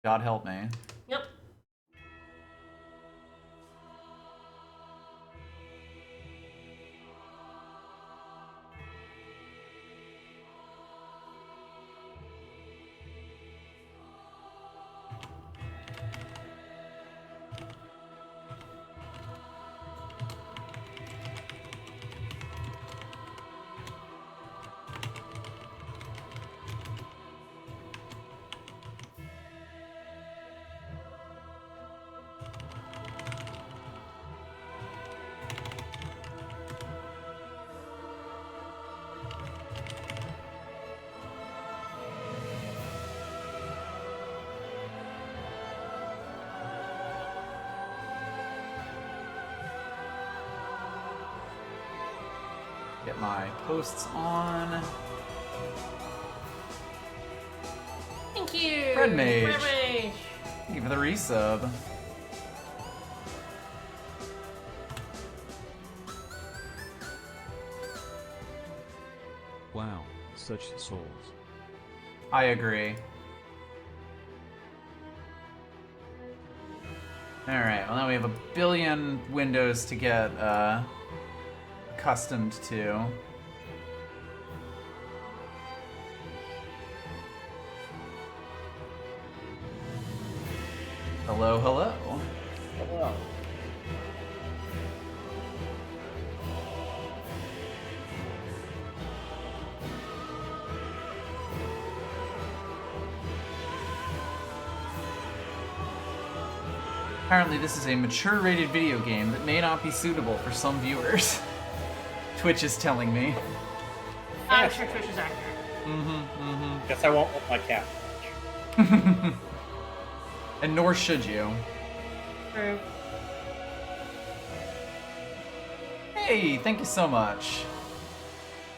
God help me. Yep. Get my posts on. Thank you. Red Mage. Red Mage. Thank you for the resub. Wow, such souls. I agree. Alright, well now we have a billion windows to get accustomed to. Hello, hello. Hello. Apparently this is a mature-rated video game that may not be suitable for some viewers. Twitch is telling me. I'm sure Twitch is accurate. Guess I won't let my cat. And nor should you. True. Hey, thank you so much.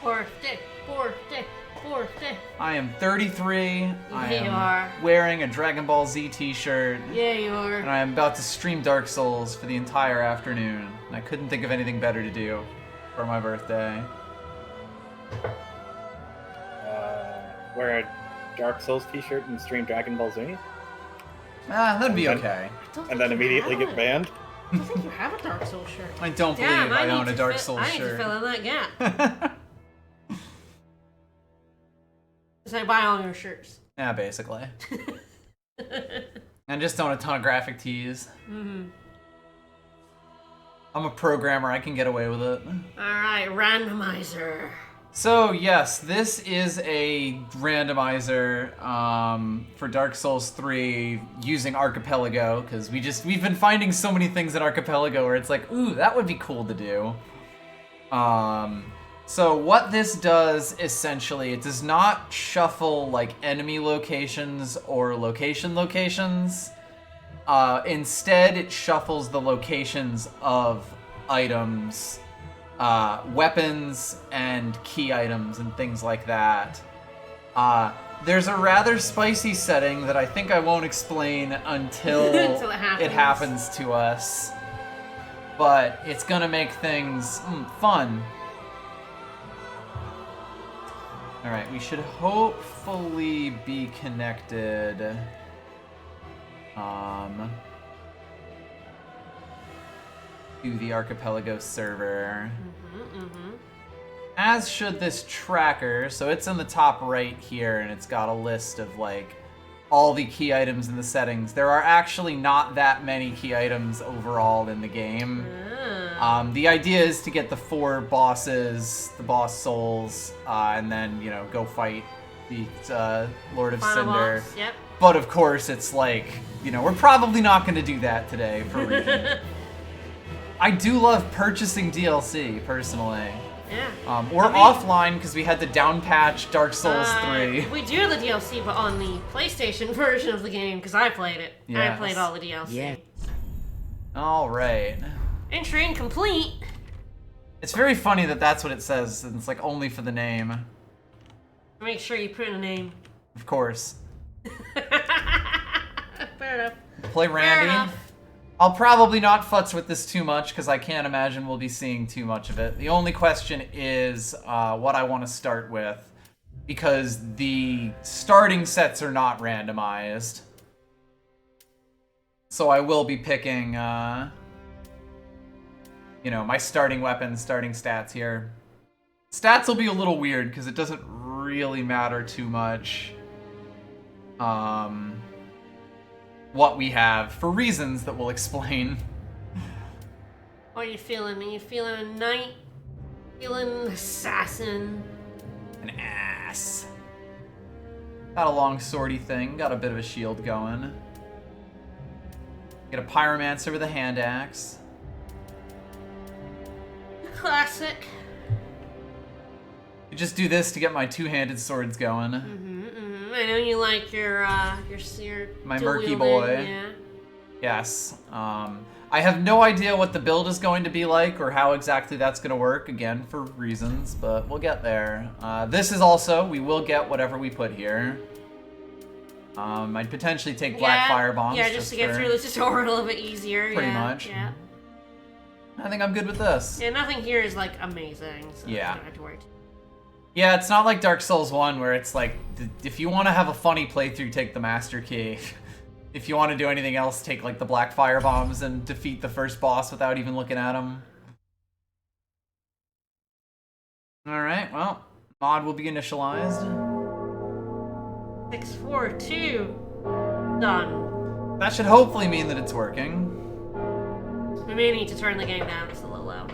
Birthday, birthday, birthday. I am 33. I Yeah, you am are. wearing a Dragon Ball Z t-shirt. Yeah, you And are. I am about to stream Dark Souls for the entire afternoon. And I couldn't think of anything better to do for my birthday. Wear a Dark Souls t-shirt and stream Dragon Ball Z? Ah, that'd be And- okay. And then immediately get banned? I don't think you have a Dark Souls shirt. I don't Damn, believe I need own a to Dark fi- Souls I need to shirt. fill in that gap. Because I buy all your shirts. Yeah, basically. And just own a ton of graphic tees. Mm-hmm. I'm a programmer, I can get away with it. Alright, randomizer. So yes, this is a randomizer for Dark Souls 3 using Archipelago, because we've been finding so many things in Archipelago where it's like, ooh, that would be cool to do. So what this does, essentially, it does not shuffle like enemy locations or locations. Instead, it shuffles the locations of items, weapons, and key items, and things like that. There's a rather spicy setting that I think I won't explain until Until it happens. to us. But it's gonna make things fun. Alright, we should hopefully be connected. To the Archipelago server. As should this tracker, so it's in the top right here, and it's got a list of like all the key items in the settings. There are actually not that many key items overall in the game. The idea is to get the 4 bosses, the boss souls, and then, you know, go fight the Lord of Final Cinder. boss, yep. But of course, it's like, you know, we're probably not going to do that today for reason. I do love purchasing DLC, personally. Yeah. Or offline, because we had to downpatch Dark Souls 3. We do the DLC, but on the PlayStation version of the game, because I played it. I Yes. played all the DLC. Yeah. Alright. Entry incomplete. It's very funny that that's what it says, and it's like only for the name. Make sure you put in a name. Of course. Fair enough. Play Randy. enough. I'll probably not futz with this too much, because I can't imagine we'll be seeing too much of it. The only question is what I want to start with, because the starting sets are not randomized. So I will be picking, you know, my starting weapon, starting stats here. Stats will be a little weird because it doesn't really matter too much what we have for reasons that we'll explain. What are you feeling? Are you feeling a knight? Feeling an assassin? An ass. Got a long swordy thing, got a bit of a shield going. Get a pyromancer with a hand axe. Classic. You just do this to get my two-handed swords going. I know you like your My dual murky wielding, boy. Yeah. Yes. I have no idea what the build is going to be like or how exactly that's going to work, again, for reasons, but we'll get there. This is also, we will get whatever we put here. I'd potentially take black fire bombs. Yeah, just to get through the tutorial a little bit easier. Pretty much. Yeah. I think I'm good with this. Yeah, nothing here is like amazing, so Yeah. you don't have to worry. Yeah, it's not like Dark Souls 1 where it's like, if you want to have a funny playthrough, take the Master Key. If you want to do anything else, take like the black fire bombs and defeat the first boss without even looking at him. Alright, well, mod will be initialized. 6, 4, 2. Done. That should hopefully mean that it's working. We may need to turn the game down, it's a little low.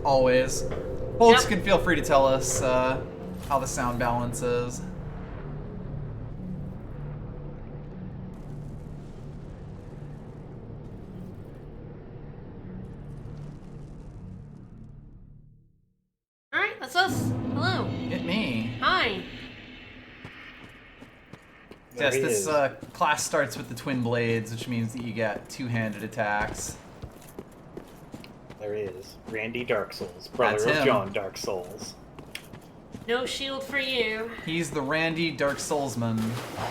Always. Folks Yep. can feel free to tell us how the sound balance is. Alright, that's us. Hello. Hit me. Hi. There Yes, he this is. class starts with the twin blades, which means that you get two-handed attacks. There he is. Randy Dark Souls, brother That's of him. John Dark Souls. No shield for you. He's the Randy Dark Soulsman.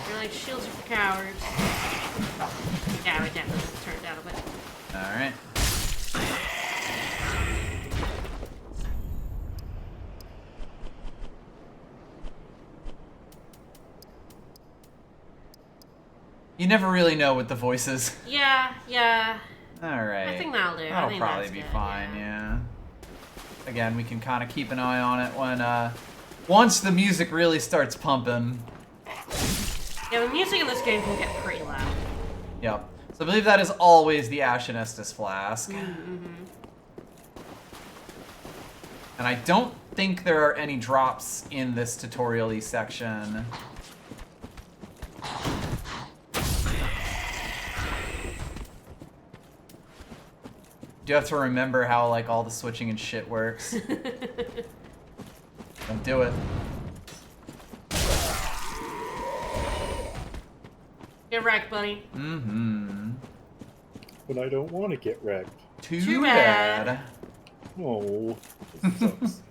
You're like, shields are for cowards. Yeah, right down. Turn it down a bit. Alright. You never really know with the voices. Yeah. Alright. I think that'll do. I That'll think probably that's be good, fine, yeah. Again, we can kind of keep an eye on it when, once the music really starts pumping. Yeah, the music in this game can get pretty loud. Yep. So I believe that is always the Ashen Estus flask. And I don't think there are any drops in this tutorial-y section. You have to remember how, like, all the switching and shit works. Don't do it. Get wrecked, buddy. Mm-hmm. But I don't want to get wrecked. Too bad. bad. Oh, this sucks.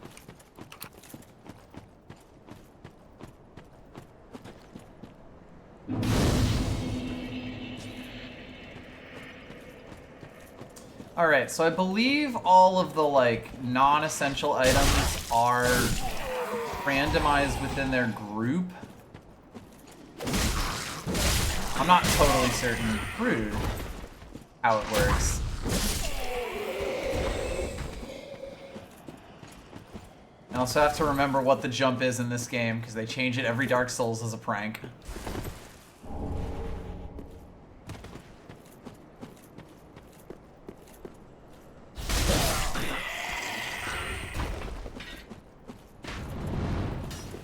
Alright, so I believe all of the, like, non-essential items are randomized within their group. I'm not totally certain, rude, how it works. I also have to remember what the jump is in this game, because they change it every Dark Souls as a prank.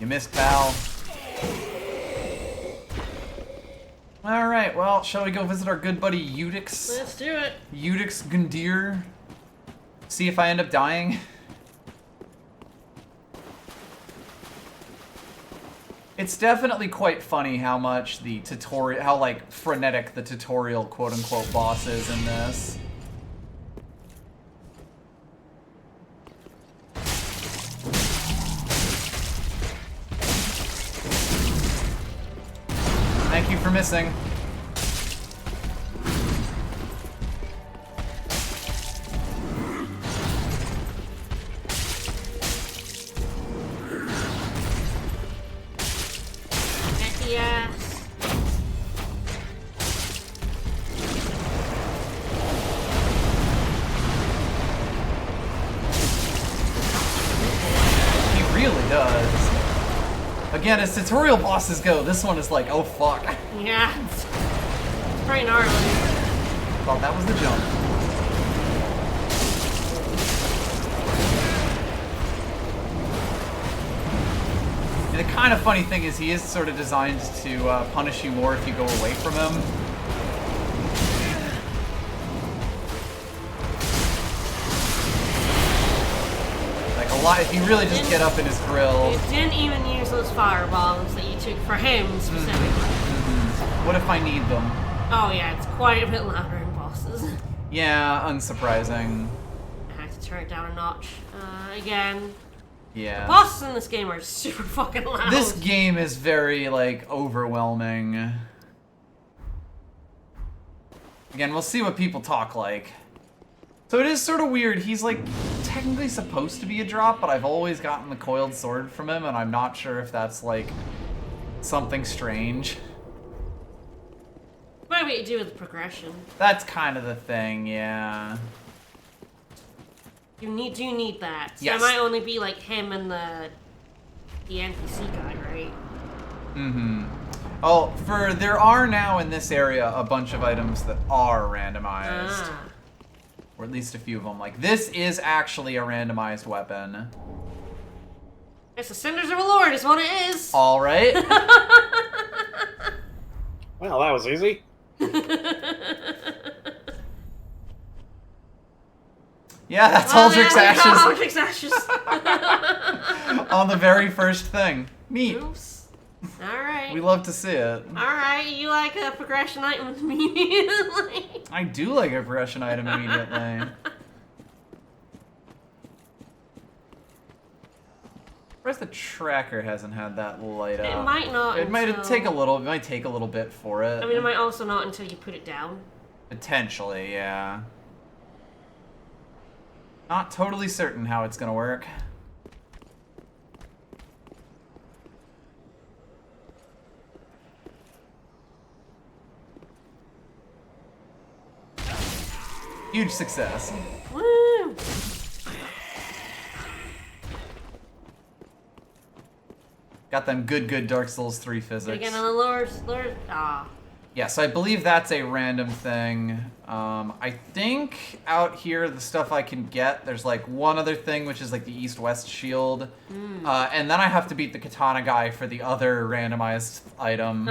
You missed, pal. Alright, well, shall we go visit our good buddy Eudix? Let's do it. Eudix Gundyr? See if I end up dying? It's definitely quite funny how much the tutorial, how, like, frenetic the tutorial quote-unquote boss is in this. Thank you for missing. really does. Again, as tutorial bosses go, this one is like, oh fuck. Yeah, it's pretty gnarly. Thought that was the jump. And the kind of funny thing is he is sort of designed to punish you more if you go away from him. Like a lot, if you really just get up in his grill. You didn't even use those fireballs that you took for him specifically. What if I need them? Oh yeah, it's quite a bit louder in bosses. Yeah, unsurprising. I had to turn it down a notch. Again. Yeah. Bosses in this game are super fucking loud. This game is very, like, overwhelming. Again, we'll see what people talk like. So it is sort of weird. He's, like, technically supposed to be a drop, but I've always gotten the coiled sword from him, and I'm not sure if that's, like, something strange. Might be to do with progression. That's kind of the thing, yeah. You need that. So Yes. it might only be like him and the NPC guy, right? Mm-hmm. Oh, there are now in this area a bunch of items that are randomized. Ah. Or at least a few of them. Like, this is actually a randomized weapon. It's the Cinders of a Lord is what it is. All right. Well, that was easy. Yeah, that's Well, Aldrich's there we go, ashes Aldrich's ashes. on the very first thing. Neat. Oops. Alright. We love to see it. Alright, you like a progression item immediately. I do like a progression item immediately. Whereas the tracker hasn't had that light up. It might not. It might until... take a little. It might take a little bit for it. I mean, it might also not until you put it down. Potentially, yeah. Not totally certain how it's gonna work. Huge success. Woo! Got them good Dark Souls 3 physics. Again, on the Lord. Yeah, so I believe that's a random thing. I think out here, the stuff I can get, there's like one other thing, which is like the East-West shield. And then I have to beat the katana guy for the other randomized item.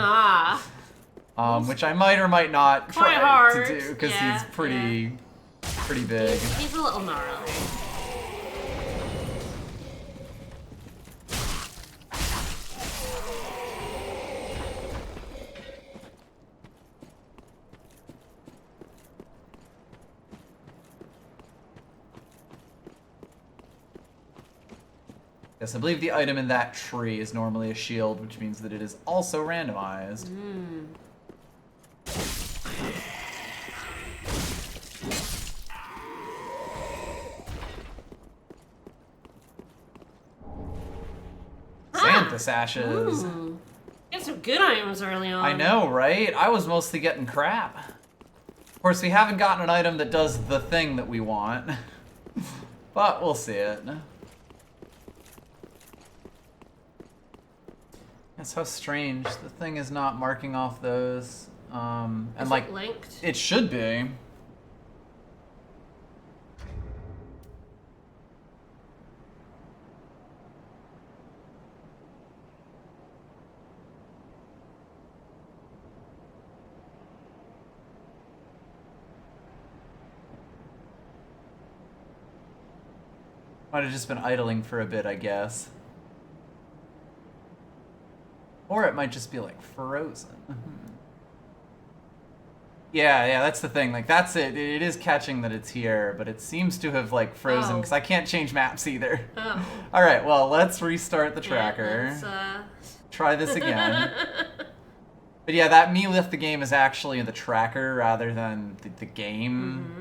Which I might or might not Quite try hard. to do, because Yeah, he's pretty big. He's a little gnarly. Yes, I believe the item in that tree is normally a shield, which means that it is also randomized. Xanthus ashes. Get some good items early on. I know, right? I was mostly getting crap. Of course, we haven't gotten an item that does the thing that we want. But we'll see it. That's how strange. The thing is not marking off those. And Is like, it linked? it should be. Might have just been idling for a bit, I guess. Or it might just be like frozen. Yeah, that's the thing. Like, that's it. It is catching that it's here, but it seems to have like frozen because I can't change maps either. Oh. All right, well, let's restart the tracker. Yeah, Try this again. But yeah, that me left the game is actually in the tracker rather than the game.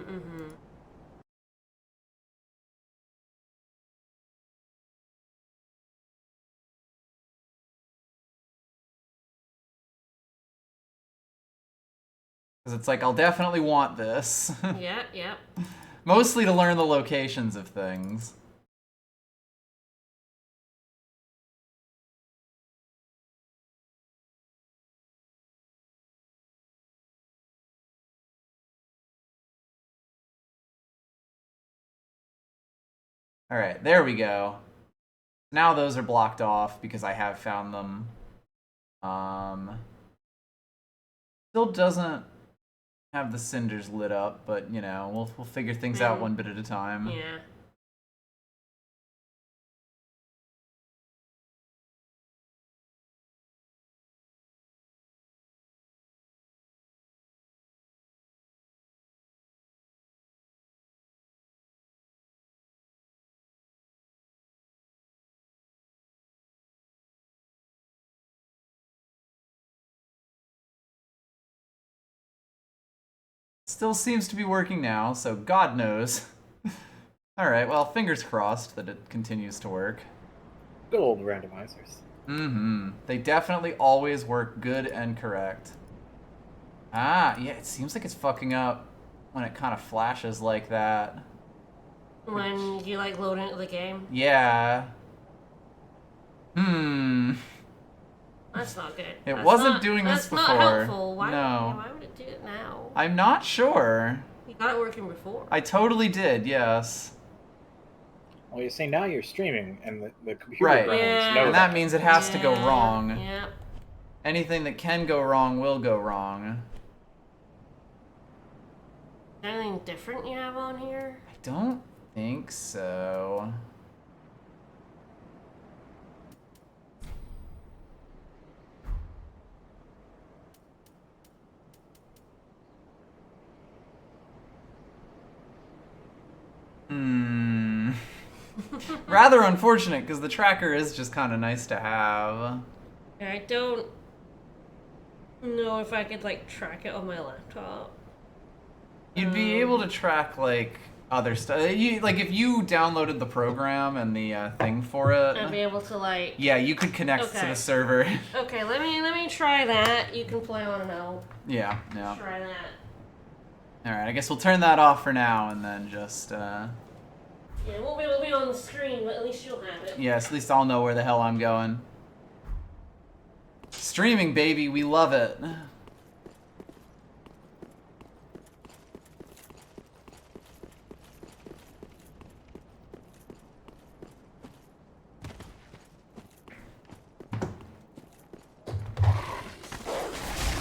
Because it's like, I'll definitely want this. Yeah. Mostly to learn the locations of things. Alright, there we go. Now those are blocked off because I have found them. Still doesn't have the cinders lit up, but you know, we'll figure things out one bit at a time. Yeah. Still seems to be working now, so God knows. Alright, well, fingers crossed that it continues to work. Good old randomizers. Mm-hmm. They definitely always work good and correct. Ah, yeah, it seems like it's fucking up when it kind of flashes like that. When you like load into the game? Yeah. That's not good. It That's wasn't not, doing this that's before. not helpful. Why, No. why would it do it now? I'm not sure. You got it working before. I totally did, yes. Well, you see, now you're streaming, and the computer Right. brains Yeah. know And that means it has to go Yeah, wrong. Yeah. Anything that can go wrong will go wrong. Anything different you have on here? I don't think so. Rather unfortunate, because the tracker is just kind of nice to have. I don't know if I could like track it on my laptop. You'd be able to track, like, other stuff. Like, if you downloaded the program and the thing for it... I'd be able to like... Yeah, you could connect to Okay. the server. Okay, let me try that. You can play on and out. Yeah. Try that. Alright, I guess we'll turn that off for now and then just, Yeah, it won't be able to be on the screen, but at least you'll have it. Yes, at least I'll know where the hell I'm going. Streaming, baby, we love it.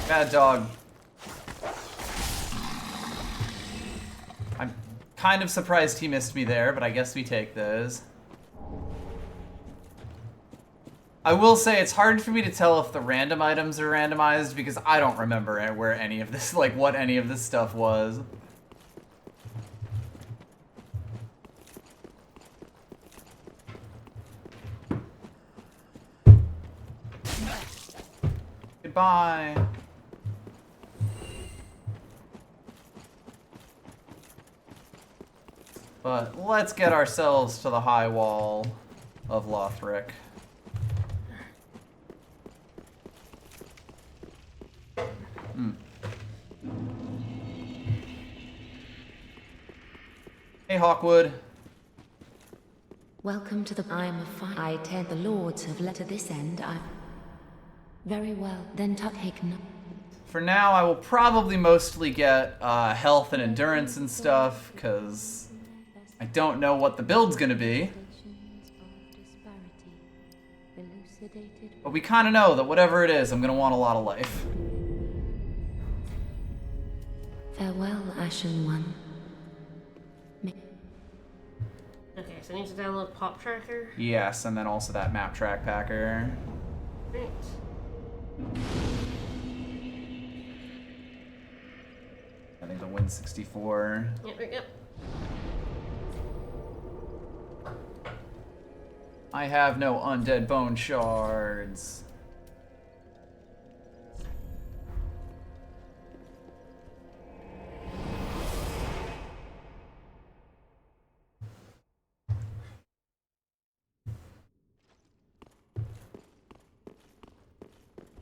Bad dog. I'm kind of surprised he missed me there, but I guess we take those. I will say it's hard for me to tell if the random items are randomized because I don't remember where any of this, like what any of this stuff was. Goodbye. But let's get ourselves to the high wall of Lothric. Hey, Hawkwood. Welcome to the I'm a fire. I tell the lords have let to this end. Very well, then Tuthaken. For now, I will probably mostly get health and endurance and stuff, because I don't know what the build's gonna be. But we kind of know that whatever it is, I'm gonna want a lot of life. Farewell, Ashen One. Okay, so I need to download Pop Tracker. Yes, and then also that map track packer. Great. I think the Win64. Yep. I have no undead bone shards.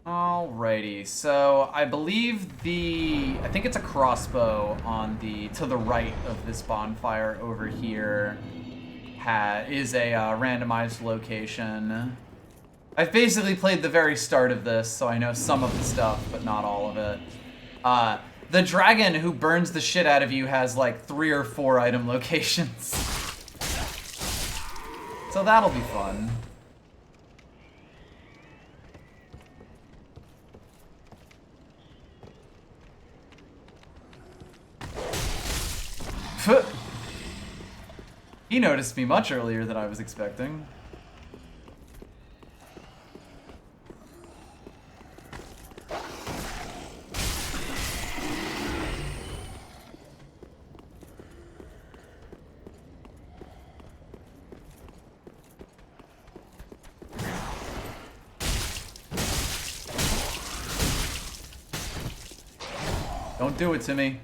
Alrighty, so I believe I think it's a crossbow on to the right of this bonfire over here is a randomized location. I've basically played the very start of this, so I know some of the stuff, but not all of it. The dragon who burns the shit out of you has like 3 or 4 item locations. So that'll be fun. He noticed me much earlier than I was expecting. Don't do it to me.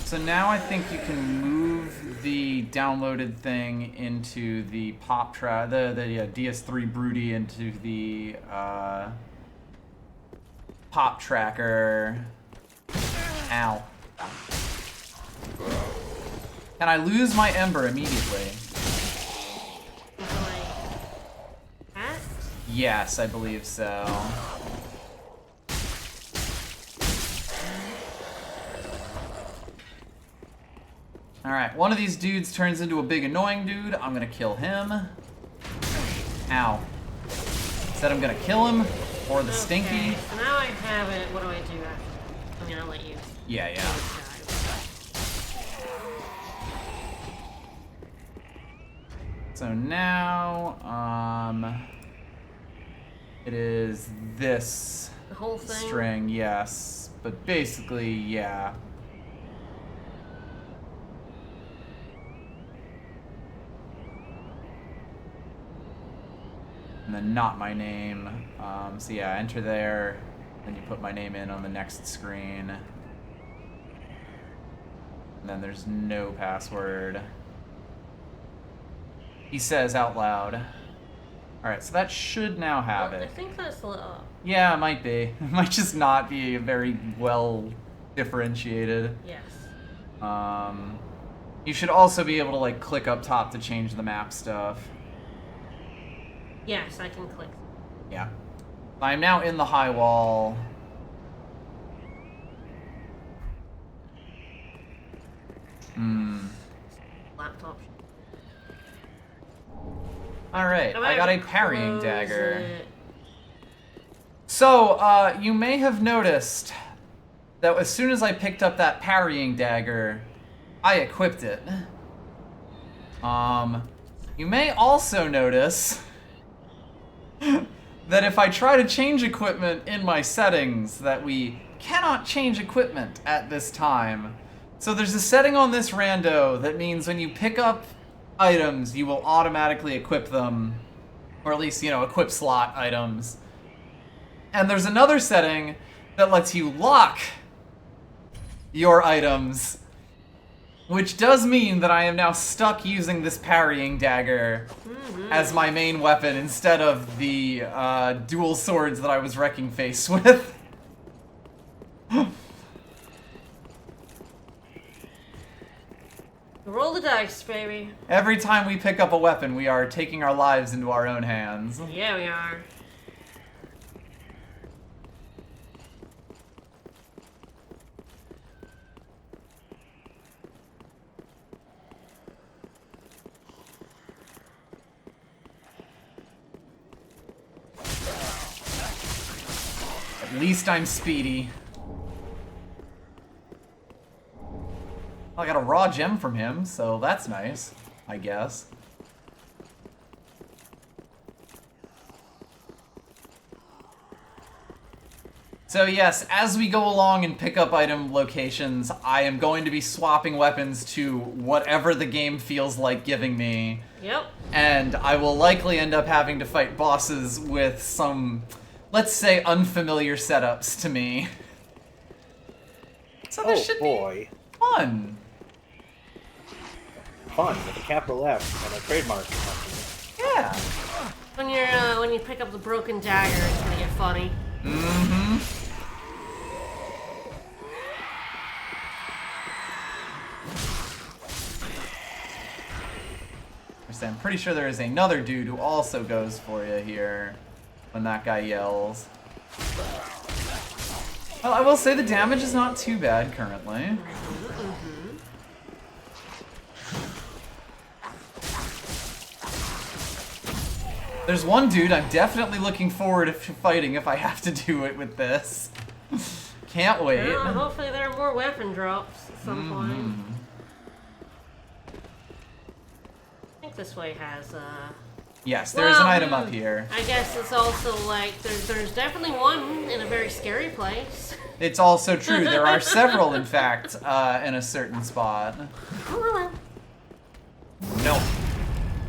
So now I think you can move the downloaded thing into the pop track, the DS3 Broody into the pop tracker. Ow. And I lose my ember immediately. Yes, I believe so. Alright, one of these dudes turns into a big annoying dude. I'm gonna kill him. Ow. Said I'm gonna kill him, or the stinky. So now I have it. What do I do after? I mean, I'll let you. Yeah. So now, it is this The whole thing? string, yes. But basically, yeah. And then not my name. So yeah, enter there. Then you put my name in on the next screen. And then there's no password. He says out loud. Alright, so that should now have I it. think that's a little. Yeah, it might be. It might just not be very well differentiated. Yes. You should also be able to like click up top to change the map stuff. Yes, I can click. Yeah. I am now in the high wall. Laptop. Alright, I got a parrying Close dagger. it. So, you may have noticed that as soon as I picked up that parrying dagger, I equipped it. You may also notice that if I try to change equipment in my settings, that we cannot change equipment at this time. So there's a setting on this rando that means when you pick up items, you will automatically equip them, or at least, you know, equip slot items. And there's another setting that lets you lock your items, which does mean that I am now stuck using this parrying dagger as my main weapon instead of the dual swords that I was wrecking face with. Roll the dice, baby. Every time we pick up a weapon, we are taking our lives into our own hands. Yeah, we are. At least I'm speedy. I got a raw gem from him, so that's nice, I guess. So yes, as we go along and pick up item locations, I am going to be swapping weapons to whatever the game feels like giving me. Yep. And I will likely end up having to fight bosses with some, let's say, unfamiliar setups to me. So this should be fun. Fun with a capital F and a trademark. Yeah. When you pick up the broken dagger, it's gonna get funny. Mm-hmm. I'm pretty sure there is another dude who also goes for you here when that guy yells. Well, I will say the damage is not too bad currently. There's one dude I'm definitely looking forward to fighting if I have to do it with this. Can't wait. Well, hopefully there are more weapon drops at some point. I think this way has, Yes, there's an item up here. I guess it's also like, there's definitely one in a very scary place. It's also true. There are several, in fact, in a certain spot. Oh, No.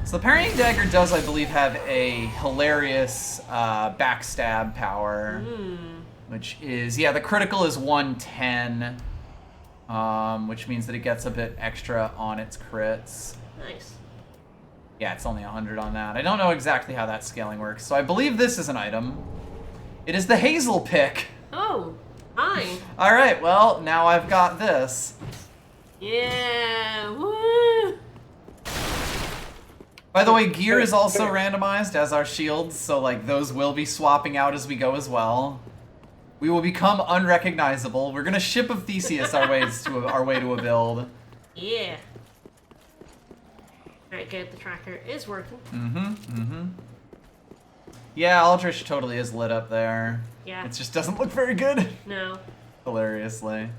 So the parrying dagger does, I believe, have a hilarious backstab power, which is, yeah, the critical is 110, which means that it gets a bit extra on its crits. nice. Yeah, it's only 100 on that. I don't know exactly how that scaling works, so I believe this is an item. It is the hazel pick. Oh, hi. All right, well, now I've got this. Yeah, woo. By the way, gear is also randomized, as are shields, so like those will be swapping out as we go as well. We will become unrecognizable. We're gonna ship of Theseus our way to a build. Yeah. Alright, good, the tracker is working. Yeah, Aldrich totally is lit up there. Yeah. It just doesn't look very good. No. Hilariously.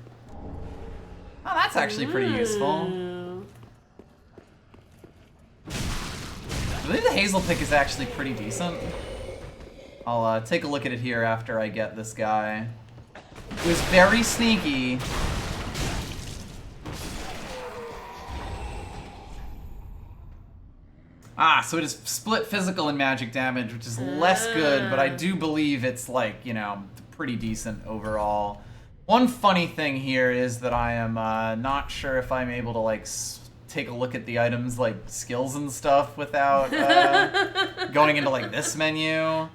Oh, that's actually pretty useful. Ooh. I believe the hazel pick is actually pretty decent. I'll take a look at it here after I get this guy. It was very sneaky. Ah, so it is split physical and magic damage, which is less good, but I do believe it's like, you know, pretty decent overall. One funny thing here is that I am not sure if I'm able to like take a look at the items like skills and stuff without going into like this menu.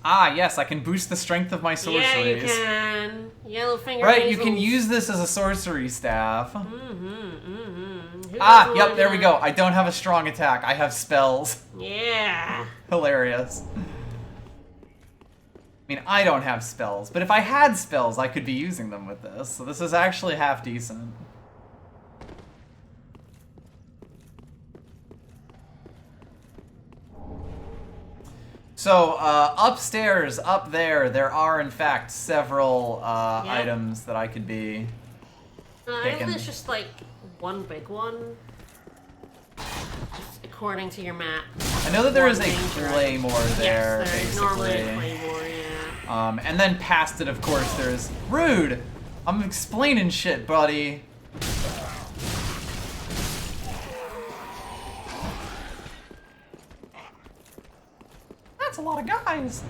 Ah, yes, I can boost the strength of my sorceries. Yeah, you can. Yellow finger Right, you hazels. can use this as a sorcery staff. Who Ah, doesn't yep, want there we that? go. I don't have a strong attack. I have spells. Yeah. Hilarious. I mean, I don't have spells, but if I had spells, I could be using them with this. So this is actually half decent. So, upstairs, up there are in fact several items that I could be I picking. think there's just like one big one. Just according to your map. I know that there is One a danger. claymore there, Yes, there is basically. normally a claymore, yeah. And then past it, of course, there's Rude. I'm explaining shit, buddy. That's a lot of guys.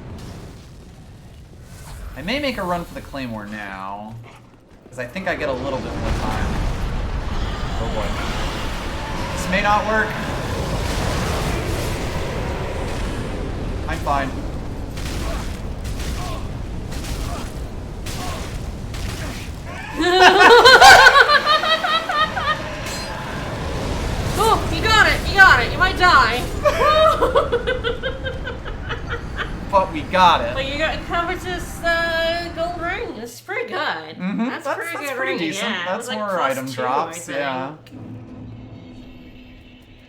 I may make a run for the claymore now, because I think I get a little bit more time. Oh boy. This may not work. I'm fine. Oh, you got it! You got it! You might die! But we got it. But you got covers this gold ring. It's pretty good. That's pretty good pretty ring. decent. Yeah, it That's was like more +2, item I drops, think. yeah.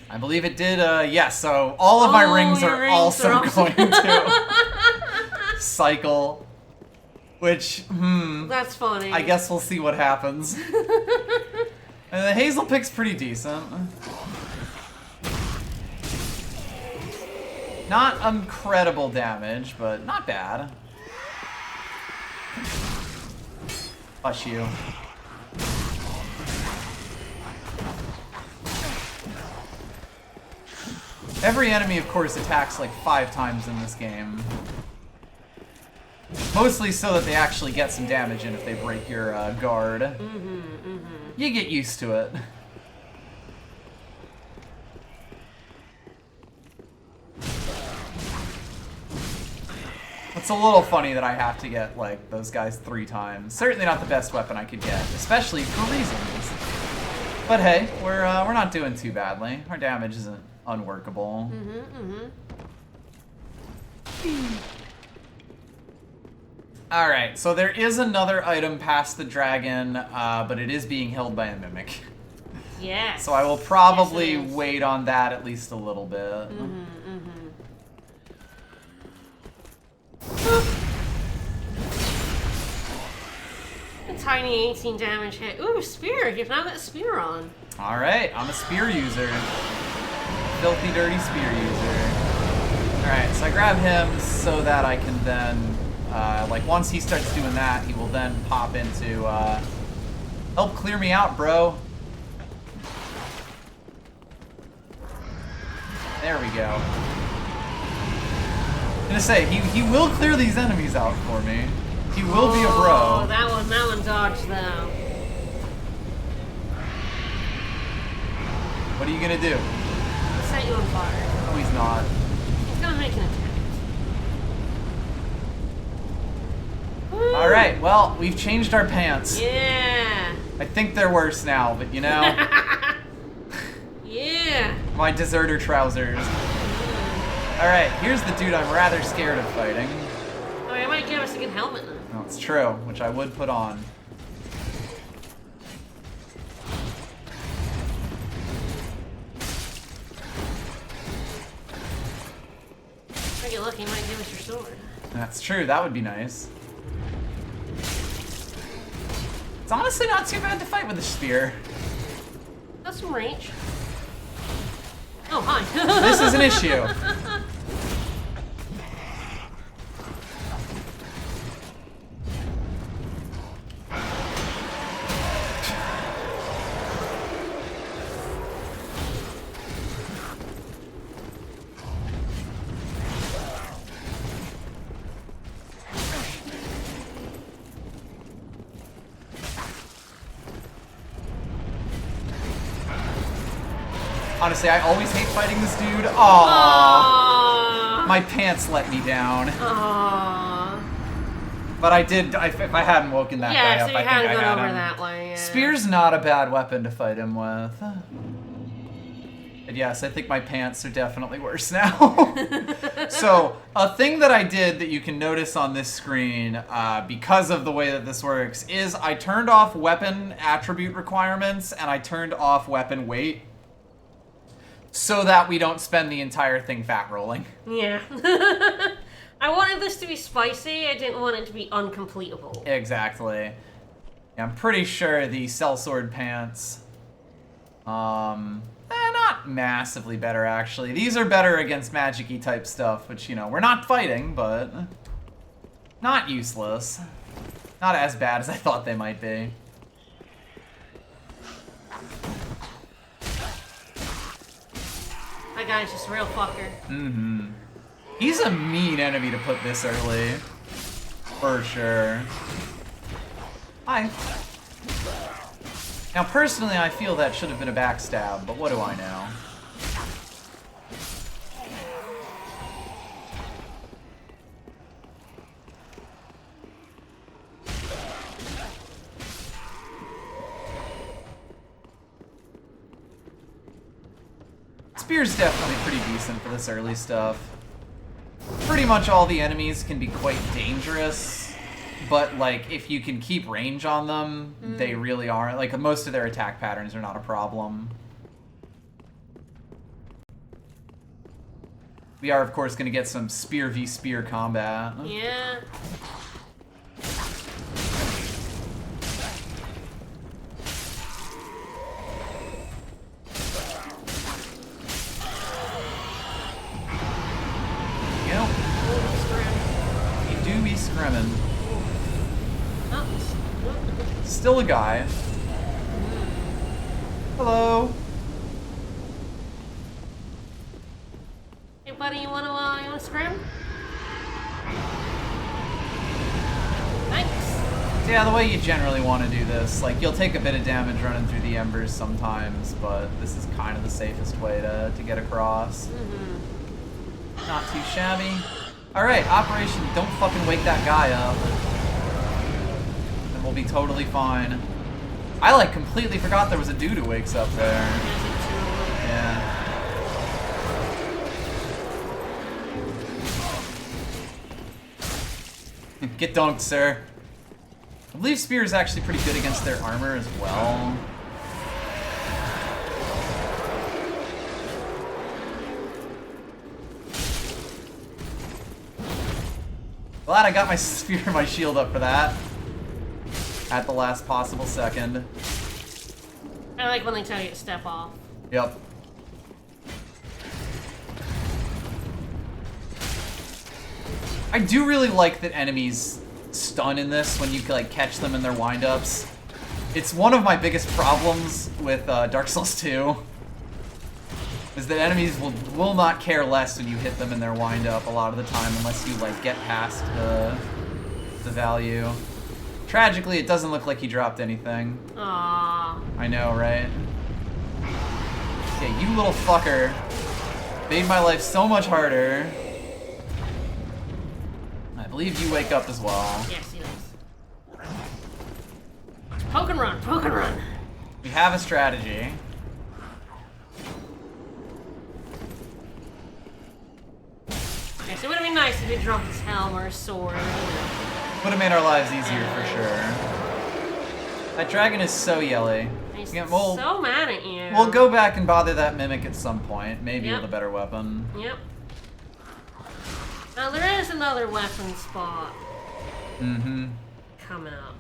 I believe it did, yes, so all of my rings your are rings also are also- going to cycle, which, That's funny. I guess we'll see what happens. And the hazel pick's pretty decent. Not incredible damage, but not bad. Hush you. Every enemy, of course, attacks like 5 times in this game. Mostly so that they actually get some damage in if they break your guard. You get used to it. It's a little funny that I have to get like those guys 3 times. Certainly not the best weapon I could get, especially for reasons. But hey, we're not doing too badly. Our damage isn't unworkable. Alright, so there is another item past the dragon, but it is being held by a mimic. Yes. So I will probably Yes, it is. wait on that at least a little bit. A tiny 18 damage hit. Ooh, spear. You've now got a spear on. Alright, I'm a spear user. Filthy, dirty spear user. Alright, so I grab him so that I can then, like, once he starts doing that, he will then pop into, help clear me out, bro. There we go. I'm gonna say, he will clear these enemies out for me. He will be a bro. Oh, that one dodged though. What are you gonna do? He'll set you on fire. No, he's not. He's gonna make an attack. Alright, well, we've changed our pants. Yeah. I think they're worse now, but you know, Yeah. my deserter trousers. Alright, here's the dude I'm rather scared of fighting. Oh, I might give us a good helmet then. No, it's true, which I would put on. If I get lucky, he might give us your sword. That's true, that would be nice. It's honestly not too bad to fight with a spear. That's some range. Oh, hi. This is an issue. Honestly, I always hate fighting this dude. Aww. Aww. My pants let me down. Aww. But I did, if I hadn't woken that guy Yeah, up, so you I think had I to go had over him. that way. Yeah. Spear's not a bad weapon to fight him with. But yes, I think my pants are definitely worse now. So, a thing that I did that you can notice on this screen, because of the way that this works, is I turned off weapon attribute requirements and I turned off weapon weight, so that we don't spend the entire thing fat rolling. Yeah. I wanted this to be spicy. I didn't want it to be uncompletable. Exactly. Yeah, I'm pretty sure the sellsword pants, not massively better, actually. These are better against magic-y type stuff, which, you know, we're not fighting, but not useless. Not as bad as I thought they might be. That guy's just a real fucker. Mm-hmm. He's a mean enemy to put this early. For sure. Hi. Now, personally, I feel that should have been a backstab, but what do I know? Spear's definitely pretty decent for this early stuff. Pretty much all the enemies can be quite dangerous, but like if you can keep range on them, they really aren't. Like most of their attack patterns are not a problem. We are of course going to get some spear v spear combat. Yeah. You do be scrimming. Oh. Still a guy. Hello. Hey, buddy, you wanna scram? Thanks. Yeah, the way you generally want to do this, like you'll take a bit of damage running through the embers sometimes, but this is kind of the safest way to get across. Not too shabby. Alright, Operation Don't Fucking Wake That Guy Up. And we'll be totally fine. I like completely forgot there was a dude who wakes up there. Yeah. Get dunked, sir. I believe Spear is actually pretty good against their armor as well. Glad I got my spear and my shield up for that. At the last possible second. I like when they tell you to step off. Yep. I do really like that enemies stun in this when you like catch them in their wind-ups. It's one of my biggest problems with Dark Souls 2. Is that enemies will not care less when you hit them in their wind-up a lot of the time unless you like get past the value. Tragically, it doesn't look like he dropped anything. Aww. I know, right? Okay, you little fucker. Made my life so much harder. I believe you wake up as well. Yes, he does. Poke and run, poke and run. We have a strategy. Yes, it would have been nice if he dropped his helm or his sword. Would have made our lives easier for sure. That dragon is so yelly. He's Yeah, so mad at you. We'll go back and bother that mimic at some point, maybe Yep. with a better weapon. Yep. Now there is another weapon spot. Mm-hmm. Coming up.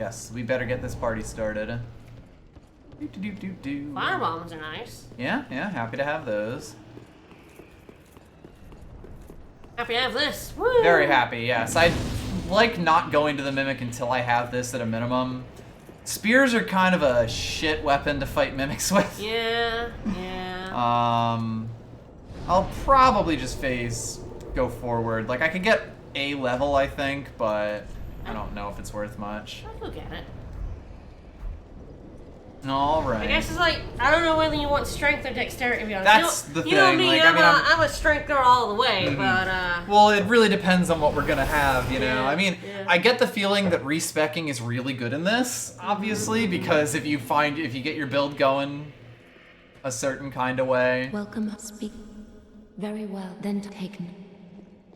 Yes, we better get this party started. Do-do-do-do-do. Fire bombs are nice. Yeah, happy to have those. Happy to have this. Woo! Very happy, yes. I like not going to the mimic until I have this at a minimum. Spears are kind of a shit weapon to fight mimics with. Yeah. I'll probably just go forward. Like, I could get a level, I think, but I don't know if it's worth much. I'll look at it. Alright. I guess it's like, I don't know whether you want strength or dexterity, to be honest. That's the You know thing, me, like, I'm a strength girl all the way, but, Well, it really depends on what we're gonna have, you know? Yeah, I mean, yeah. I get the feeling that respecking is really good in this, obviously, because if you get your build going a certain kind of way. Welcome, speak. Very well, then taken.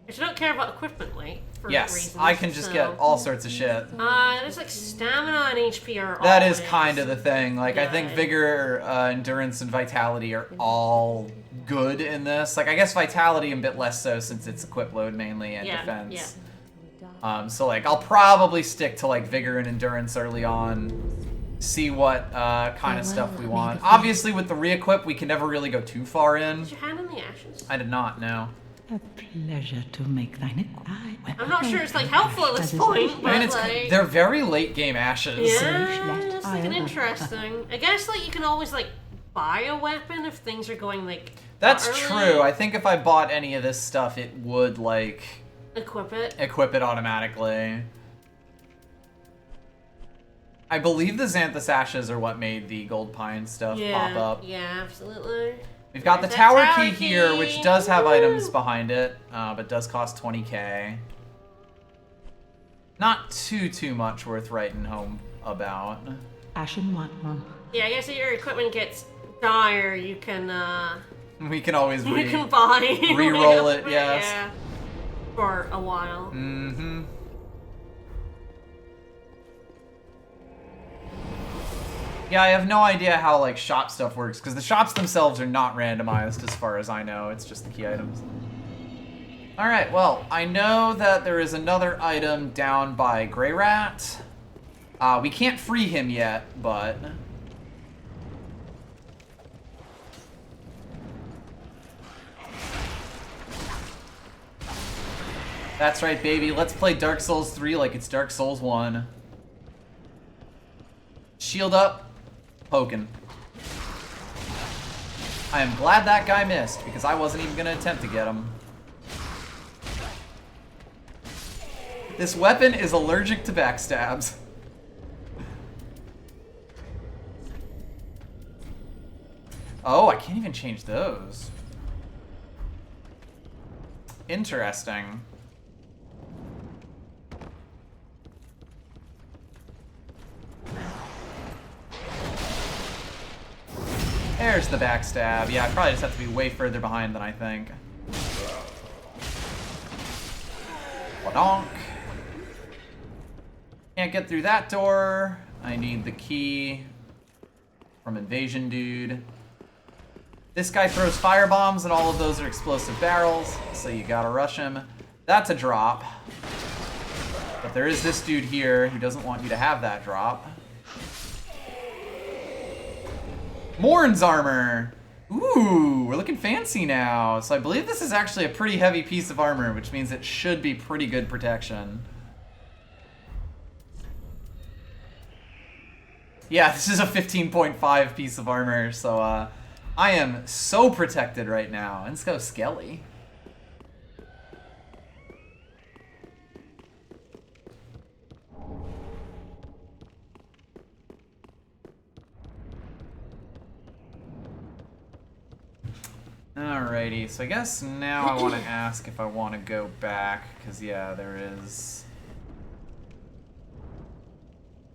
I don't care about equipment weight for Yes, reasons, I can just get all sorts of shit. There's like stamina and HP are all That is in. kind of the thing. Like, I think Yeah. vigor, endurance, and vitality are all good in this. Like, I guess vitality a bit less so since it's equip load mainly and Yeah, defense. So, like, I'll probably stick to, like, vigor and endurance early on. See what kind of stuff we want. Obviously, with the re-equip, we can never really go too far in. Did your hand in the ashes? I did not, no. A pleasure to make thine I'm not sure it's like helpful at this point, but I mean, like... they're very late game ashes. Yeah, it's like an interesting. I guess like you can always like buy a weapon if things are going like. That's early. true. I think if I bought any of this stuff, it would, like, Equip it. equip it automatically. I believe the Xanthus Ashes are what made the Gold Pine stuff pop up. Yeah, absolutely. We've got the There's tower that key here, which does have Woo! items behind it, but does cost 20k. Not too much worth writing home about. Ashen one. Yeah, I guess if your equipment gets dire, you can We can always you can buy re-roll it, yes. Yeah, for a while. Mm-hmm. Yeah, I have no idea how, like, shop stuff works, because the shops themselves are not randomized as far as I know. It's just the key items. Alright, well, I know that there is another item down by Grey Rat. We can't free him yet, but... That's right, baby. Let's play Dark Souls 3 like it's Dark Souls 1. Shield up. Poking. I am glad that guy missed, because I wasn't even going to attempt to get him. This weapon is allergic to backstabs. Oh, I can't even change those. Interesting. There's the backstab. Yeah, I probably just have to be way further behind than I think. Wadonk. Can't get through that door. I need the key from Invasion Dude. This guy throws fire bombs, and all of those are explosive barrels, so you gotta rush him. That's a drop. But there is this dude here who doesn't want you to have that drop. Morn's armor. Ooh, we're looking fancy now. So I believe this is actually a pretty heavy piece of armor, which means it should be pretty good protection. Yeah, this is a 15.5 piece of armor, so I am so protected right now. And let's go Skelly. Alrighty, so I guess now I want to ask if I want to go back, because yeah, there is...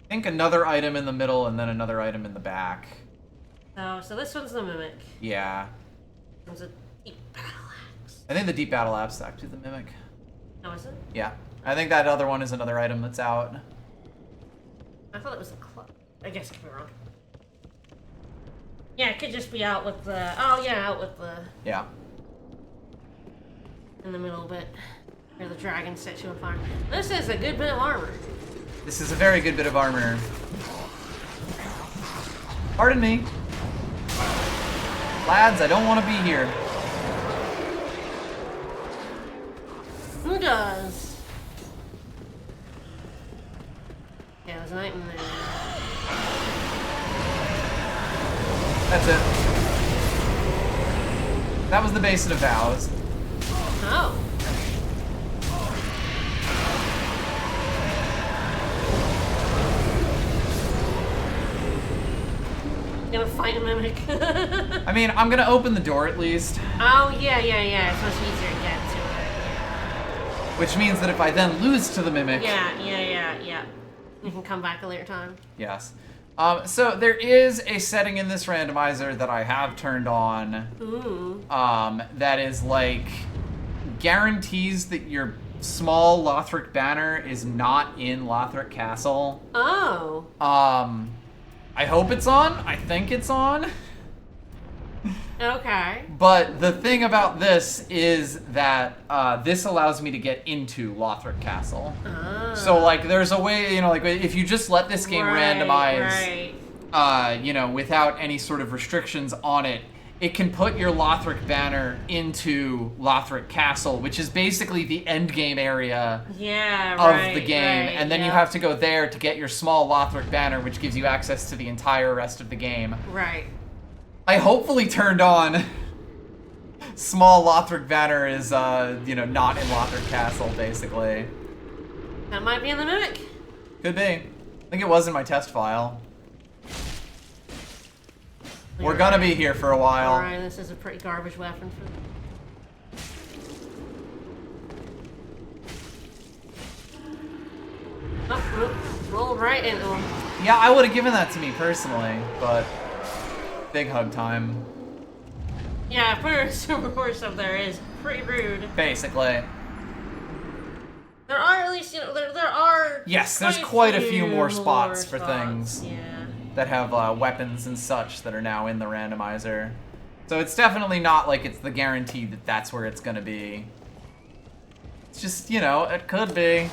I think another item in the middle and then another item in the back. Oh, so this one's the Mimic. Yeah. This one's a deep battle axe. I think the Deep Battle App's actually the Mimic. Oh, is it? Yeah. I think that other one is another item that's out. I thought it was a club. I guess I could be wrong. Yeah, it could just be out with the... Oh, yeah, out with the... Yeah. In the middle bit. Where the dragon sets you on fire. This is a good bit of armor. This is a very good bit of armor. Pardon me. Lads, I don't want to be here. Who does? Yeah, there's an item there. That's it. That was the Basin of Vows. Oh. Gonna fight a Mimic. I mean, I'm gonna open the door at least. Oh, yeah. It's much easier to get to it. Which means that if I then lose to the Mimic... Yeah. You can come back a later time. Yes. So there is a setting in this randomizer that I have turned on. Ooh. That is like guarantees that your small Lothric banner is not in Lothric Castle. Oh. I hope it's on. I think it's on. Okay. But the thing about this is that this allows me to get into Lothric Castle. Oh. So, like, there's a way, you know, like, if you just let this game randomize, you know, without any sort of restrictions on it, it can put your Lothric banner into Lothric Castle, which is basically the end game area of the game. And then you have to go there to get your small Lothric banner, which gives you access to the entire rest of the game. Right. I hopefully turned on small Lothric banner is, you know, not in Lothric Castle, basically. That might be in the Mimic. Could be. I think it was in my test file. We're gonna be here for a while. Alright, this is a pretty garbage weapon for... Oh, rolled right into him. Yeah, I would have given that to me personally, but big hug time. Yeah, putting a super horse up there is pretty rude. Basically. There are at least, you know, there are... Yes, there's quite a few more spots for spots. things Yeah. that have weapons and such that are now in the randomizer. So it's definitely not like it's the guarantee that that's where it's gonna be. It's just, you know, it could be.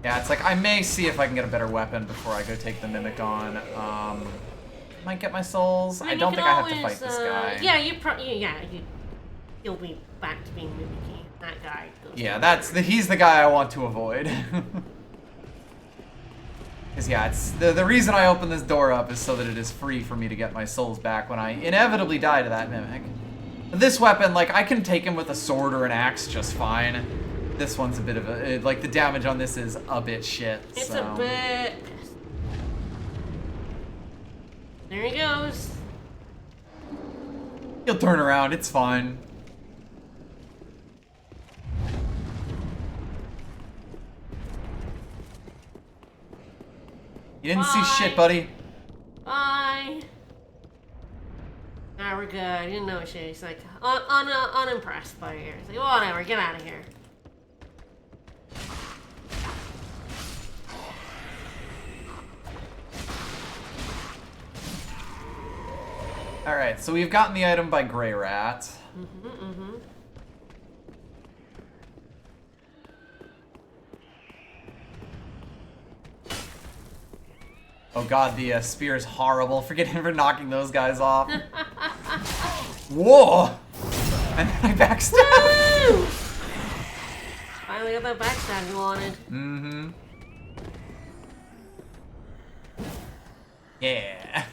Yeah, it's like, I may see if I can get a better weapon before I go take the Mimic on. Might get my souls. I don't think I have to fight this guy. Yeah, you'll be back to being mimicky. That guy goes... Yeah, he's the guy I want to avoid. Because yeah, it's the reason I open this door up is so that it is free for me to get my souls back when I inevitably die to that Mimic. This weapon, like, I can take him with a sword or an axe just fine. This one's a bit of a... like, the damage on this is a bit shit, It's so. a bit... There he goes. He'll turn around, it's fine. You didn't see shit, buddy. Bye. Nah, we're good. I didn't know shit. He's like, unimpressed by here. He's like, whatever, get out of here. Alright, so we've gotten the item by Grey Rat. Oh god, the spear is horrible. Forget him for knocking those guys off. Whoa! And then I backstabbed. Woo! Finally got that backstab you wanted. Mm-hmm. Yeah.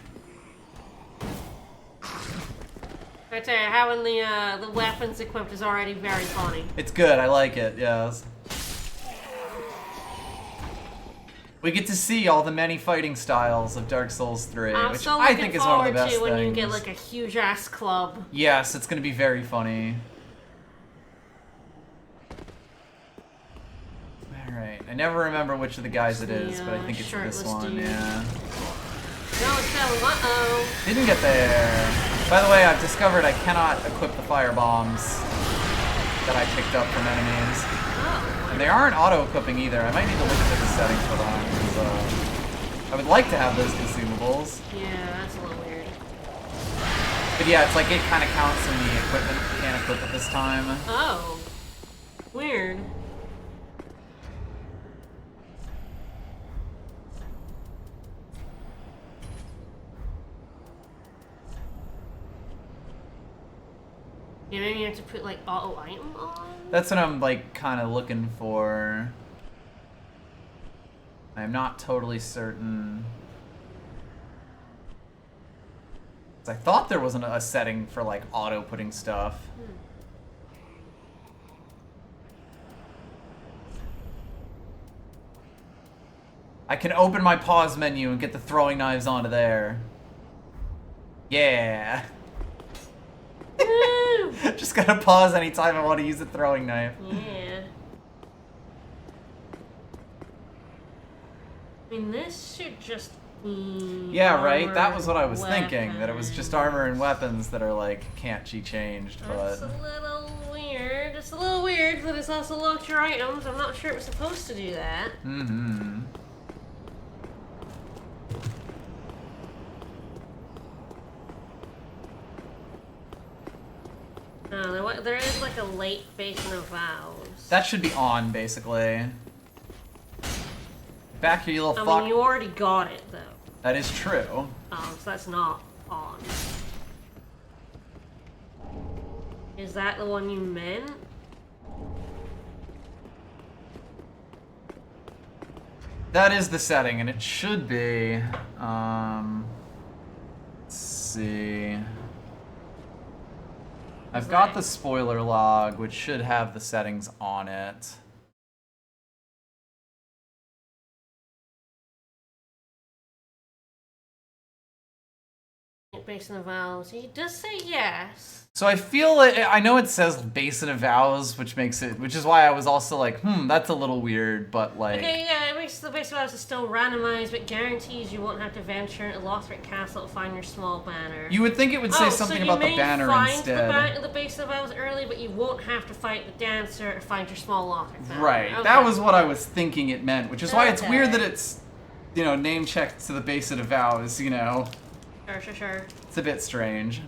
I tell you, having the weapons equipped is already very funny. It's good. I like it. Yes. We get to see all the many fighting styles of Dark Souls 3, I'm which still I looking think is one of the best forward to when things. you get like a huge ass club. Yes, it's gonna be very funny. Alright, I never remember which of the guys it is, but I think it's this one, dude. yeah. No, it's that one. Uh-oh. Didn't get there. By the way, I've discovered I cannot equip the fire bombs that I picked up from enemies. Oh. And they aren't auto-equipping either. I might need to look at the settings for that. 'Cause, I would like to have those consumables. Yeah, that's a little weird. But yeah, it's like it kind of counts in the equipment. You can't equip it this time. Oh. Weird. Yeah, maybe you have to put like auto item on? That's what I'm like kind of looking for. I'm not totally certain. I thought there wasn't a setting for like auto putting stuff. I can open my pause menu and get the throwing knives onto there. Yeah. Woo! Just gotta pause anytime I want to use a throwing knife. Yeah. I mean, this should just be. Yeah, right? armor That was what I and was thinking, that it was just armor and weapons that are like, can't be changed, That's but... a little weird. It's a little weird that it's also locked your items. I'm not sure it was supposed to do that. Mm-hmm. No, there is like a late Basin of Vows. That should be on, basically. Back here, you little I fuck. mean, you already got it, though. That is true. So that's not on. Is that the one you meant? That is the setting, and it should be. Let's see. I've got the spoiler log, which should have the settings on it. Basin of Vows. He does say yes. So I feel like, I know it says Basin of Vows, which is why I was also like, that's a little weird, but like... Okay, yeah, it makes the Basin of Vows is still randomized, but guarantees you won't have to venture into Lothric Castle to find your small banner. You would think it would say something about the banner instead. You may find the Basin of Vows early, but you won't have to fight the dancer to find your small Lothric banner. Right, okay. that was what I was thinking it meant, which is why it's Okay. weird that it's, name checked to the Basin of Vows, Sure. It's a bit strange.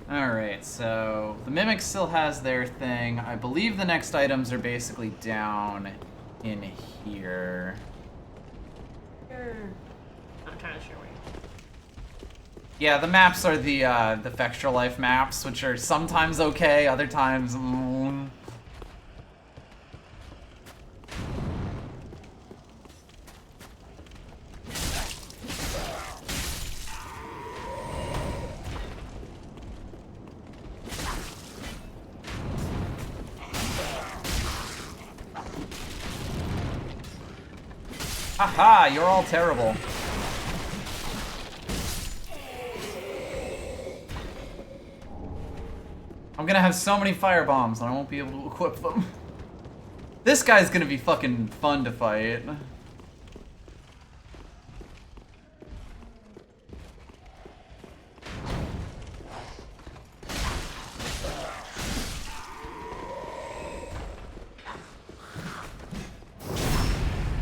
Alright, so the Mimic still has their thing. I believe the next items are basically down in here. I'm trying to sure where. Yeah, the maps are the Fextra Life maps, which are sometimes okay, other times... Haha, you're all terrible. I'm gonna have so many firebombs and I won't be able to equip them. This guy's gonna be fucking fun to fight.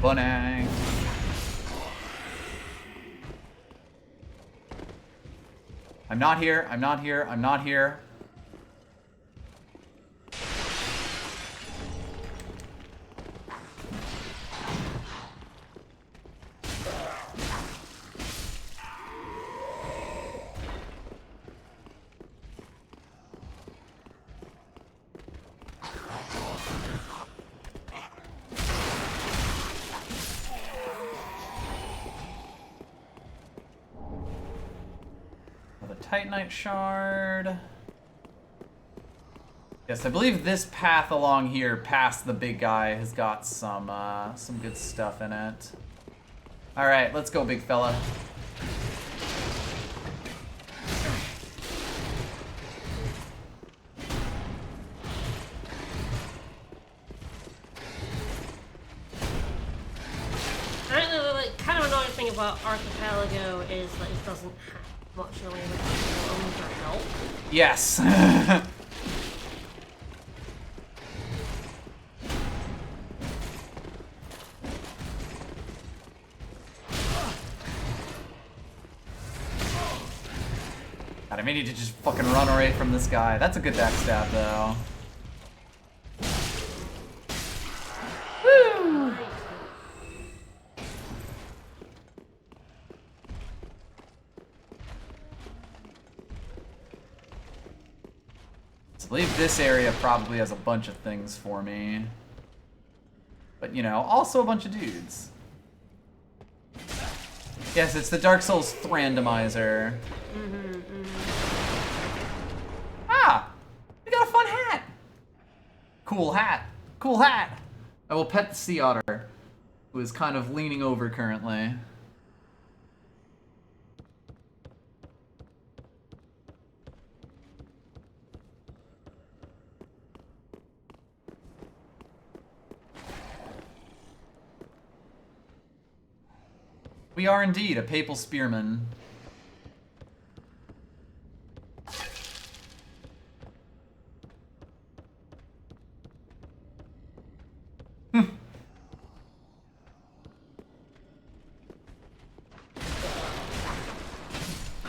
Bunang. I'm not here. Titanite shard. Yes, I believe this path along here past the big guy has got some good stuff in it. All right, let's go, big fella. I don't know, like, kind of annoying thing about Archipelago is that it doesn't have much really of help. Yes. God, I may need to just fucking run away from this guy. That's a good backstab, though. Woo! I believe this area probably has a bunch of things for me. But, you know, also a bunch of dudes. Yes, it's the Dark Souls Randomizer. Ah! We got a fun hat! Cool hat. Cool hat! I will pet the sea otter, who is kind of leaning over currently. We are indeed a papal spearman.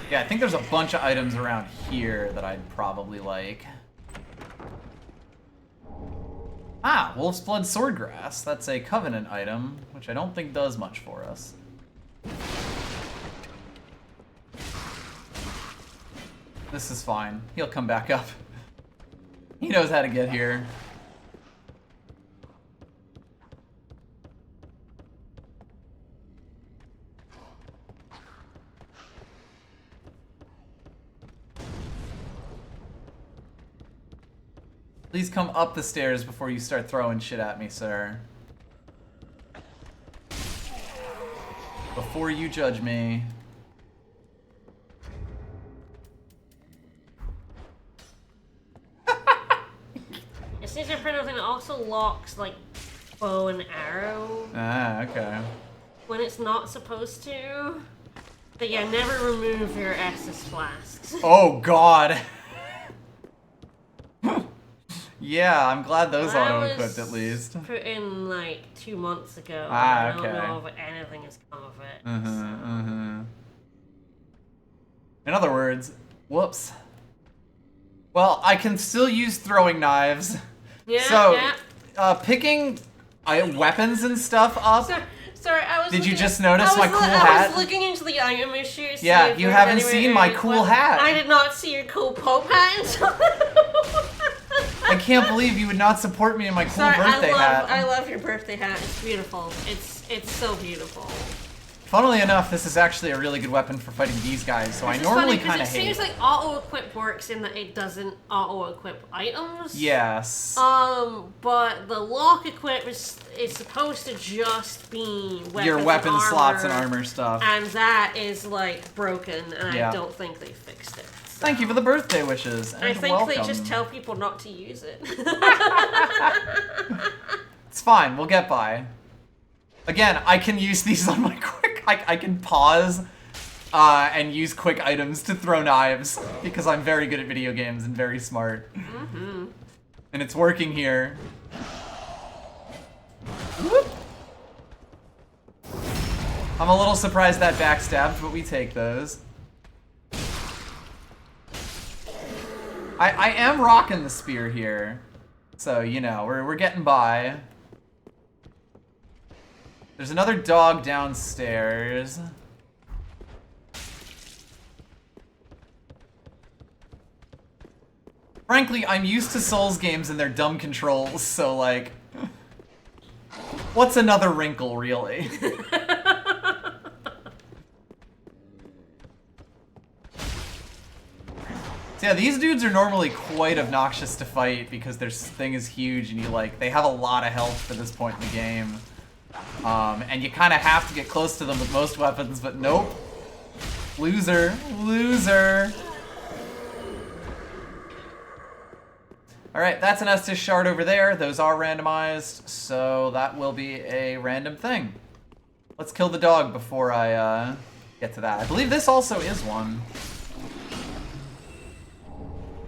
Yeah, I think there's a bunch of items around here that I'd probably like. Ah, Wolf's Blood Swordgrass. That's a Covenant item, which I don't think does much for us. This is fine. He'll come back up. He knows how to get here. Please come up the stairs before you start throwing shit at me, sir. Before you judge me. It seems to print thing that also locks like bow and arrow. Ah, okay. When it's not supposed to. But yeah, never remove your Estus flasks. Oh god. Yeah, I'm glad those auto-equipped at least. Put in like 2 months ago. Ah, I okay. don't know if anything has come of it. In other words, whoops. Well, I can still use throwing knives. Yeah, so, yeah. Picking weapons and stuff up. Sorry, I was. Did you looking- just notice my cool I hat? was looking into the item issues. Yeah, you haven't seen my cool hat. I did not see your cool Pope hat. I can't believe you would not support me in my cool Sorry, birthday hat. I love your birthday hat. It's beautiful. It's so beautiful. Funnily enough, this is actually a really good weapon for fighting these guys, so I normally kind of hate. It seems like auto-equip works in that it doesn't auto-equip items. Yes. But the lock equip is supposed to just be weapons Your weapon and slots and armor stuff. and that is like broken, and Yeah. I don't think they fixed it. So. Thank you for the birthday wishes. And I think welcome. they just tell people not to use it. It's fine. We'll get by. Again, I can use these on my quick. I can pause and use quick items to throw knives because I'm very good at video games and very smart. And it's working here. Whoop. I'm a little surprised that backstabbed, but we take those. I am rocking the spear here, so you know we're getting by. There's another dog downstairs. Frankly, I'm used to Souls games and their dumb controls, so like, what's another wrinkle, really? So yeah, these dudes are normally quite obnoxious to fight because their thing is huge and they have a lot of health for this point in the game. And you kind of have to get close to them with most weapons, but nope. Loser. Loser. Alright, that's an Estus shard over there. Those are randomized, so that will be a random thing. Let's kill the dog before I get to that. I believe this also is one.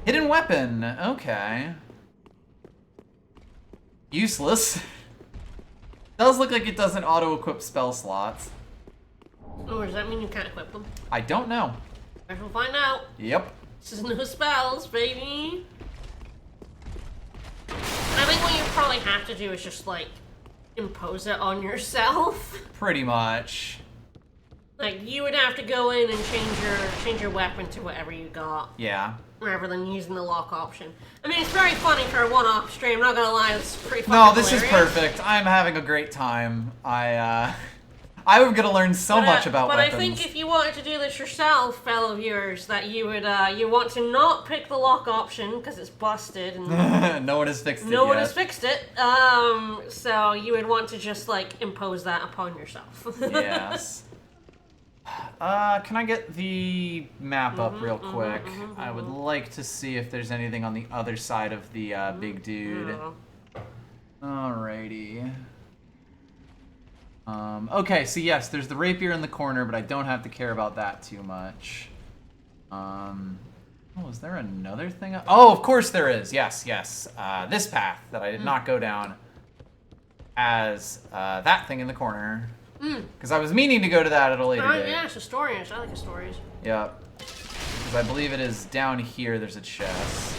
Hidden weapon. Okay. Useless. Does look like it doesn't auto-equip spell slots. Oh, does that mean you can't equip them? I don't know. Guess we'll find out. Yep. This is no spells, baby. I think what you probably have to do is just, like, impose it on yourself. Pretty much. Like, you would have to go in and change your weapon to whatever you got. Yeah. Rather than using the lock option. I mean, it's very funny for a one-off stream, not gonna lie, it's pretty fucking No, this is hilarious. perfect. I'm having a great time. I'm gonna learn so much about weapons. But I think if you wanted to do this yourself, fellow viewers, that you would, you want to not pick the lock option, because it's busted, and no one has fixed it no one yet. has fixed it, so you would want to just, like, impose that upon yourself. Yes. Can I get the map up real quick? I would like to see if there's anything on the other side of the big dude. Yeah. Alrighty. Okay, so yes, there's the rapier in the corner, but I don't have to care about that too much. Oh, is there another thing? Oh, of course there is. Yes, yes. This path that I did not go down as that thing in the corner. Because I was meaning to go to that at a later date. Yeah, it's Astorians. I like Astorians. Yep. Because I believe it is down here there's a chest.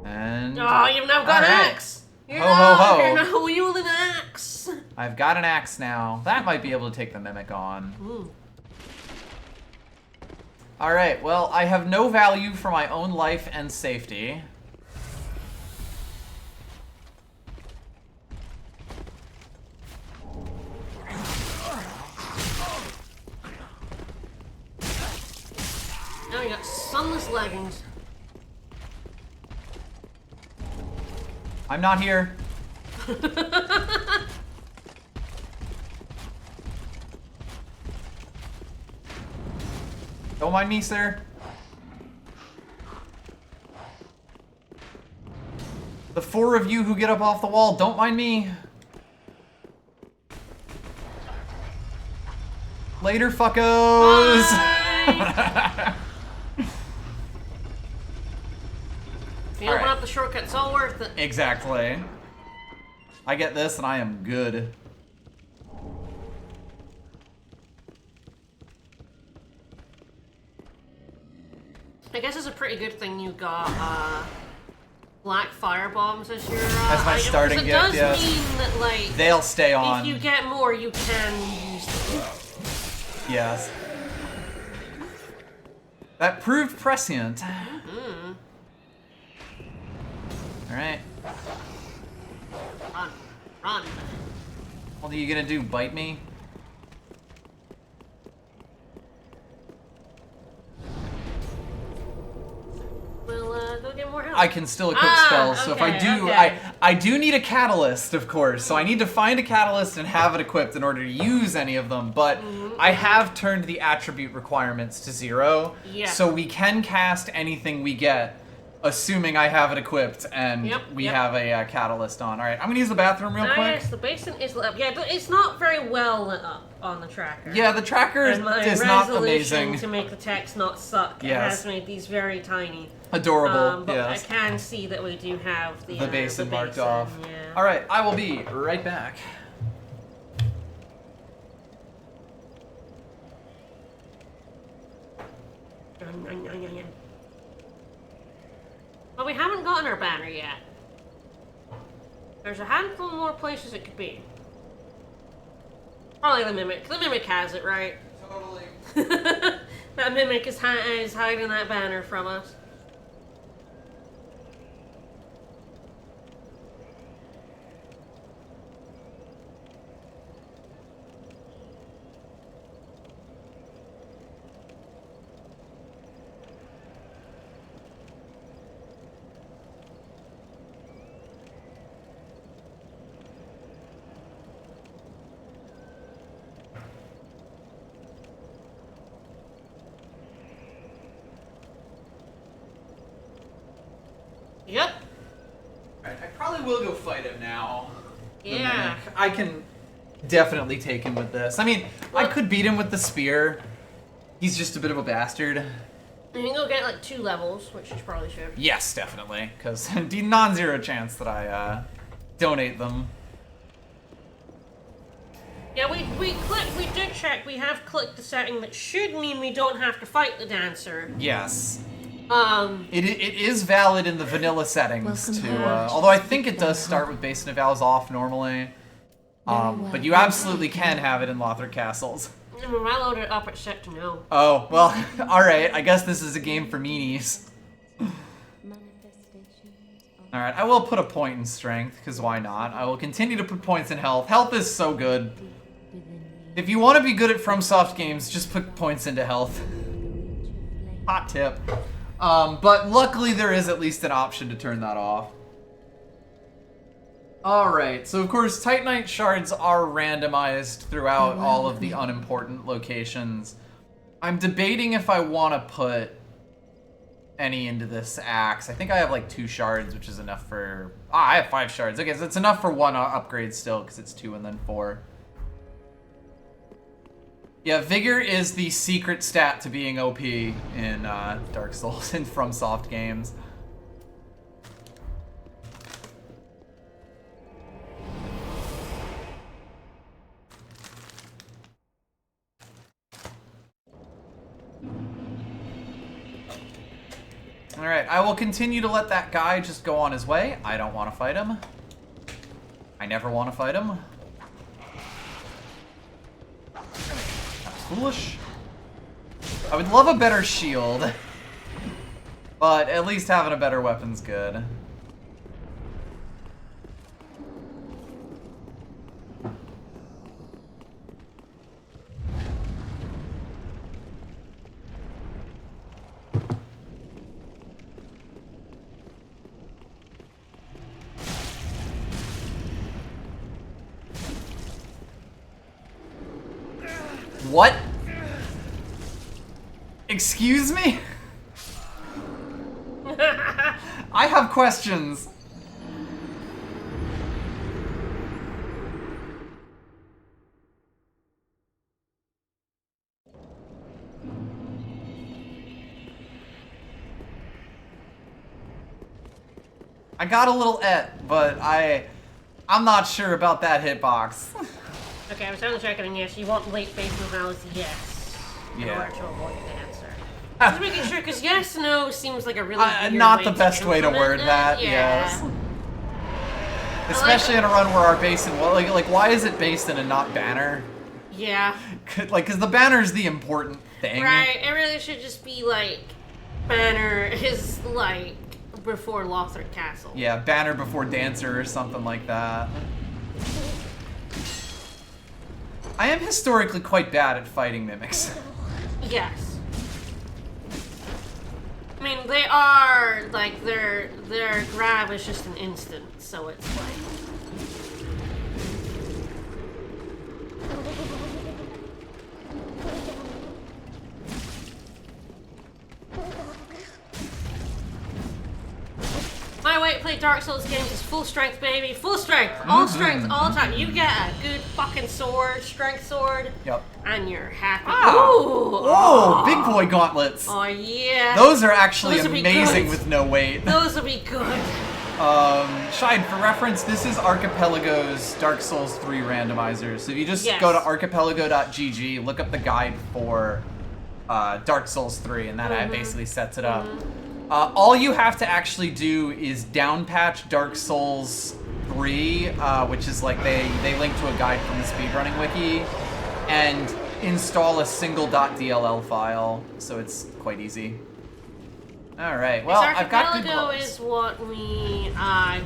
And... Oh, you've now got an Alright. axe! You're Ho, ho, ho. You're now wielding an axe! I've got an axe now. That might be able to take the mimic on. Alright, well, I have no value for my own life and safety. Now you got sunless leggings. I'm not here. Don't mind me, sir. The four of you who get up off the wall, don't mind me. Later, fuckos. Bye. If you open Alright. up the shortcut, it's all worth it. Exactly. I get this and I am good. I guess it's a pretty good thing you got black fire bombs as your That's my item, starting 'cause it gift, does yes. mean that, like, They'll stay on. if you get more, you can use them. Yes. That proved prescient. Alright. Run. Run. What are you gonna do, bite me? We'll go get more help. I can still equip spells, so if I okay, do, okay. I do need a catalyst, of course. So I need to find a catalyst and have it equipped in order to use any of them. But I have turned the attribute requirements to 0, Yeah. so we can cast anything we get, assuming I have it equipped and Yep, we yep. have a catalyst on. All right, I'm gonna use the bathroom real quick. Yes, the basin is lit up. Yeah, but it's not very well lit up on the tracker. Yeah, the tracker And my is not resolution amazing. to make the text not suck Yes. has made these very tiny. Adorable, But yes. I can see that we do have the Basin marked basin, off. Yeah. All right, I will be right back. But we haven't gotten our banner yet. There's a handful more places it could be. Probably the Mimic. The Mimic has it, right? Totally. That Mimic is hiding that banner from us. Yep. Alright, I probably will go fight him now. The Yeah. mimic. I can definitely take him with this. I mean, I could beat him with the spear. He's just a bit of a bastard. You can go get like 2 levels, which you probably should. Yes, definitely. Because non-zero chance that I donate them. Yeah, we did check. We have clicked the setting that should mean we don't have to fight the dancer. Yes. It It is valid in the vanilla settings Welcome too. home. Although I think it does start with base and evals off normally. But you absolutely can have it in Lothric castles. I mean, I loaded it up at set to no. Oh, well, alright. I guess this is a game for meanies. Alright, I will put a point in strength, because why not? I will continue to put points in health. Health is so good. If you want to be good at FromSoft games, just put points into health. Hot tip. But luckily there is at least an option to turn that off. Alright, so of course Titanite shards are randomized throughout all of the unimportant locations. I'm debating if I want to put any into this axe. I think I have like 2 shards, which is enough for... I have 5 shards. Okay, so it's enough for 1 upgrade still, because it's 2 and then 4. Yeah, Vigor is the secret stat to being OP in Dark Souls and FromSoft games. Alright, I will continue to let that guy just go on his way. I don't want to fight him. I never want to fight him. That's foolish. I would love a better shield. But at least having a better weapon's good. What? Excuse me? I have questions. I got a little but I'm not sure about that hitbox. Okay, I was double checking, and yes, you want late phase novels, yes. In Yeah. order to avoid the answer. Just making sure, because yes, no seems like a really weird Not way the best way to word implement that, it. yes. Yeah. Especially in a run where our base and like why is it based in and not banner? Yeah. Like, cause the banner's the important thing. Right, it really should just be like, banner is like, before Lothric Castle. Yeah, banner before dancer or something like that. I am historically quite bad at fighting mimics. Yes. I mean, they are, like, their grab is just an instant, so it's like... My way to play Dark Souls games is full strength, baby. Full strength. All strength, all the time. You get a good fucking sword, strength sword. Yep. And you're happy. Ooh! Oh, big boy gauntlets. Oh, yeah. Those are actually Those would be amazing good. with no weight. Those would be good. Shide, for reference, this is Archipelago's Dark Souls 3 randomizer. So if you just Yes. go to archipelago.gg, look up the guide for Dark Souls 3, and that basically sets it up. All you have to actually do is downpatch Dark Souls 3, which is like they link to a guide from the speedrunning wiki, and install a single .dll file, so it's quite easy. All right, well, I've got good Archipelago gloves. is what we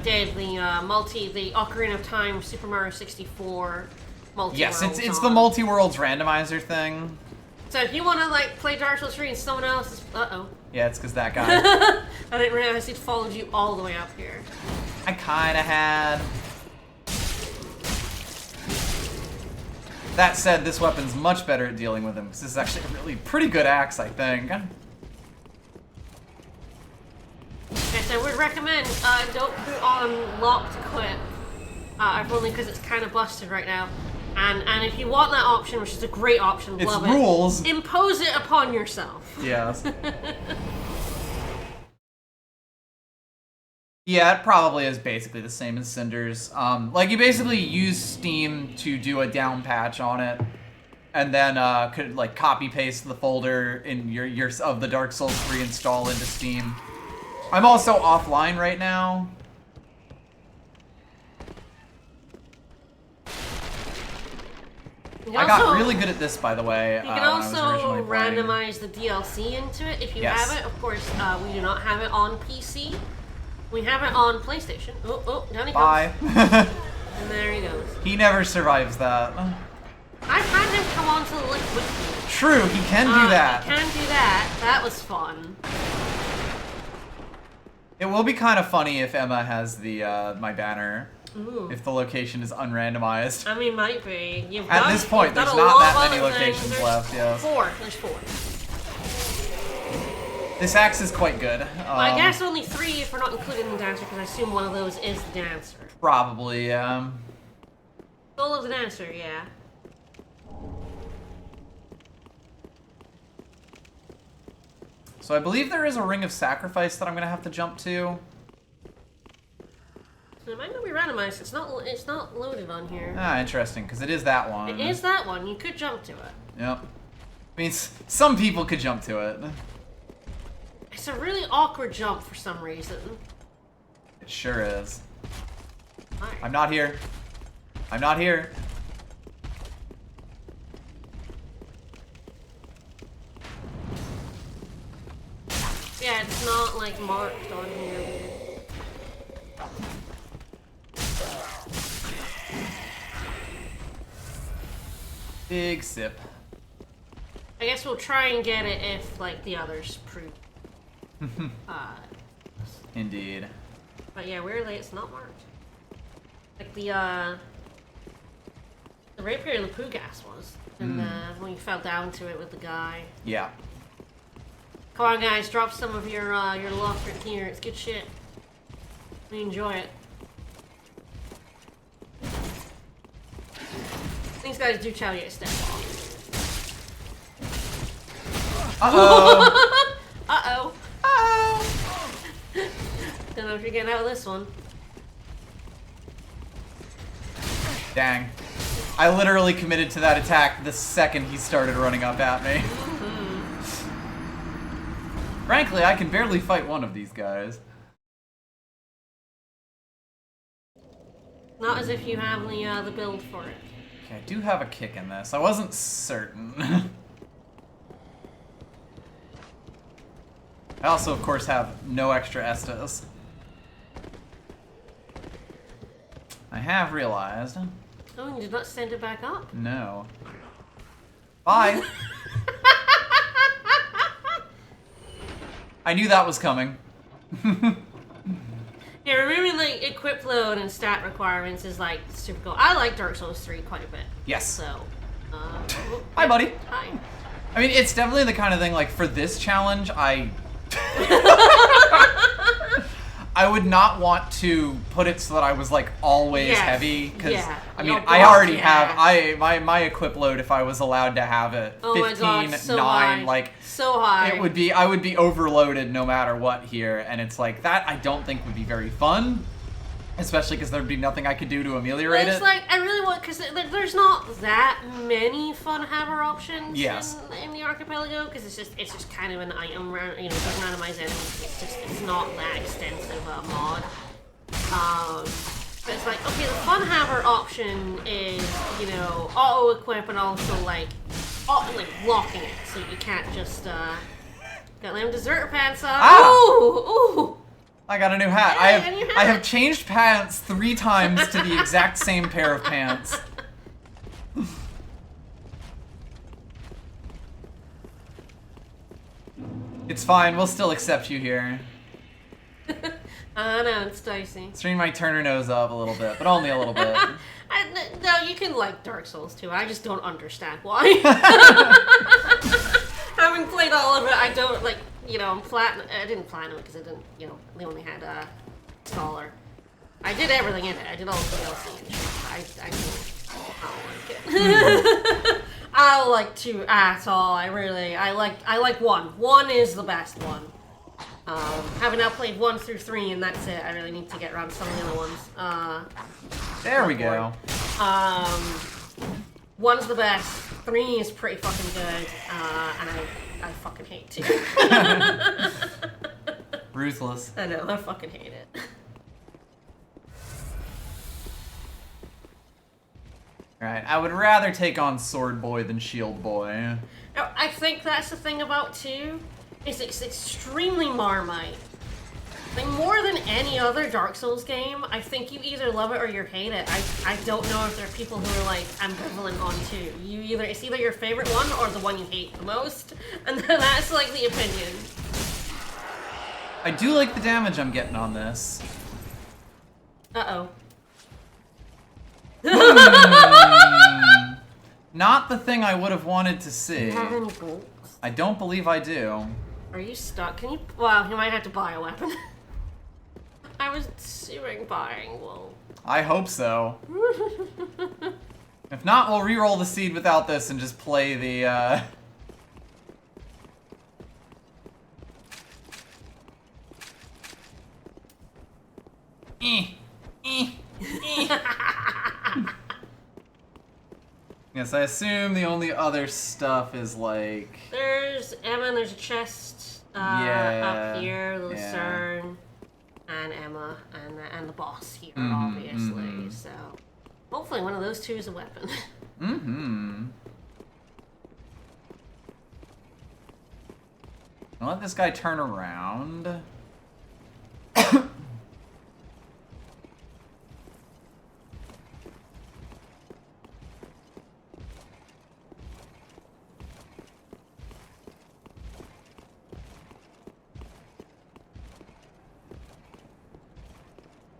did, the Ocarina of Time Super Mario 64 multi. Yes, it's the multi-worlds randomizer thing. So if you want to like play Dark Souls 3 and someone else is... Uh-oh. Yeah, it's because that guy. I didn't realize he'd followed you all the way up here. I kinda had. That said, this weapon's much better at dealing with him, because this is actually a really pretty good axe, I think. Okay, so I would recommend don't put on locked equip, if only because it's kind of busted right now. And if you want that option, which is a great option, It's love rules. it. Impose it upon yourself. Yes. Yeah, it probably is basically the same as Cinders. Like, you basically use Steam to do a down patch on it, and then could like copy paste the folder in your of the Dark Souls 3 install into Steam. I'm also offline right now. I got really good at this, by the way. You can also randomize the DLC into it if you have it. Of course, we do not have it on PC. We have it on PlayStation. Oh, down he goes. Bye. And there he goes. He never survives that. I've had him come onto the list with me. True, he can do that. He can do that. That was fun. It will be kind of funny if Emma has the my banner. Ooh. If the location is unrandomized. I mean, might be. At this point, there's not that many locations left. Yes. There's four. This axe is quite good. I guess only 3 if we're not including the dancer, because I assume one of those is the dancer. Probably, Soul of the dancer, yeah. So I believe there is a ring of sacrifice that I'm gonna have to jump to. It might not be randomized. It's not loaded on here. Ah, interesting, because it is that one. It is that one. You could jump to it. Yep. I mean, some people could jump to it. It's a really awkward jump for some reason. It sure is. Right. I'm not here. I'm not here. Yeah, it's not like marked on here. Big sip. I guess we'll try and get it if, like, the others prove. Indeed. But yeah, weirdly, it's not marked. Like the rapier the Pugas was, and when you fell down to it with the guy. Yeah. Come on, guys, drop some of your luck right here. It's good shit. We enjoy it. These guys do tell you to step off. Uh-oh. Uh-oh. Uh-oh. Don't know if you're getting out of this one. Dang. I literally committed to that attack the second he started running up at me. Frankly, I can barely fight one of these guys. Not as if you have the build for it. Okay, I do have a kick in this. I wasn't certain. I also, of course, have no extra Estus. I have realized. Oh, you did not stand it back up? No. Bye. I knew that was coming. Yeah, remembering like equip load and stat requirements is like super cool. I like Dark Souls 3 quite a bit. Yes. So, Hi, buddy. Hi. I mean, it's definitely the kind of thing, like, for this challenge, I would not want to put it so that I was, like, always heavy, because, I mean, I already have, my equip load, if I was allowed to have it, 15, so 9, high. like, so high. I would be overloaded no matter what here, and it's like, that I don't think would be very fun. Especially because there'd be nothing I could do to ameliorate it. It's like, I really want, because there's not that many fun hammer options in the Archipelago, because it's just kind of an item, you know, it doesn't randomize anything, it's not that extensive a mod. But it's like, okay, the fun hammer option is, you know, auto-equip and also, like blocking it, so you can't just, got them deserter pants on. Ah! Ooh, ooh! I got a new hat. I have changed pants 3 times to the exact same pair of pants. It's fine. We'll still accept you here. I know, it's dicey. Stream might turn her nose up a little bit, but only a little bit. No, you can like Dark Souls too. I just don't understand why. Having played all of it, I don't like. you know, I didn't platinum because I didn't, you know, they only had Scholar. I did everything in it. I did all the DLC and shit. I don't like it. I don't like 2 at all. I like 1. 1 is the best one. Having now played 1 through 3 and that's it. I really need to get around to some of the other ones. There we go. 1's the best. 3 is pretty fucking good. And I fucking hate 2. Ruthless. I know, I fucking hate it. Alright, I would rather take on Sword Boy than Shield Boy. Now, I think that's the thing about 2, is it's extremely Marmite. Like, more than any other Dark Souls game, I think you either love it or you hate it. I don't know if there are people who are, like, ambivalent on 2. It's either your favorite one or the one you hate the most, and that's, like, the opinion. I do like the damage I'm getting on this. Uh-oh. Not the thing I would have wanted to see. Do you have any bolts? I don't believe I do. Are you stuck? Can you... Well, you might have to buy a weapon. I was assuming buying will... I hope so. If not, we'll re-roll the seed without this and just play the, Yes, I assume the only other stuff is like... There's Emma and there's a chest up here, the Lucerne, and Emma, and the boss here, obviously. So, hopefully one of those 2 is a weapon. I'll let this guy turn around.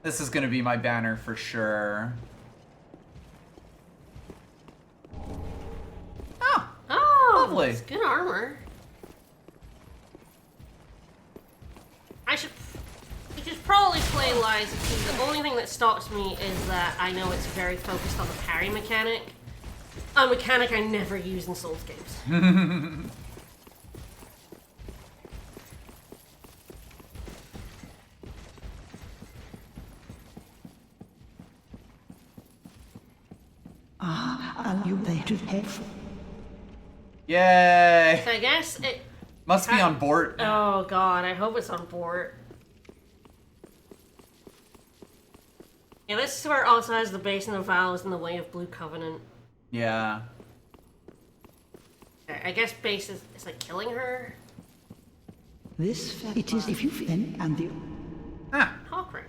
This is gonna be my banner for sure. Oh, lovely. It's good armor. I should probably play Liza 2. The only thing that stops me is that I know it's very focused on the parry mechanic. A mechanic I never use in Souls games. Are you there to head for? Yay! So I guess it... Must be on board. Oh god, I hope it's on board. Yeah, this is where it also has the Basin of Vows in the Way of Blue Covenant. Yeah. I guess base is like killing her. It is if you then and the Hawkring.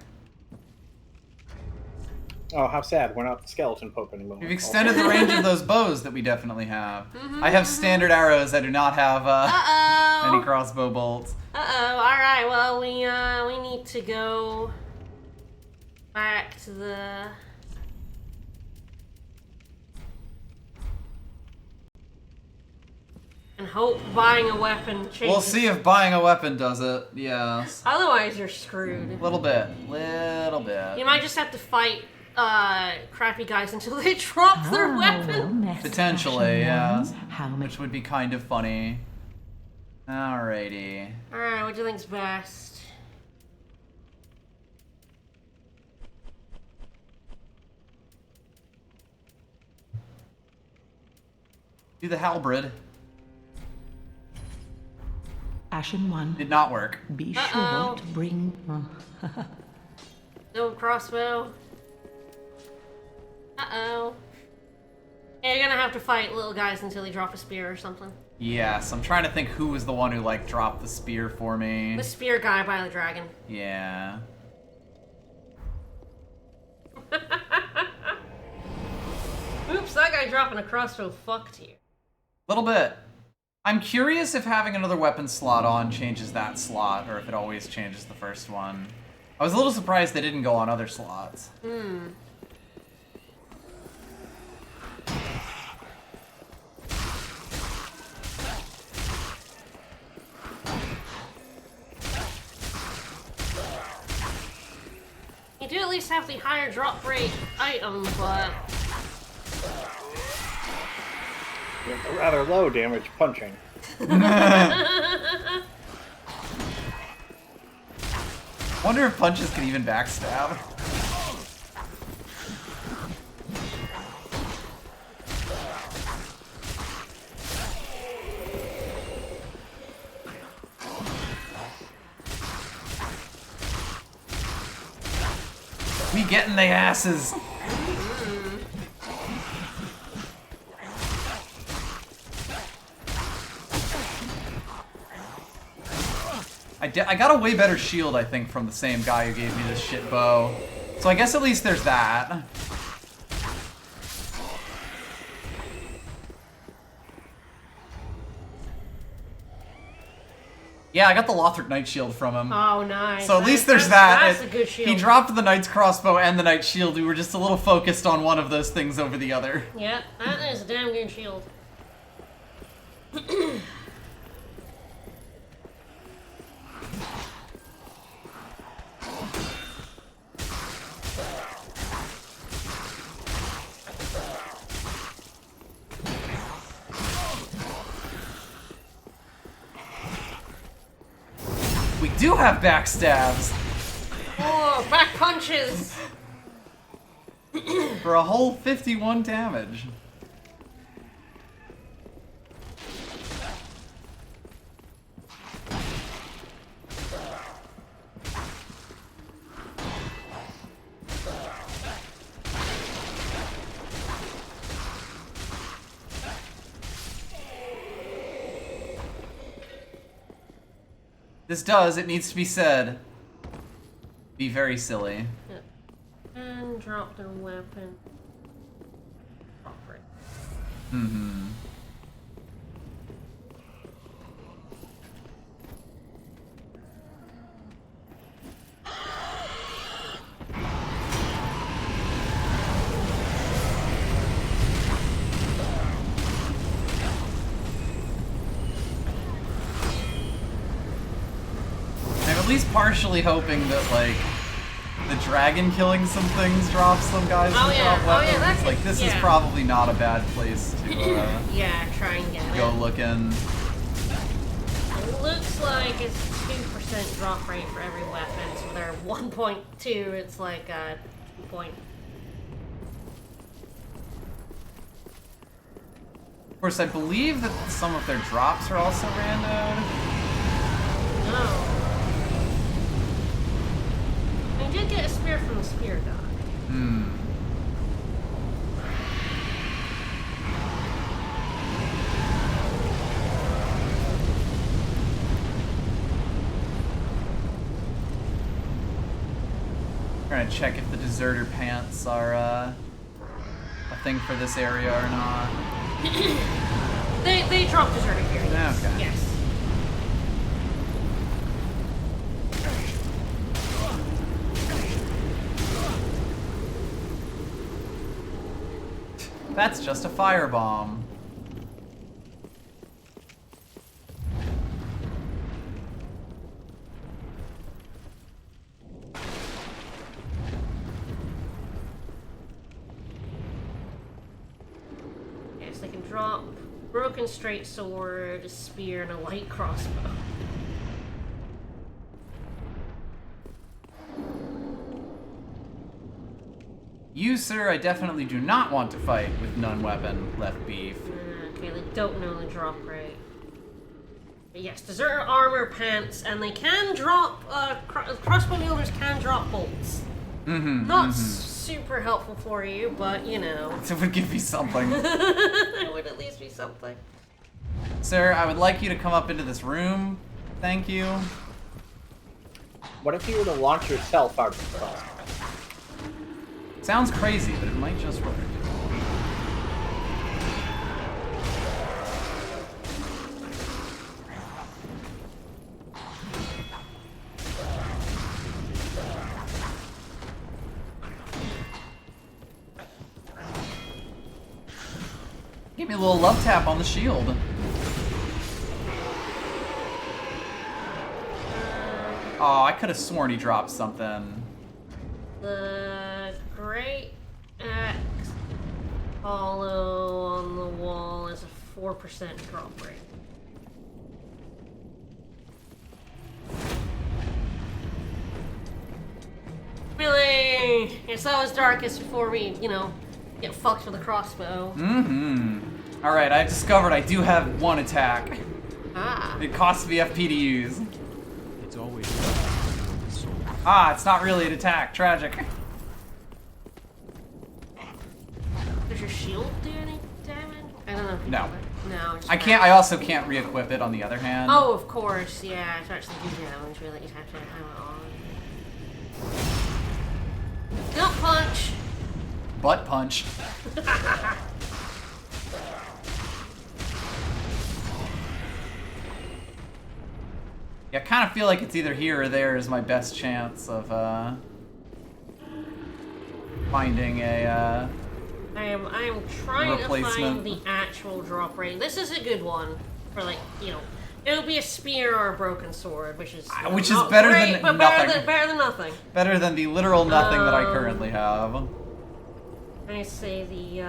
Oh, how sad. We're not the skeleton pope anymore. We've extended the range of those bows that we definitely have. I have standard arrows. I do not have any crossbow bolts. Alright, well, we need to go back to the... And hope buying a weapon changes. We'll see if buying a weapon does it. Yes. Otherwise, you're screwed. Little bit. Little bit. You might just have to fight crappy guys until they drop their weapon. Potentially, yes. Which would be kind of funny. Alrighty. Alright, what do you think's best? Do the halberd. Ashen One. Did not work. Be sure to bring... No crossbow. Uh-oh. Yeah, you're gonna have to fight little guys until they drop a spear or something. Yes, I'm trying to think who was the one who, like, dropped the spear for me. The spear guy by the dragon. Yeah. Oops, that guy dropping a crossbow fucked you. Little bit. I'm curious if having another weapon slot on changes that slot, or if it always changes the first one. I was a little surprised they didn't go on other slots. nice to have the higher drop rate item, but... With a rather low damage punching. Wonder if punches can even backstab. We getting the asses. I got a way better shield, I think, from the same guy who gave me this shit bow. So I guess at least there's that. Yeah, I got the Lothric Knight Shield from him. Oh, nice. So at least there's that. That's a good shield. He dropped the Knight's Crossbow and the Knight Shield. We were just a little focused on one of those things over the other. Yeah, that is a damn good shield. We do have backstabs! Oh, back punches! For a whole 51 damage. This does, it needs to be said, be very silly. Yep. And drop their weapon. Drop it. Mm-hmm. I'm at least partially hoping that, like, the dragon killing some things drops some guys Oh, with yeah. drop Oh, yeah, weapons. that's- Like, this is yeah. probably not a bad place to Yeah, try and get go it. looking. It looks like it's 2% drop rate for every weapon, so they're 1.2, it's like 2 point. Of course, I believe that some of their drops are also randoed. No. I did get a spear from the spear god. Hmm. Trying to check if the deserter pants are a thing for this area or not. They drop deserter gear. Yes. Okay. Yes. That's just a firebomb. Yes, they can drop broken straight sword, a spear, and a light crossbow. You, sir, I definitely do not want to fight with none weapon left beef. Okay, they don't know the drop rate. But yes, deserter armor, pants, and they can drop, crossbow wielders can drop bolts. Mm-hmm. Not super helpful for you, but you know. It would give me something. It would at least be something. Sir, I would like you to come up into this room. Thank you. What if you were to launch yourself out of the crossbow? Sounds crazy, but it might just work. Give me a little love tap on the shield. Oh, I could have sworn he dropped something. The right at hollow on the wall is a 4% drop rate. Really? It's always darkest before we, get fucked with a crossbow. Alright, I've discovered I do have one attack. Ah. It costs me FP to use. It's always Ah, it's not really an attack. Tragic. Does your shield do any damage? I don't know if you No. do it. No. It's I can't. I also can't re-equip it on the other hand. Oh, of course, yeah. It's actually do damage, really. You'd have to have it on. Don't punch! Butt punch. Yeah, I kind of feel like it's either here or there is my best chance of finding a I am trying to replacement. find the actual drop rate. This is a good one for it would be a spear or a broken sword, which is not better great, than but nothing. better than nothing. Better than the literal nothing that I currently have. I say the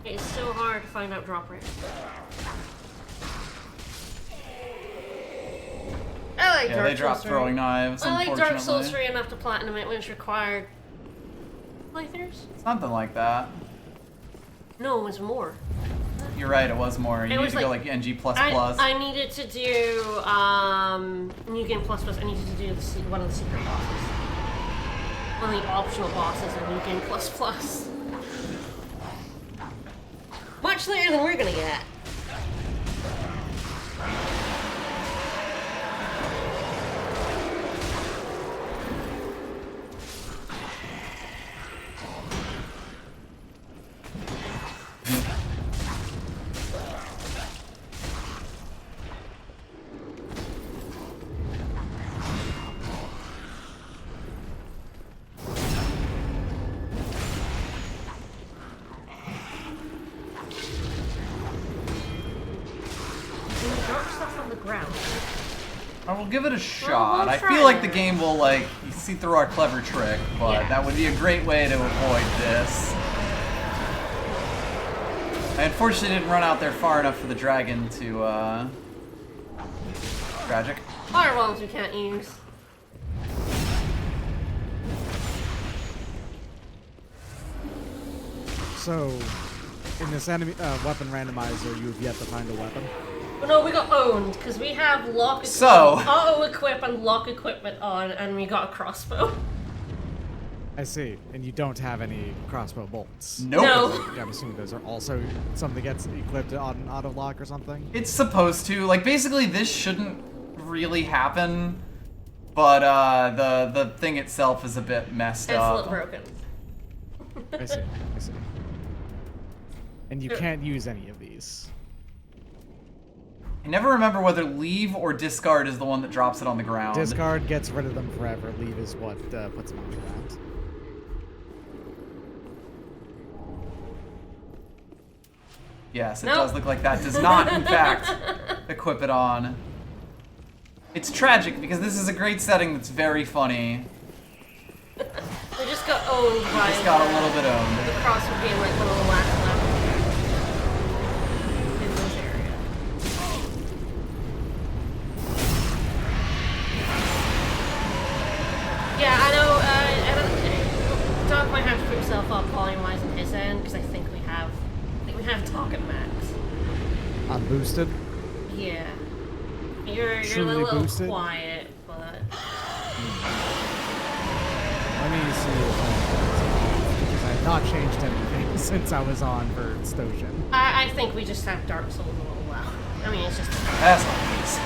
it's so hard to find out drop rate. I like Yeah, Dark they drop Souls 3. throwing knives. I like Dark Souls Unfortunately, 3 enough to platinum it when it's required. Playthroughs? something like that. No, it was more. You're right. It was more. You It need was to go like- like NG plus I plus. needed to do New Game Plus Plus. I needed to do one of the secret bosses. One of the optional bosses in New Game Plus Plus. Much later than we're gonna get. I will give it a shot. we'll I try feel like the it. game will you see through our clever trick, but Yeah. that would be a great way to avoid this. I unfortunately didn't run out there far enough for the dragon to tragic. Firebombs we can't use. So, in this enemy weapon randomizer, you have yet to find a weapon. But no, we got owned because we have auto equip and lock equipment on, and we got a crossbow. I see. And you don't have any crossbow bolts. Nope. No. Yeah, I'm assuming those are also something that gets equipped on auto lock or something. It's supposed to. Like, basically, this shouldn't really happen, but the thing itself is a bit messed It's a up. little broken. I see. I see. And you can't use any of these. I never remember whether leave or discard is the one that drops it on the ground. Discard gets rid of them forever. Leave is what puts them on the ground. Yes, it Nope. does look like that does not, in fact, equip it on. It's tragic because this is a great setting that's very funny. We just got owned by Just got a little bit the owned. crossbow being like one of the last left in this area. Yeah, I know. Doug might have to put himself up volume-wise on his end because I think we have target max. Unboosted. Yeah, you're a Truly little boosted? quiet, but Let me see because I have not changed anything since I was on for Stoshin. I think we just have Dark Souls a little loud. I mean, it's just. That's not nice.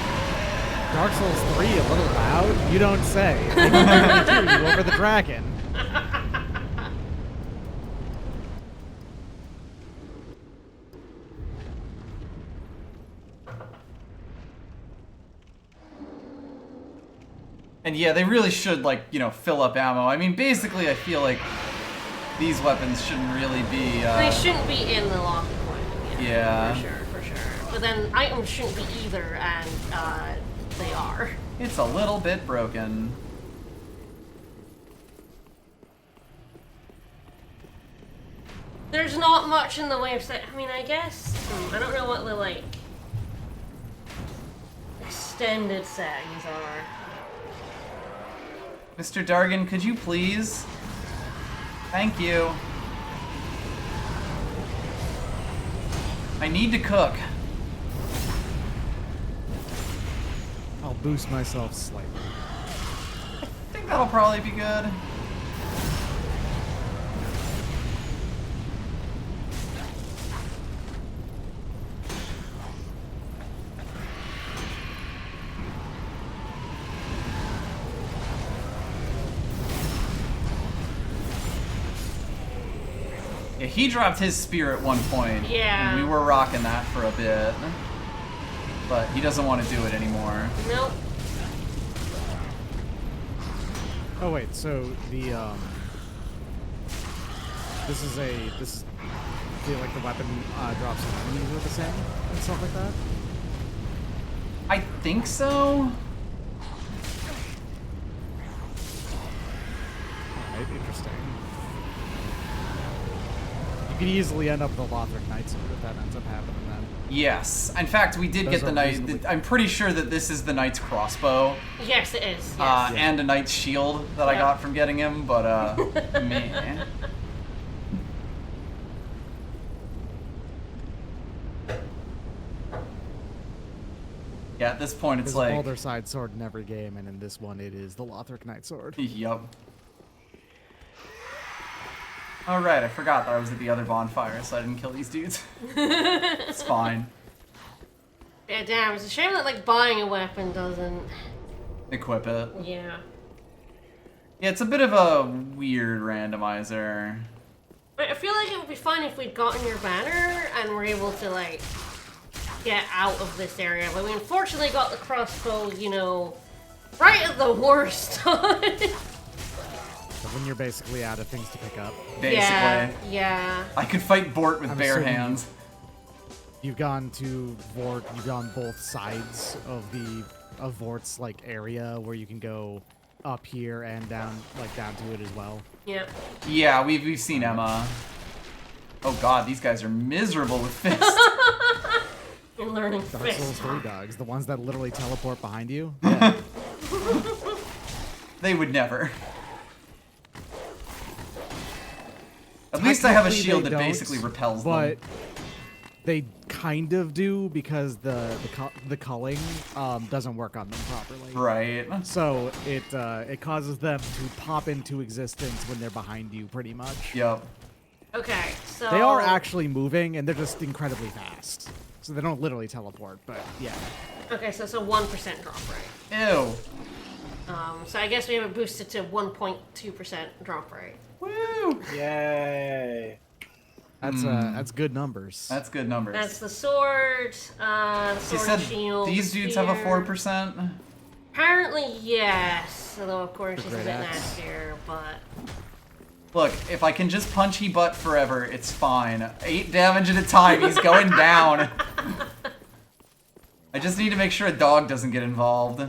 Dark Souls 3 a little loud? You don't say. I can hear you over the dragon. And yeah, they really should, like, you know, fill up ammo. I mean, basically, I feel like these weapons shouldn't really be, They shouldn't be in the lock point. Yeah. For sure. But then items shouldn't be either, and they are. It's a little bit broken. There's not much in the way of I mean, I guess I don't know what the like extended settings are. Mr. Dargan, could you please? Thank you. I need to cook. I'll boost myself slightly. I think that'll probably be good. Yeah, he dropped his spear at one point. Yeah. And we were rocking that for a bit. But he doesn't want to do it anymore. Nope. Oh wait, so the this is feel like the weapon drops on enemies with the same and stuff like that? I think so. Alright, interesting. You could easily end up with a Lothric Knights if that ends up happening then. Yes. In fact, we did get the knight. I'm pretty sure that this is the knight's crossbow. Yes, it is. Yes. And a knight's shield that I got from getting him, but man. Yeah, at this point it's There's like a Baldur side sword in every game, and in this one it is the Lothric Knight sword. Yup. Oh right, I forgot that I was at the other bonfire, so I didn't kill these dudes. It's fine. Yeah, damn. It's a shame that like buying a weapon doesn't Equip it. Yeah. Yeah, it's a bit of a weird randomizer. I feel like it would be fun if we'd gotten your banner and were able to like get out of this area, but we unfortunately got the crossbow, you know, right at the worst time. So when you're basically out of things to pick up. Basically. Yeah. I could fight Bort with bare hands. You've gone to Vort, you've gone both sides of Vort's like area where you can go up here and down to it as well. Yep. Yeah, we've seen Emma. Oh god, these guys are miserable with fists. You're learning Dark fist. Souls 3 dogs, the ones that literally teleport behind you. Yeah. They would never. At least I have a shield that basically repels them. But they kind of do because the culling doesn't work on them properly. Right. So it causes them to pop into existence when they're behind you, pretty much. Yep. Okay, so They are actually moving, and they're just incredibly fast. So they don't literally teleport, but yeah. Okay, so it's a 1% drop rate. Ew. So I guess we have it boosted to 1.2% drop rate. Woo! Yay! That's good numbers. That's good numbers. That's the sword, the You sword said shield. these dudes have a 4%? Apparently, yes. Although, of course, it's a great bit axe. nastier, but... Look, if I can just punch he butt forever, it's fine. 8 damage at a time, he's going down. I just need to make sure a dog doesn't get involved.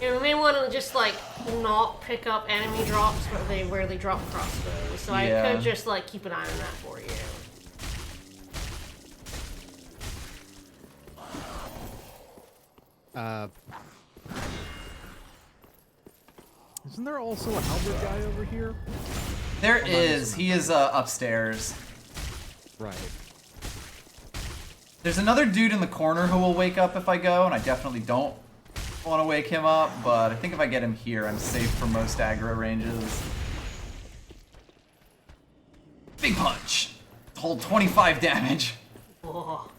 Yeah, we may want to just, like, not pick up enemy drops where they drop crossbows. So Yeah. I could just, like, keep an eye on that for you. Isn't there also a halberd guy over here? There is. He is upstairs. Right. There's another dude in the corner who will wake up if I go, and I definitely don't want to wake him up, but I think if I get him here, I'm safe from most aggro ranges. Big punch! Hold 25 damage. Whoa.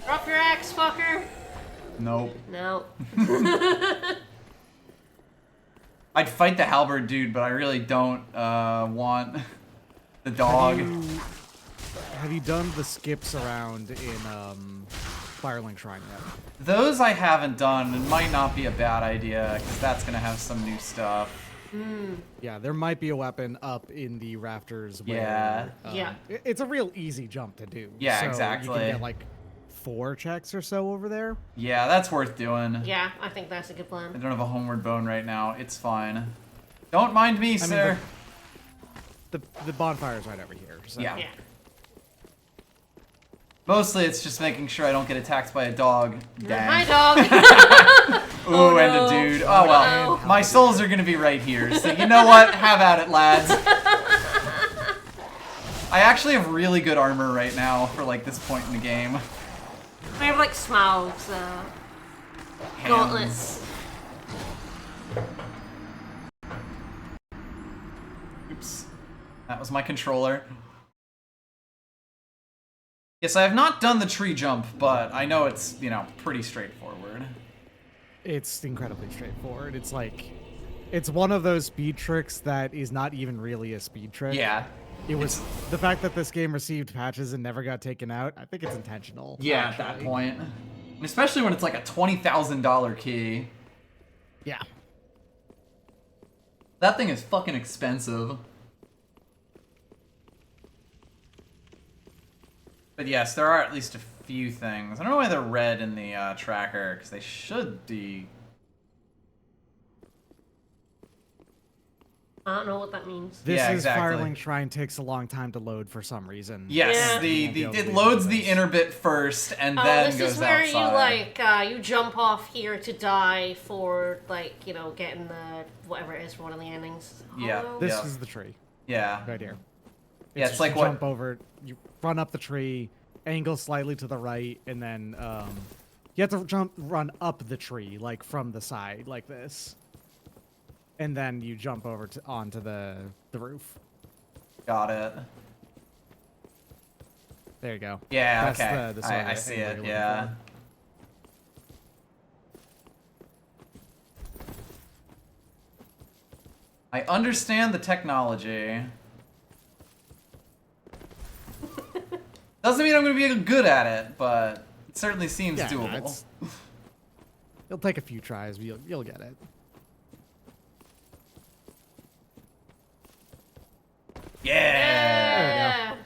Drop your axe, fucker! Nope. No. I'd fight the halberd dude, but I really don't want the dog. have you done the skips around in Firelink Shrine yet? Those I haven't done. It might not be a bad idea, because that's going to have some new stuff. Yeah, there might be a weapon up in the rafters where... Yeah. Yeah. It's a real easy jump to do. Yeah, so exactly. You can get, like, 4 checks or so over there. Yeah, that's worth doing. Yeah, I think that's a good I plan. don't have a homeward bone right now. It's fine. Don't mind me, sir. The bonfire's right over here. So. Yeah. Yeah. Mostly it's just making sure I don't get attacked by a dog. Dang. Hi, dog. Ooh, Oh, and no. a dude. Oh, well. no. My souls are going to be right here. So you know what? Have at it, lads. I actually have really good armor right now for, like, this point in the game. We have like smaugs, gauntlets. Oops. That was my controller. Yes, I have not done the tree jump, but I know it's, you know, pretty straightforward. It's incredibly straightforward. It's like... It's one of those speed tricks that is not even really a speed trick. Yeah. It was... The fact that this game received patches and never got taken out, I think it's intentional. Yeah, at that point. And especially when it's like a $20,000 key. Yeah. That thing is fucking expensive. But yes, there are at least a few things. I don't know why they're red in the tracker, because they should be... I don't know what that means. This Yeah, is exactly. Firelink Shrine takes a long time to load for some reason. Yes, Yeah. it loads the inner bit first, and then This goes is where outside. you like you jump off here to die for like getting the whatever it is for one of the endings. Yeah. Hollow? This Yeah. is the tree, Yeah. right here. Yeah, it's just like you what... jump over, you run up the tree, angle slightly to the right, and then you have to run up the tree, like from the side, like this. And then you jump over onto the roof. Got it. There you go. Yeah, That's okay. the sort I of see angle it, you're looking yeah. for. I understand the technology. Doesn't mean I'm going to be good at it, but it certainly seems Yeah, doable. It'll take a few tries, but you'll get it. Yeah! Yeah.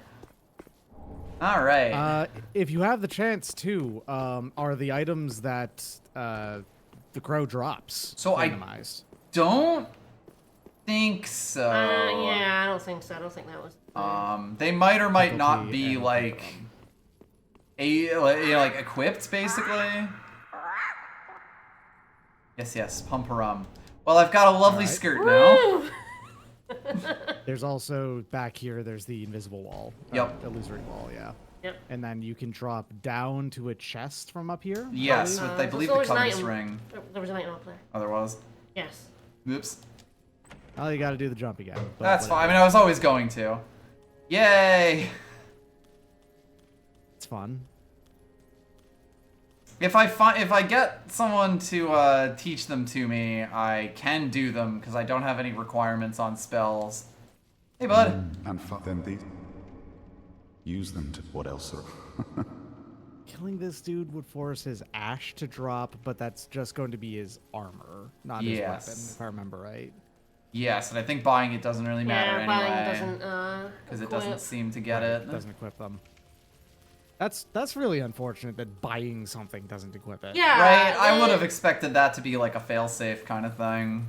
All right. If you have the chance to, are the items that the crow drops So I- randomized? Don't think so. Yeah, I don't think so. I don't think that was. They might or might not Difficulty be and like like equipped basically. Yes, pumperum. Well, I've got a lovely Alright. skirt now. Woo! There's also back here. There's the invisible wall. Yep. Illusory wall. Yeah. Yep. And then you can drop down to a chest from up here. Yes, with I believe the there's an compass item. ring. There was an item up there. Oh, there was. Yes. Oops. Oh, you got to do the jump again. but That's fine. I whatever. mean, I was always going to. Yay! It's fun. If I get someone to teach them to me, I can do them because I don't have any requirements on spells. Hey, bud. And then these. Use them to what else? Killing this dude would force his ash to drop, but that's just going to be his armor, not his Yes. weapon, if I remember right. Yes, and I think buying it doesn't really matter Yeah, buying anyway. doesn't. Because it equip. doesn't seem to get it. Doesn't equip them. That's really unfortunate that buying something doesn't equip it. Yeah. Right? I would have expected that to be like a failsafe kind of thing.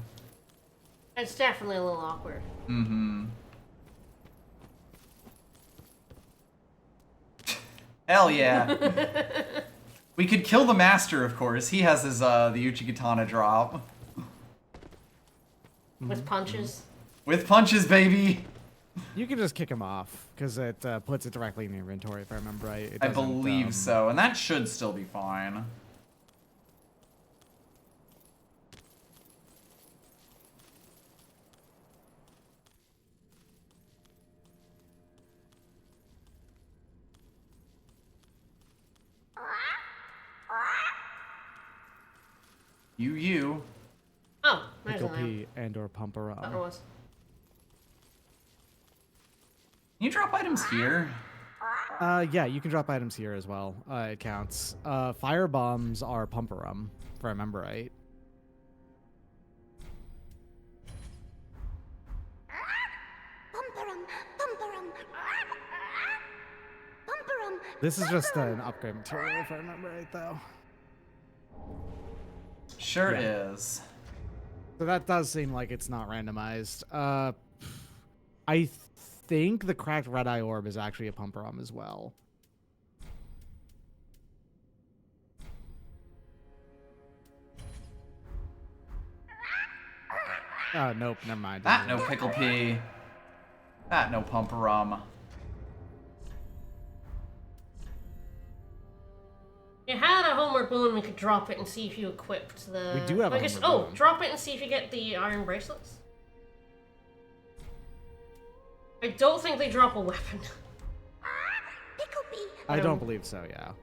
It's definitely a little awkward. Mm-hmm. Hell yeah. We could kill the master, of course. He has his the Uchikatana drop. With punches. With punches, baby. You can just kick him off, because it puts it directly in the inventory, if I remember right. It I doesn't, believe so, and that should still be fine. You. Oh, there's Pickle an item. P and or Pumper Thought there was. Can you drop items here? Yeah, you can drop items here as well. It counts. Fire bombs are pumperum, if I remember right. This is just an upgrade material, if I remember right, though. Sure is. So that does seem like it's not randomized. I think the cracked red eye orb is actually a pumperum as well. Nope, never mind. That no pickle pea. That no pumperum. You had a homeward boon, we could drop it and see if you equipped the... We do have a homeward boon. Drop it and see if you get the iron bracelets. I don't think they drop a weapon. I don't believe so, yeah.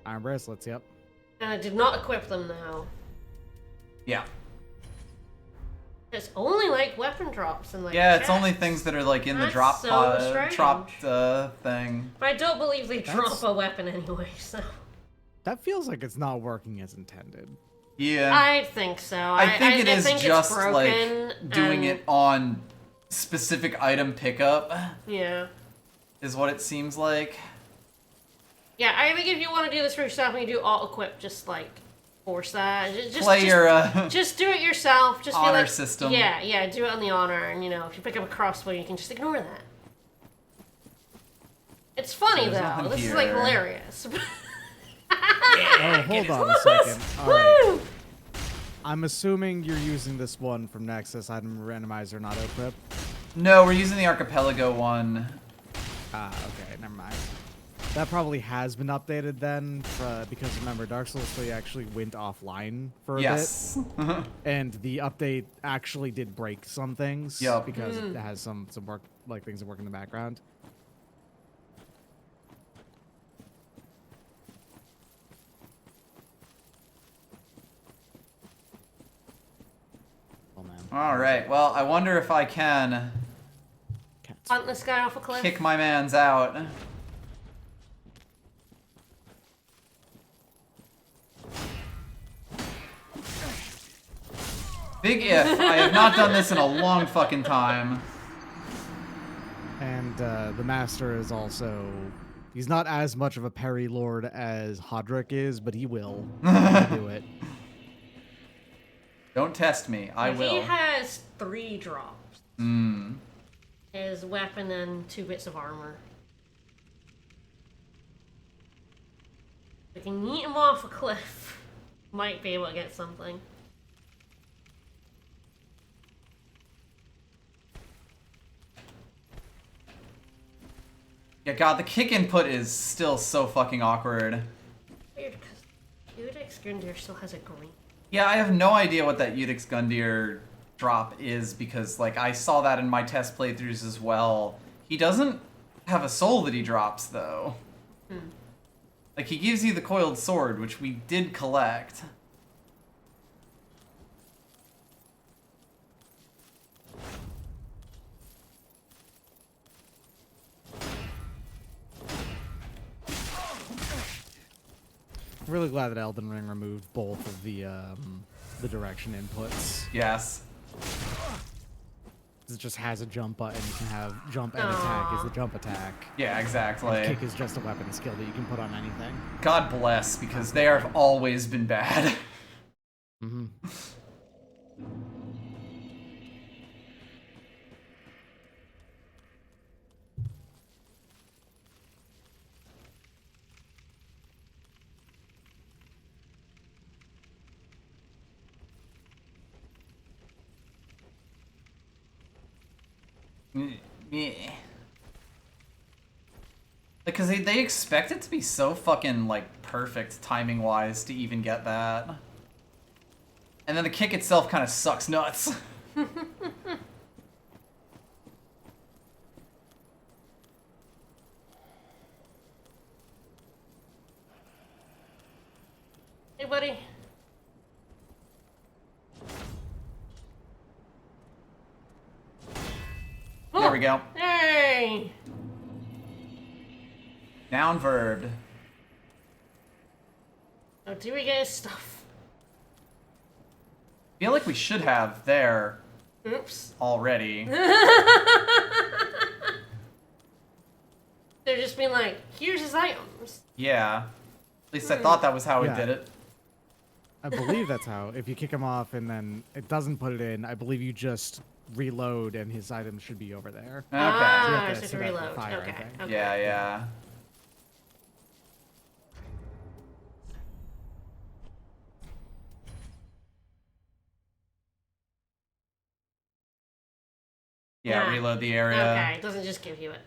Iron bracelets, yep. And I did not equip them now. Yeah. It's only like weapon drops and like Yeah, it's chests. only things that are like in the That's drop so strange. dropped thing. But I don't believe they drop a weapon anyway, so... That feels like it's not working as intended. Yeah. I think so. I think it is think just it's like broken doing and- it on specific item pickup Yeah. is what it seems like. Yeah, I think if you want to do this for yourself and you do auto-equip, just like... force that. Play your just do it yourself. Just honor be like, system. Yeah, do it on the honor, and you know, if you pick up a crossbow, you can just ignore that. It's funny There's though. nothing This is like here. hilarious. Oh, hold on a second. Alright. I'm assuming you're using this one from Nexus, item randomizer, not equip. No, we're using the Archipelago one. Ah, okay, never mind. That probably has been updated then, because remember, Dark Souls 3 actually went offline for a Yes. bit. And the update actually did break some things. Yup. Because it has some work, like things that work in the background. Oh man. Alright, well, I wonder if I can Cats. Hunt this guy off a cliff. kick my mans out. Big if. I have not done this in a long fucking time. And the master is also... He's not as much of a parry lord as Hodrick is, but he will do it. Don't test me. I He will. has 3 drops. Hmm. His weapon and 2 bits of armor. We can yeet him off a cliff. Might be able to get something. Yeah, God, the kick input is still so fucking awkward. Weird, because Udix Gundyr still has a green. Yeah, I have no idea what that Udix Gundyr drop is because, like, I saw that in my test playthroughs as well. He doesn't have a soul that he drops, though. Like, he gives you the coiled sword, which we did collect. I'm really glad that Elden Ring removed both of the direction inputs. Yes. It just has a jump button. You can have jump and attack is the jump attack. Yeah, exactly. Kick is just a weapon skill that you can put on anything. God bless, because they have always been bad. Mm-hmm. Yeah. Because they expect it to be so fucking, like, perfect timing-wise to even get that. And then the kick itself kind of sucks nuts. Hey, buddy. There we go. Hey! Noun verb. Oh, do we get his stuff? I feel like we should have there Oops. already. They're just being like, here's his items. Yeah. At least I thought that was how we Yeah. did it. I believe that's how. If you kick him off and then it doesn't put it in, I believe you just reload and his items should be over there. Okay. Ah, have to so to sit at the reload. fire, I Okay. think. Okay. Yeah, yeah. Yeah, Yeah. reload the area. Okay, it doesn't just give you it.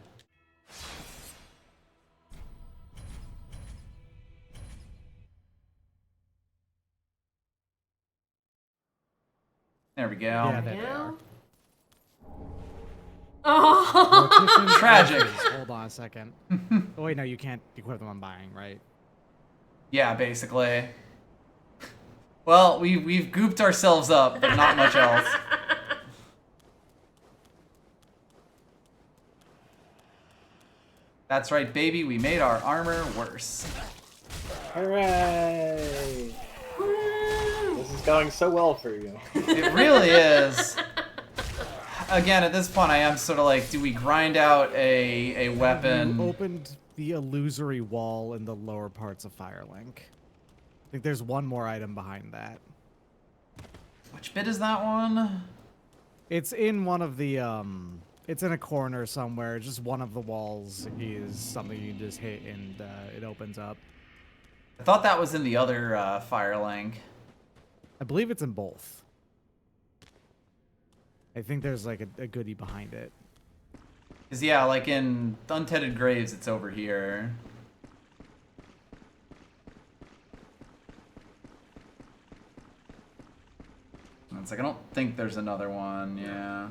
There we go. Yeah, there they Yeah. are. Oh! Mortician Tragic. Ashes. Hold on a second. Oh wait, no, you can't equip them on buying, right? Yeah, basically. Well, we've gooped ourselves up, but not much else. That's right, baby. We made our armor worse. Hooray! This is going so well for you. It really is. Again, at this point, I am sort of like, do we grind out a weapon? You opened the illusory wall in the lower parts of Firelink. I think there's one more item behind that. Which bit is that one? It's in one of the it's in a corner somewhere. Just one of the walls is something you can just hit and it opens up. I thought that was in the other Firelink. I believe it's in both. I think there's like a goodie behind it. 'Cause yeah, like in Untethered Graves, it's over here. It's like, I don't think there's another one, yeah.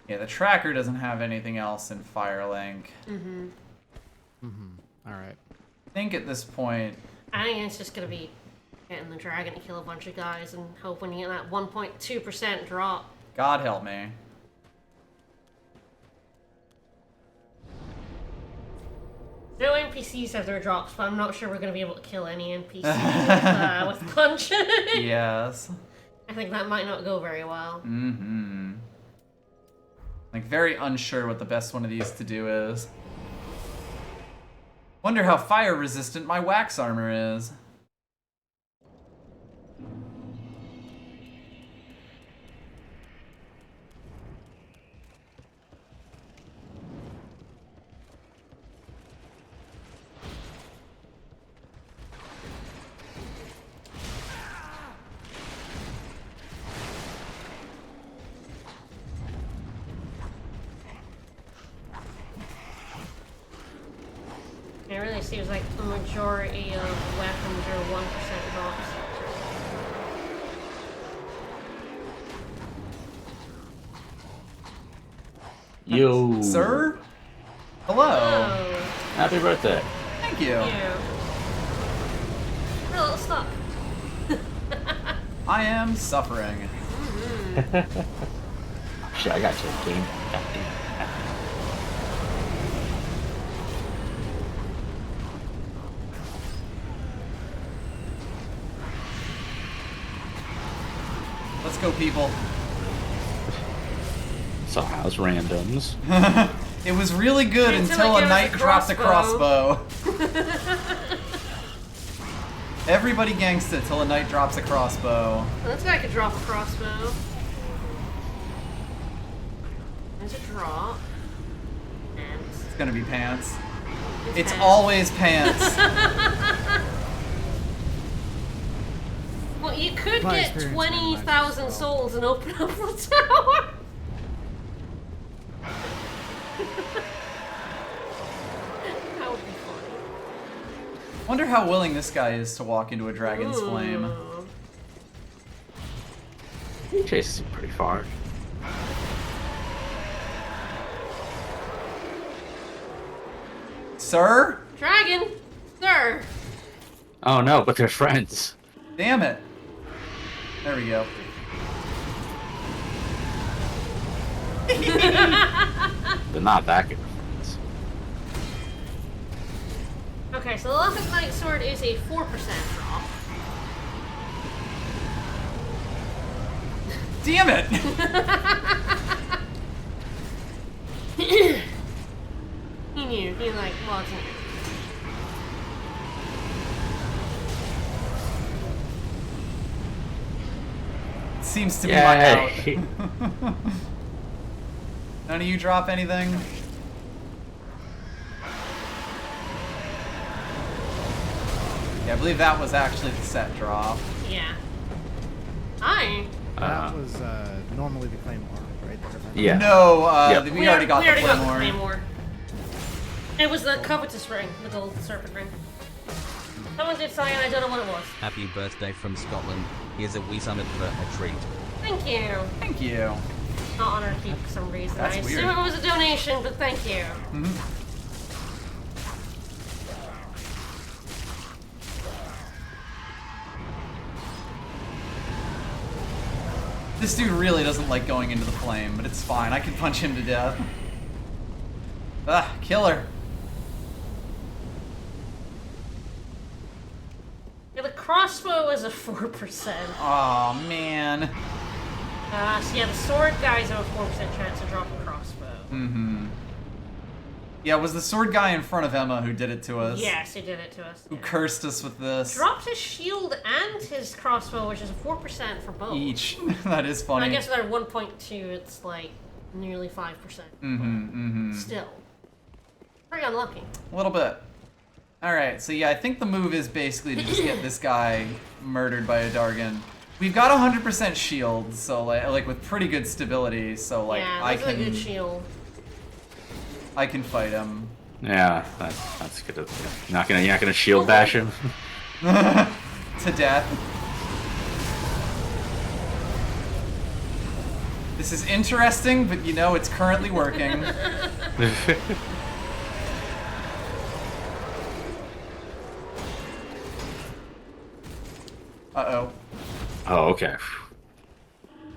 Yeah, the tracker doesn't have anything else in Firelink. All right. I think at this point, I think it's just gonna be getting the dragon to kill a bunch of guys and hoping you get that 1.2% drop. God help me. No NPCs have their drops, but I'm not sure we're gonna be able to kill any NPCs with punch. Yes. I think that might not go very well. Mm-hmm. Like, very unsure what the best one of these to do is. Wonder how fire resistant my wax armor is. It really seems like the majority of weapons are 1% drops. Yo. Sir? Hello. Oh, Happy birthday. Thank you. yeah. Oh, stop. I am suffering. Shit, I got you, game. Goddamn. Let's go, people. So how's randoms? It was really good Until until it a gave us knight a dropped a crossbow. crossbow. Everybody gangsta till a knight drops a crossbow. Let's see if I could drop a crossbow. There's a drop. And It's gonna be pants. It's pants. always pants. well, you could My get experience 20,000 minimizes souls and open up the tower. That would be funny. Wonder how willing this guy is to walk into a dragon's flame. Ooh. He chases him pretty far. Sir? Dragon! Sir! Oh no, but they're friends. Damn it. There we go. They're not that good of friends. Okay, so the Lethal Knight Sword is a 4% drop. Damn it! He knew. He like walked in. Seems to be my out. Yay. None of you drop anything? Yeah, I believe that was actually the set drop. Yeah. Hi. That was normally the Claymore, right there. Yeah. No, Yep. we already got the Claymore. Claymore. It was the covetous ring, the gold serpent ring. Someone did something, I don't know what it was. Happy birthday from Scotland. Here's a wee summit for a treat. Thank you. Thank you. Not on our keep for some reason. That's I weird. assume it was a donation, but thank you. This dude really doesn't like going into the flame, but it's fine. I can punch him to death. Ah, killer. Yeah, the crossbow is a 4%. Aw, man. So yeah, the sword guys have a 4% chance to drop a crossbow. Yeah, it was the sword guy in front of Emma who did it to us. Yes, he did it to us. Who Yeah. cursed us with this. Dropped his shield and his crossbow, which is a 4% for both. Each. That is And funny. I guess with our 1.2, it's like nearly 5%. Still. Pretty unlucky. A little bit. Alright, so yeah, I think the move is basically to just get this guy murdered by a Dargan. We've got 100% shield, so like with pretty good stability, so like Yeah, I that's a good can shield. I can fight him. Yeah, that's good. You're not gonna shield bash him. To death. This is interesting, but you know it's currently working. Uh-oh. Oh, okay.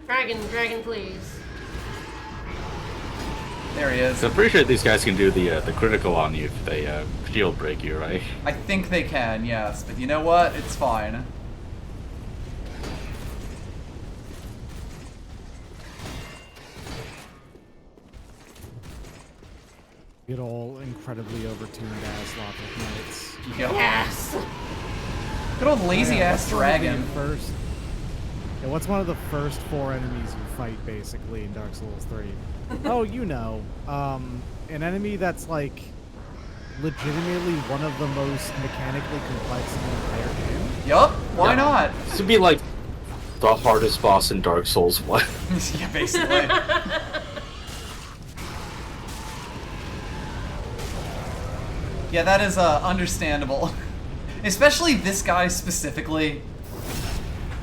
Dragon, please. There he is. So I'm pretty sure these guys can do the critical on you if they shield break you, right? I think they can, yes, but you know what? It's fine. Good old incredibly overtuned ass Lothric Knights. Yep. Yes! Good old lazy Yeah, ass what's one of the dragon. First, yeah, what's one of the first 4 enemies you fight basically in Dark Souls 3? Oh, you know, an enemy that's like legitimately one of the most mechanically complex in the entire game. Yup, why not? This would be like the hardest boss in Dark Souls 1. Yeah, basically. Yeah, that is understandable. Especially this guy specifically,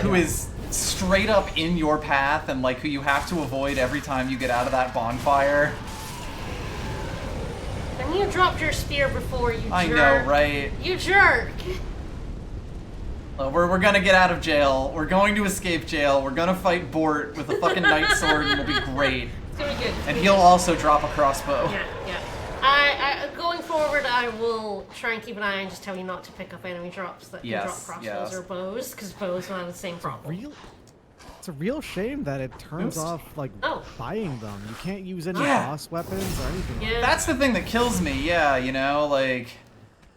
who is straight up in your path and like who you have to avoid every time you get out of that bonfire. And you dropped your spear before, you jerk. I know, right? You jerk! We're gonna get out of jail. We're going to escape jail. We're gonna fight Bort with a fucking night sword and it'll be great. It's gonna be good. And he'll also drop a crossbow. Yeah, yeah. Going forward, I will try and keep an eye on just tell you not to pick up enemy drops that can drop crossbows yes. or bows, because bows will have the same problem. It's a real shame that it turns off like buying them. You can't use any boss weapons or anything. Yeah. That's the thing that kills me. Yeah, you know, like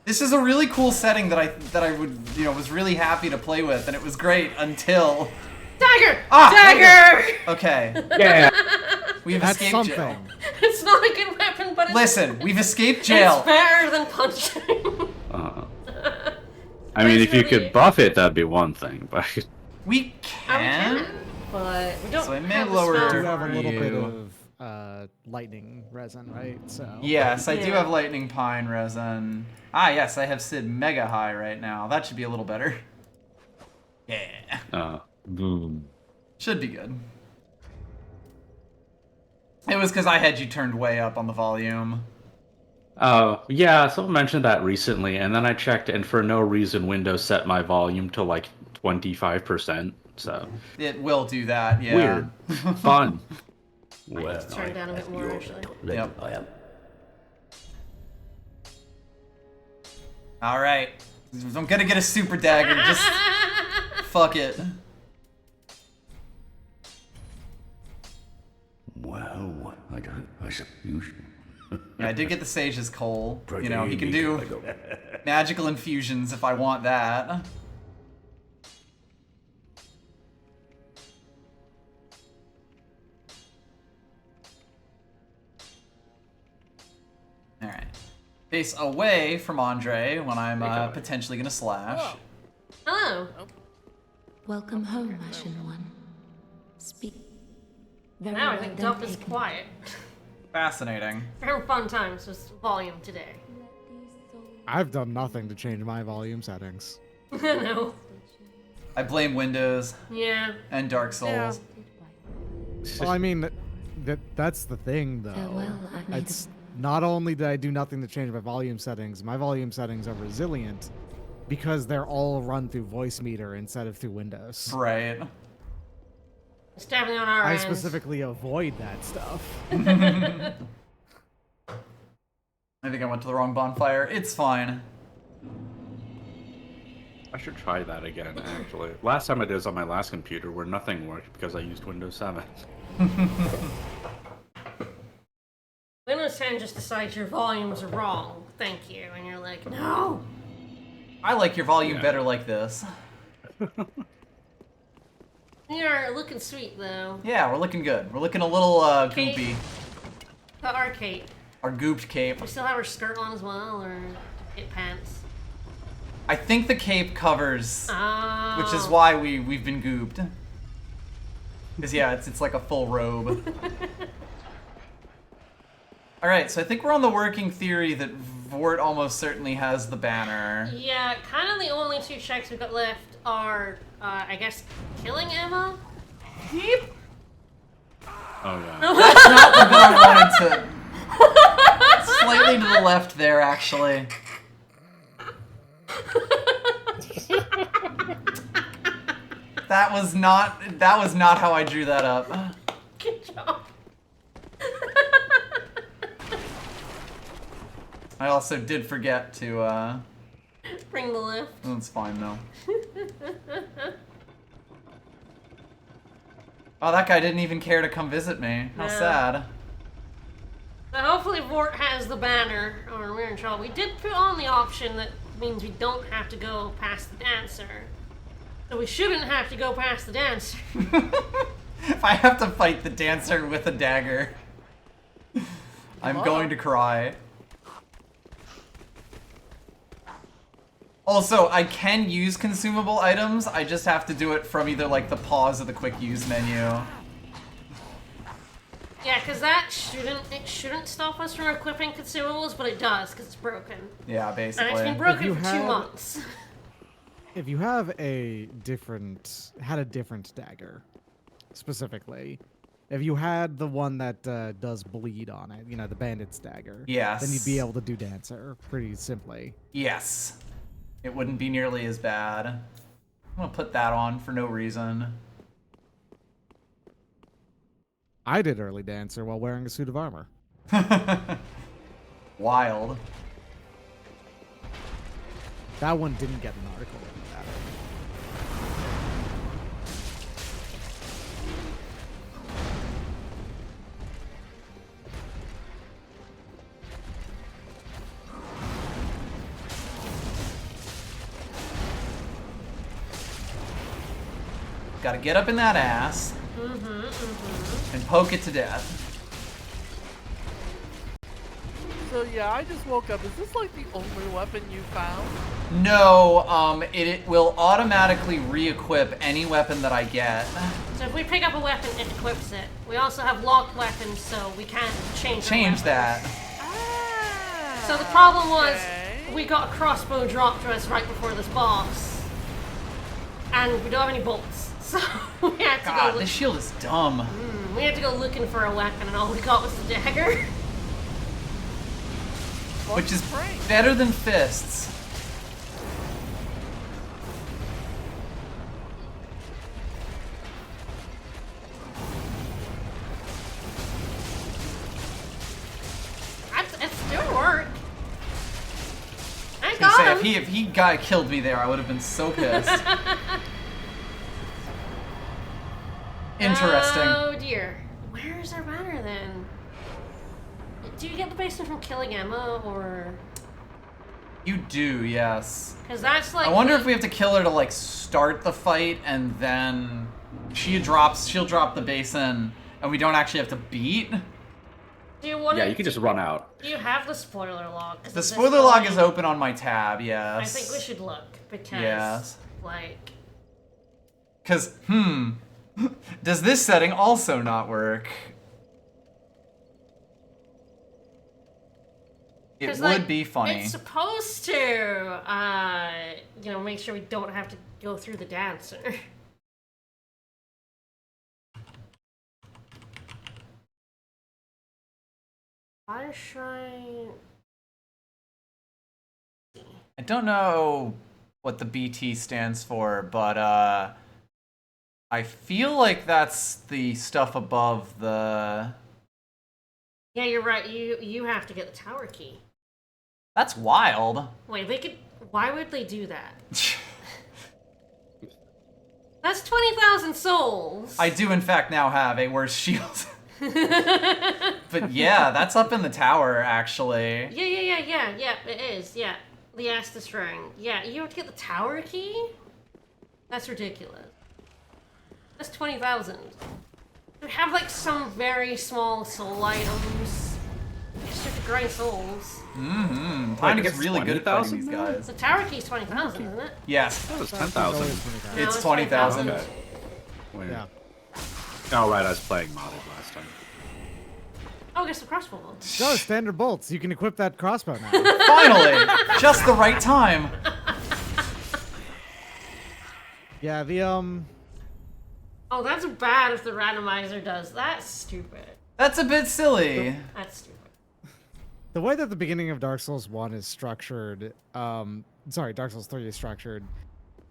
this is a really cool setting that I would, you know, was really happy to play with, and it was great until Dagger! Ah, Dagger! Okay. Yeah. We've That's escaped something. jail. It's not a good weapon, but it's Listen, we've escaped jail. It's better than punching. I mean, if you could buff it, that'd be one thing, but We can. But we don't So I may have the lower spell I do for have a little bit you. of lightning resin, right? So Yes, I do Yeah. have lightning pine resin. Ah, yes, I have Sid mega high right now. That should be a little better. Yeah. boom. Should be good. It was because I had you turned way up on the volume. Oh, yeah, someone mentioned that recently, and then I checked, and for no reason, Windows set my volume to like 25%. So It will do that, yeah. weird, fun. Let's turn it down a bit more, actually. Yep. I am. All right. If I'm gonna get a super dagger, just fuck it. Wow, I suppose. Yeah, I did get the Sage's Coal. You know, he can do magical infusions if I want that. Alright. Face away from Andre when I'm potentially gonna slash. Hello. Welcome home, Ashen One. Speak. Very Now I well think then, Duff is taken. quiet. Fascinating. We're having fun times with volume today. I've done nothing to change my volume settings. No. I blame Windows Yeah. and Dark Souls. Well, I mean, that's the thing, though. Farewell, I've made It's not only did I do nothing to change my volume settings are resilient because they're all run through voice meter instead of through Windows. Right. It's definitely on our I end. specifically avoid that stuff. I think I went to the wrong bonfire. It's fine. I should try that again, actually. Last time I did was on my last computer where nothing worked because I used Windows 7. Windows 10 just decides your volumes are wrong. Thank you. And you're like, no. I like your volume Yeah. better like this. You're looking sweet, though. Yeah, we're looking good. We're looking a little Kate? goopy. But our Kate. Our gooped cape. We still have her skirt on as well, or it pants? I think the cape covers, Oh. which is why we've been gooped. Because yeah, it's like a full robe. All right, so I think we're on the working theory that Vort almost certainly has the banner. Yeah, kind of the only two checks we've got left are, I guess, killing Emma? Yep. Oh, yeah. That's not the bit I wanted to. Slightly to the left there, actually. That was not how I drew that up. Good job. I also did forget to Bring the lift. that's fine though. Oh, that guy didn't even care to come visit me. How No. sad. So hopefully Vort has the banner, or we're in trouble. We did put on the option that means we don't have to go past the dancer. So we shouldn't have to go past the dancer. If I have to fight the dancer with a dagger, I'm going to cry. Also, I can use consumable items, I just have to do it from either like the pause or the quick use menu. Yeah, because it shouldn't stop us from equipping consumables, but it does, because it's broken. Yeah, And basically. it's been broken for 2 months. If you have a different dagger, specifically, if you had the one that does bleed on it, you know, the bandit's dagger, Yes. then you'd be able to do dancer pretty simply. Yes. It wouldn't be nearly as bad. I'm gonna put that on for no reason. I did early dancer while wearing a suit of armor. Wild. That one didn't get an article in that. Gotta get up in that ass and poke it to death. So yeah, I just woke up. Is this like the only weapon you found? No, it will automatically re-equip any weapon that I get. So if we pick up a weapon, it equips it. We also have locked weapons, so we can't change our weapons. that. So the problem was, we got a crossbow dropped to us right before this boss. And we don't have any bolts. So we had to God, go this shield is dumb. we had to go looking for a weapon, and all we got was the dagger. which is better than fists. It's doing work. I was got gonna him. say, if he killed me there, I would have been so pissed. Interesting. Oh dear. Where's our banner then? Do you get the basement from killing Emma, or? You do, yes. Because that's like. I wonder if we have to kill her to like start the fight, and then she'll drop the basin, and we don't actually have to beat. Do you want? Yeah, you can just run out. Do you have the spoiler log? The spoiler log is open on my tab. Yes. I think we should look because. Yes. Like. Because does this setting also not work? It would be funny. It's supposed to, make sure we don't have to go through the dancer. Fire Shrine. I don't know what the BT stands for, but I feel like that's the stuff above the... Yeah, you're right. You have to get the tower key. That's wild. Wait, they could... Why would they do that? That's 20,000 souls. I do, in fact, now have a worse shield. But yeah, that's up in the tower, actually. Yeah, it is, yeah. The Estus Ring. Yeah, you have to get the tower key? That's ridiculous. That's 20,000. We have, like, some very small soul items. Just have to grind souls. Mm-hmm. Time gets really good at fighting these guys. The tower key's 20,000, isn't it? Yes. That was 10,000. It's 20,000. Okay. Yeah. Oh, right, I was playing modded last time. Oh, get some crossbow. No, standard bolts. You can equip that crossbow now. Finally! Just the right time. Yeah, the Oh, that's bad if the randomizer does. That's stupid. That's a bit silly. That's stupid. The way that the beginning of Dark Souls 1 is structured, Dark Souls 3 is structured,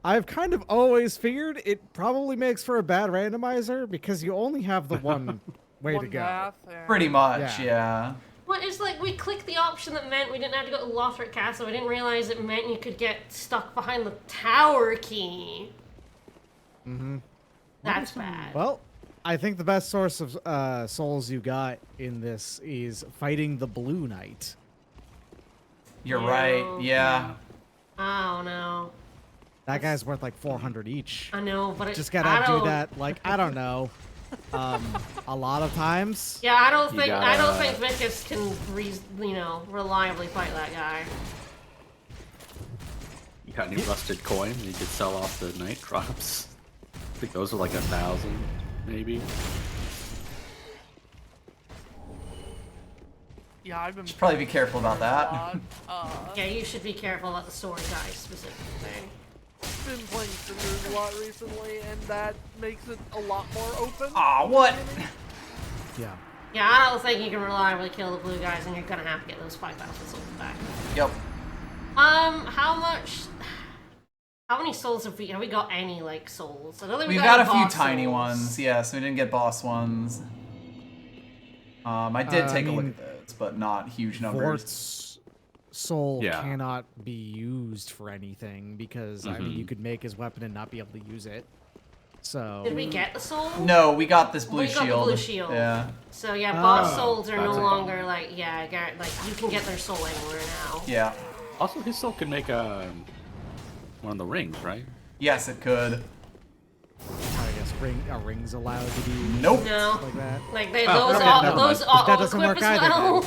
I've kind of always figured it probably makes for a bad randomizer because you only have the one way to go. Path, yeah. Pretty much, yeah. Well, it's like we clicked the option that meant we didn't have to go to Lothric Castle. We didn't realize it meant you could get stuck behind the tower key. Mm-hmm. That's bad. Well, I think the best source of souls you got in this is fighting the Blue Knight. You're right, yeah. Oh, no. That guy's worth like 400 each. I know, but just gotta do that, like, I don't know, a lot of times. Yeah, I don't think Vicas can, reliably fight that guy. You got any rusted coin? You could sell off the night drops. I think those are like 1,000, maybe. Yeah, I've been. Should probably be careful about that. Yeah, you should be careful about the sword guy specifically. Been playing Cinders a lot recently, and that makes it a lot more open. Aw, what? Yeah. Yeah, I don't think you can reliably kill the blue guys, and you're gonna have to get those 5,000 souls back. Yep. How many souls have we got any, like, souls? I don't think We've got a few boss tiny souls. ones, yes. We didn't get boss ones. I did take a look at those, but not huge numbers. Vort's soul cannot be used for anything because, I mean, you could make his weapon and not be able to use it. So... Did we get the soul? No, we got this blue we shield. got the blue shield. Yeah. So, yeah, boss souls are no longer, like, you can get their soul anywhere now. Yeah. Also, his soul can make one of the rings, right? Yes, it could. I guess a ring's allowed to be used Nope. No. like that. Like, Okay, those all that doesn't equip work as either, well.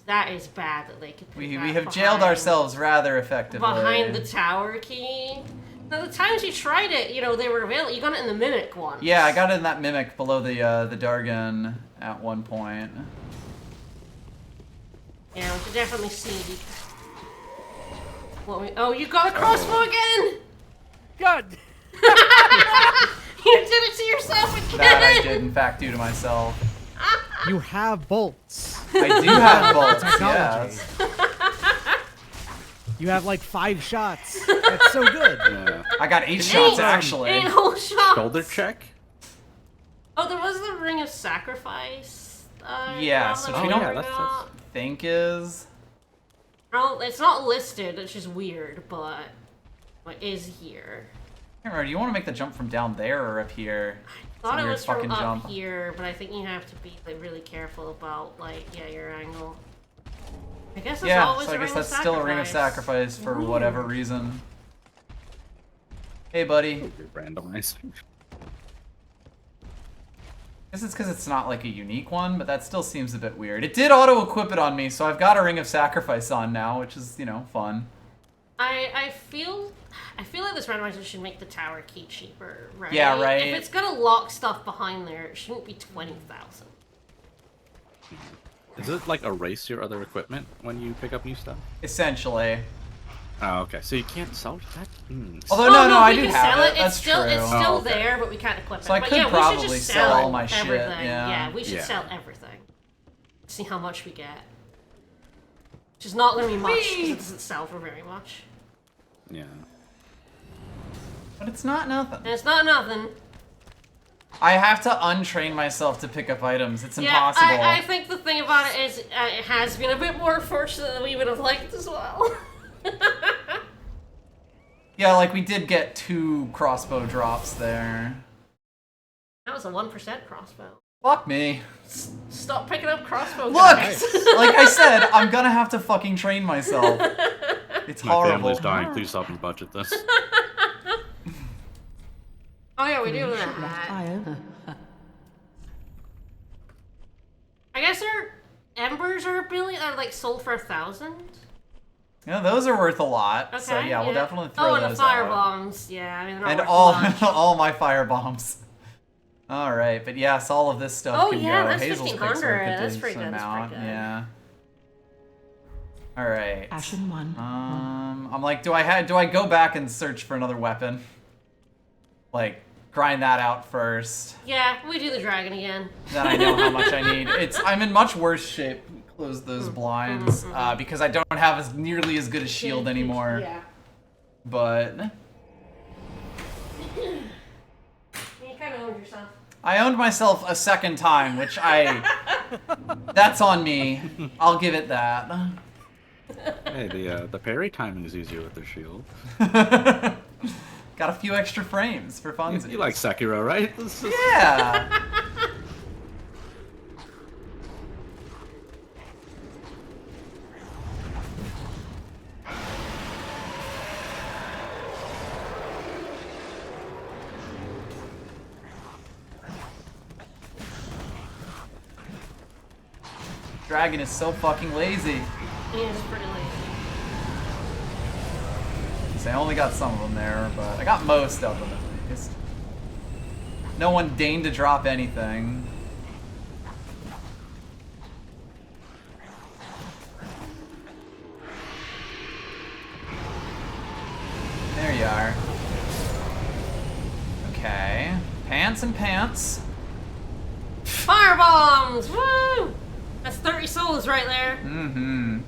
That is bad that they could put We that have jailed ourselves rather effectively. behind the tower key. Now, the times you tried it, they were available. You got it in the Mimic one. Yeah, I got it in that Mimic below the Dargon at one point. Yeah, we should definitely see. Oh, you got a crossbow again! God! You did it to yourself again! That I did, in fact, do to myself. You have bolts. I do have bolts, Technology. yes. You have like 5 shots. That's so good. Yeah. I got 8 shots, actually. 8 whole shots! Shoulder check? Oh, there was the Ring of Sacrifice. Yes, which we don't that's- think is... Well, it's not listed, it's just weird, but it is here. I can't remember, do you want to make the jump from down there or up here? I thought it weird was from fucking up jump. here, but I think you have to be like really careful about your angle. I guess it's Yeah, always so I a guess ring that's of still a ring of sacrifice. sacrifice for whatever reason. Hey, buddy. Randomizer. I guess it's because it's not like a unique one, but that still seems a bit weird. It did auto-equip it on me, so I've got a ring of sacrifice on now, which is, you know, fun. I feel like this randomizer should make the tower key cheaper, right? Yeah, right. If it's gonna lock stuff behind there, it shouldn't be 20,000. Does it like erase your other equipment when you pick up new stuff? Essentially. Oh, okay. So you can't sell that? Although, no, I we do can have sell it. It's That's still, true. It's still okay. there, but we can't equip it. So I but could yeah, we probably should just sell sell all my shit, everything. yeah. We should Yeah. sell everything. See how much we get. Which is not going to be much, because it doesn't sell for very much. Yeah. But it's not nothing. And it's not nothing. I have to untrain myself to pick up items. It's Yeah, impossible. I think the thing about it is it has been a bit more fortunate than we would have liked as well. Yeah, like we did get 2 crossbow drops there. That was a 1% crossbow. Fuck me. Stop picking up crossbow Look! guys. Like I said, I'm gonna have to fucking train myself. It's My horrible. family's dying. Please help me budget this. Oh yeah, we do that. I guess our embers are like sold for 1,000. Yeah, those are worth a lot. Okay, so yeah, we'll definitely throw Oh, and the those fire out. bombs. Yeah, I mean, they're not And worth all much. all my fire bombs. All right, but yes, all of this stuff Oh, can yeah, go. that's Hazel's picks 1,500. are a That's good pretty good, that's amount. pretty good. Yeah. All right. Ashen 1. I'm like, do I go back and search for another weapon? Like, grind that out first. Yeah, we do the dragon again. Then I know how much I need. I'm in much worse shape. Close those blinds because I don't have nearly as good a shield anymore. Yeah. But You kind of owned yourself. I owned myself a second time, which that's on me. I'll give it that. Hey, the parry timing is easier with the shield. Got a few extra frames for funsies. You like Sekiro, right? Yeah. Dragon is so fucking lazy. He is pretty lazy. So I only got some of them there, but I got most of them at least. No one deigned to drop anything. There you are. Okay. Pants and pants. Fire bombs! Woo! That's 30 souls right there. Mm-hmm.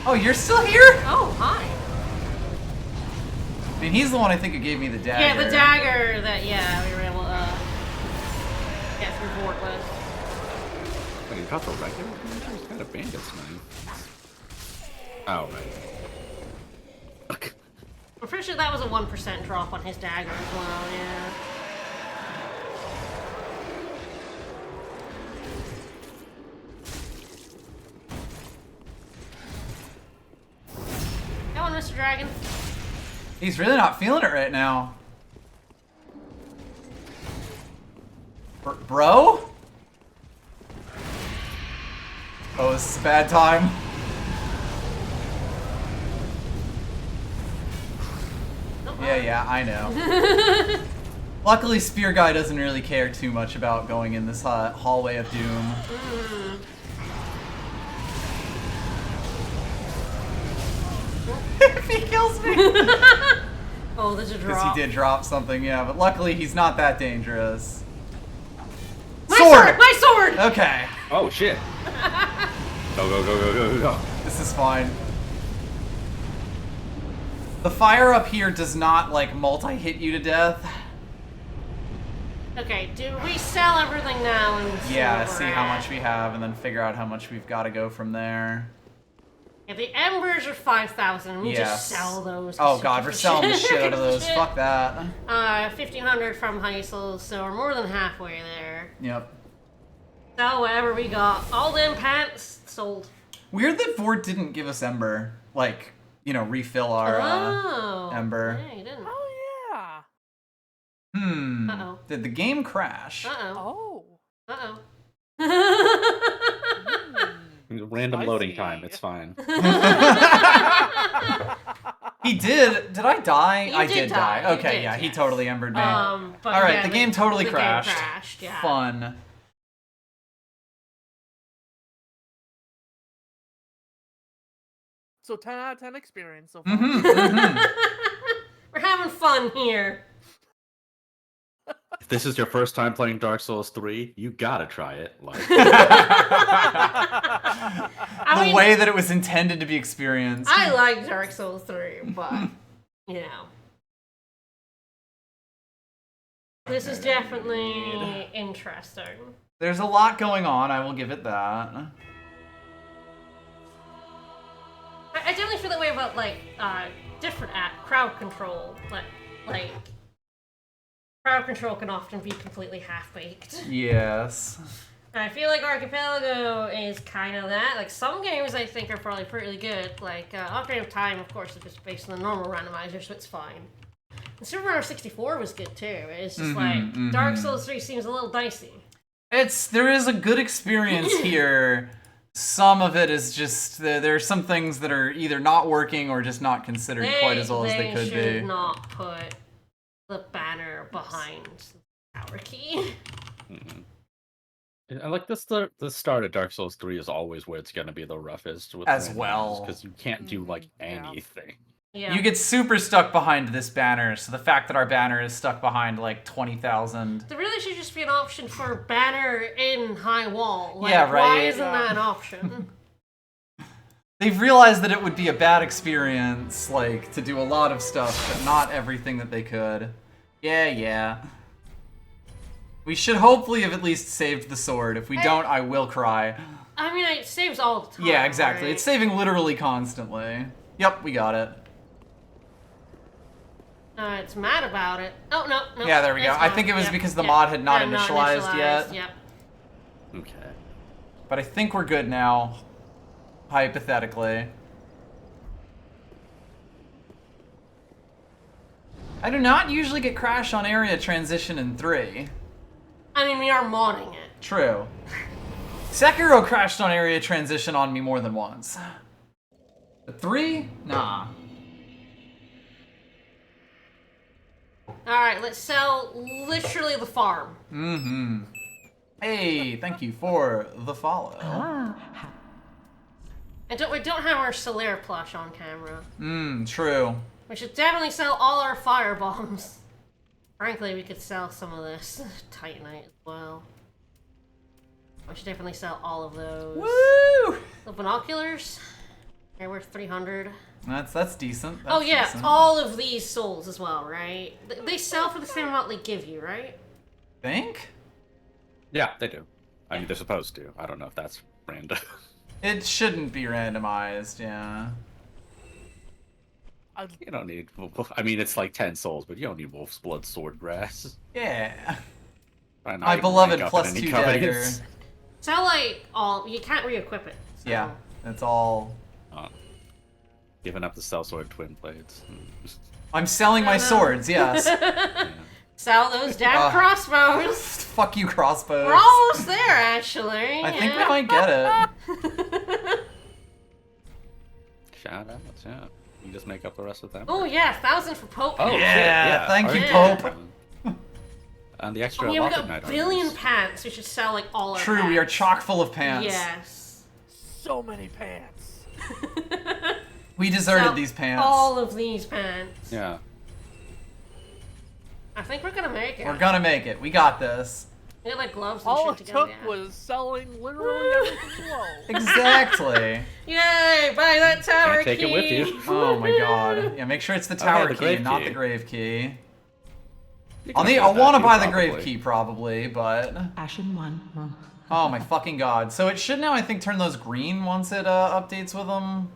Oh, you're still here? Oh, hi. I mean, he's the one I think who gave me the dagger. Yeah, the dagger that, we were able to get through Vort with. Wait, you got the regular dagger? He's got a bandit's knife. Oh, right. I'm pretty sure that was a 1% drop on his dagger as well, yeah. Come on, Mr. Dragon. He's really not feeling it right now. Bro? Oh, this is a bad time. Yeah, I know. Luckily, Spear Guy doesn't really care too much about going in this hallway of doom. If he kills me. Oh, there's a drop. Because he did drop something, yeah. But luckily, he's not that dangerous. My sword! My sword! Okay. Oh, shit. Go, go, go, go, go, go. This is fine. The fire up here does not, like, multi-hit you to death. Okay, do we sell everything now and See how much we have, and then figure out how much we've got to go from there. Yeah, the embers are 5,000. We just sell those. Oh god, we're selling the shit out of those. Fuck that. 1,500 from Heisel, so we're more than halfway there. Yep. So whatever we got, all them pants sold. Weird that Ford didn't give us ember, like, you know, refill our ember. Yeah, you didn't. Oh yeah. Uh-oh. Did the game crash? Uh-oh. Oh. Uh-oh. Random loading time, it's fine. He did. Did I die? I did die. You Okay, did, yeah, he yes. totally embered me. But all right, yeah, the game totally the crashed. Game crashed, yeah. Fun. So 10 out of 10 experience so far. We're having fun here. If this is your first time playing Dark Souls 3, you gotta try it. Like, the way that it was intended to be experienced. I like Dark Souls 3, but, you know. This is definitely interesting. There's a lot going on, I will give it that. I definitely feel that way about, like, different crowd control. Like, crowd control can often be completely half-baked. Yes. And I feel like Archipelago is kind of that. Like, some games I think are probably pretty good. Like, Ocarina of Time, of course, is just based on the normal randomizer, so it's fine. And Super Mario 64 was good, too. It's just Dark Souls 3 seems a little dicey. There is a good experience here. Some of it is just, there are some things that are either not working or just not considered quite as well as they could be. They should not put the banner behind the tower key. I like this. The start of Dark Souls 3 is always where it's gonna be the roughest with as well, because you can't do like anything. Yeah. You get super stuck behind this banner, so the fact that our banner is stuck behind like 20,000. There really should just be an option for banner in high wall. Like, yeah, right. Why isn't that an option? They've realized that it would be a bad experience, like, to do a lot of stuff, but not everything that they could. Yeah. We should hopefully have at least saved the sword. If we don't, I will cry. I mean, it saves all the time. Yeah, exactly. Right? It's saving literally constantly. Yep, we got it. It's mad about it. Oh, no. Yeah, there we go. I think it was because the mod had not initialized yet. Yep. Okay. But I think we're good now. Hypothetically. I do not usually get crash on area transition in 3. I mean, we are modding it. True. Sekiro crashed on area transition on me more than once. But 3? Nah. Alright, let's sell literally the farm. Hey, thank you for the follow. And we don't have our Solaire plush on camera. True. We should definitely sell all our fire bombs. Frankly, we could sell some of this Titanite as well. We should definitely sell all of those. Woo! The binoculars, they're worth 300. That's decent. Oh yeah, decent. All of these souls as well, right? They sell for the same amount they give you, right? Think? Yeah, they do. I mean, they're supposed to. I don't know if that's random. It shouldn't be randomized, yeah. You don't need... I mean, it's like 10 souls, but you don't need Wolf's Blood Sword Grass. Yeah. My beloved +2 dagger. Sell like all... You can't re-equip it. So. Yeah, it's all... Giving up the Sellsword Twin Blades. I'm selling my swords, yes. Yeah. Sell those damn crossbows. Fuck you, crossbows. We're almost there, actually. I think we might get it. Shout out, yeah. You just make up the rest of them. Oh yeah, 1,000 for Pope. Oh yeah, thank you, Pope. And the extra we Locket got Knight a billion pants. We should sell like all our True, pants. we are chock full of pants. Yes. So many pants. We deserted these pants. All of these pants. Yeah. I think we're gonna make it. We're gonna make it. We got this. We got like gloves and All shit it together. took was selling literally everything low. Exactly. Yay! Buy that tower Can't take it with you. Oh my god. Yeah, make sure it's the tower the key, grave not key. the grave key. You I'll can get want to that buy too, the grave probably. key probably, but Ashen one. oh my fucking god. So it should now, I think, turn those green once it updates with them.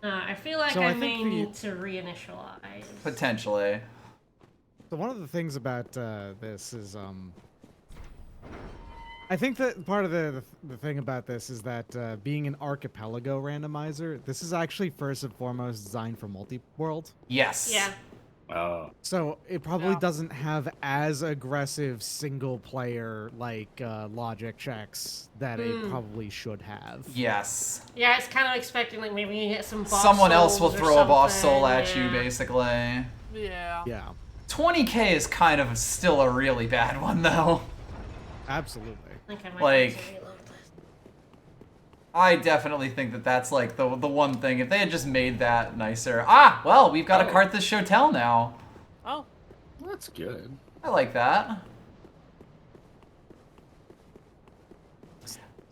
I feel like So I I may think the- need to reinitialize. Potentially. So one of the things about this is, I think that part of the thing about this is that being an archipelago randomizer, this is actually first and foremost designed for multi-world. Yes. Yeah. Oh. So it probably doesn't have as aggressive single-player logic checks that it probably should have. Yes. Yeah, it's kind of expecting like maybe you get some boss Someone else will souls or throw a boss something, soul at you, yeah. basically. Yeah. Yeah, 20k is kind of still a really bad one, though. absolutely. I think I might Like- need to reload this. I definitely think that that's like the one thing. If they had just made that nicer. Ah, well, we've got a cart this Shotel now. Oh. That's good. I like that.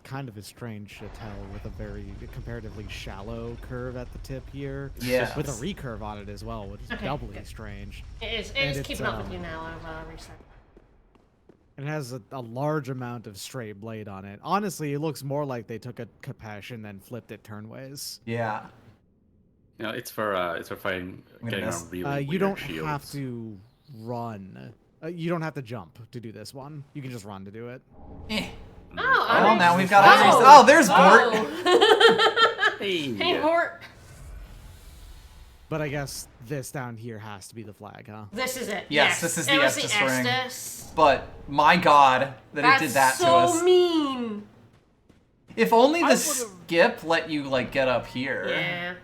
Kind of a strange Chatel with a very comparatively shallow curve at the tip here. Yeah. With a recurve on it as well, which is Okay, doubly good. strange. It And is it's, keeping up with you now. I've reset. It has a large amount of straight blade on it. Honestly, it looks more like they took a Capash and then flipped it turnways. Yeah. You know, it's for fighting, gonna getting miss. around really You weird don't shields. have to run. You don't have to jump to do this one. You can just run to do it. Eh. Oh, Well, now we've got oh, oh, there's Bort. Hey, Bort. But I guess this down here has to be the flag, huh? This is it. Yes, this is the it was Estus ring. Estus. But my god, that it did that That's to us. so mean. If only the I would've- skip let you like get up here. Yeah.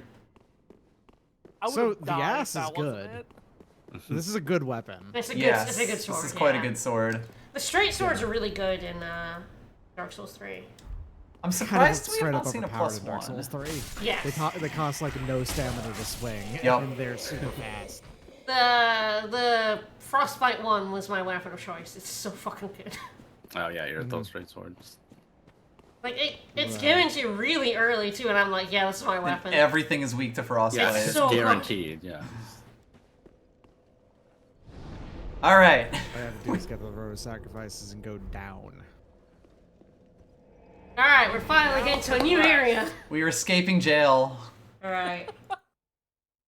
I So would've the died if ass that is wasn't good. it. This is a good weapon. It's a good. Yes, It's a good sword. this is quite yeah. a good sword. The straight swords are really good in Dark Souls 3. I'm Kind of surprised we have straight not up seen a overpowered plus in Dark one. Souls 3. Yes. They cost like no stamina to swing, Yep. and they're super fast. The frostbite one was my weapon of choice. It's so fucking good. Oh yeah, you're those straight swords. Like it's given to you really early too, and I'm like, yeah, this is my weapon. Everything is weak to frostblade. Yeah, It's it's so guaranteed. Yeah. All right. All I have to do is get the road of sacrifices and go down. All right, we're finally getting to a new area. We are escaping jail. All right.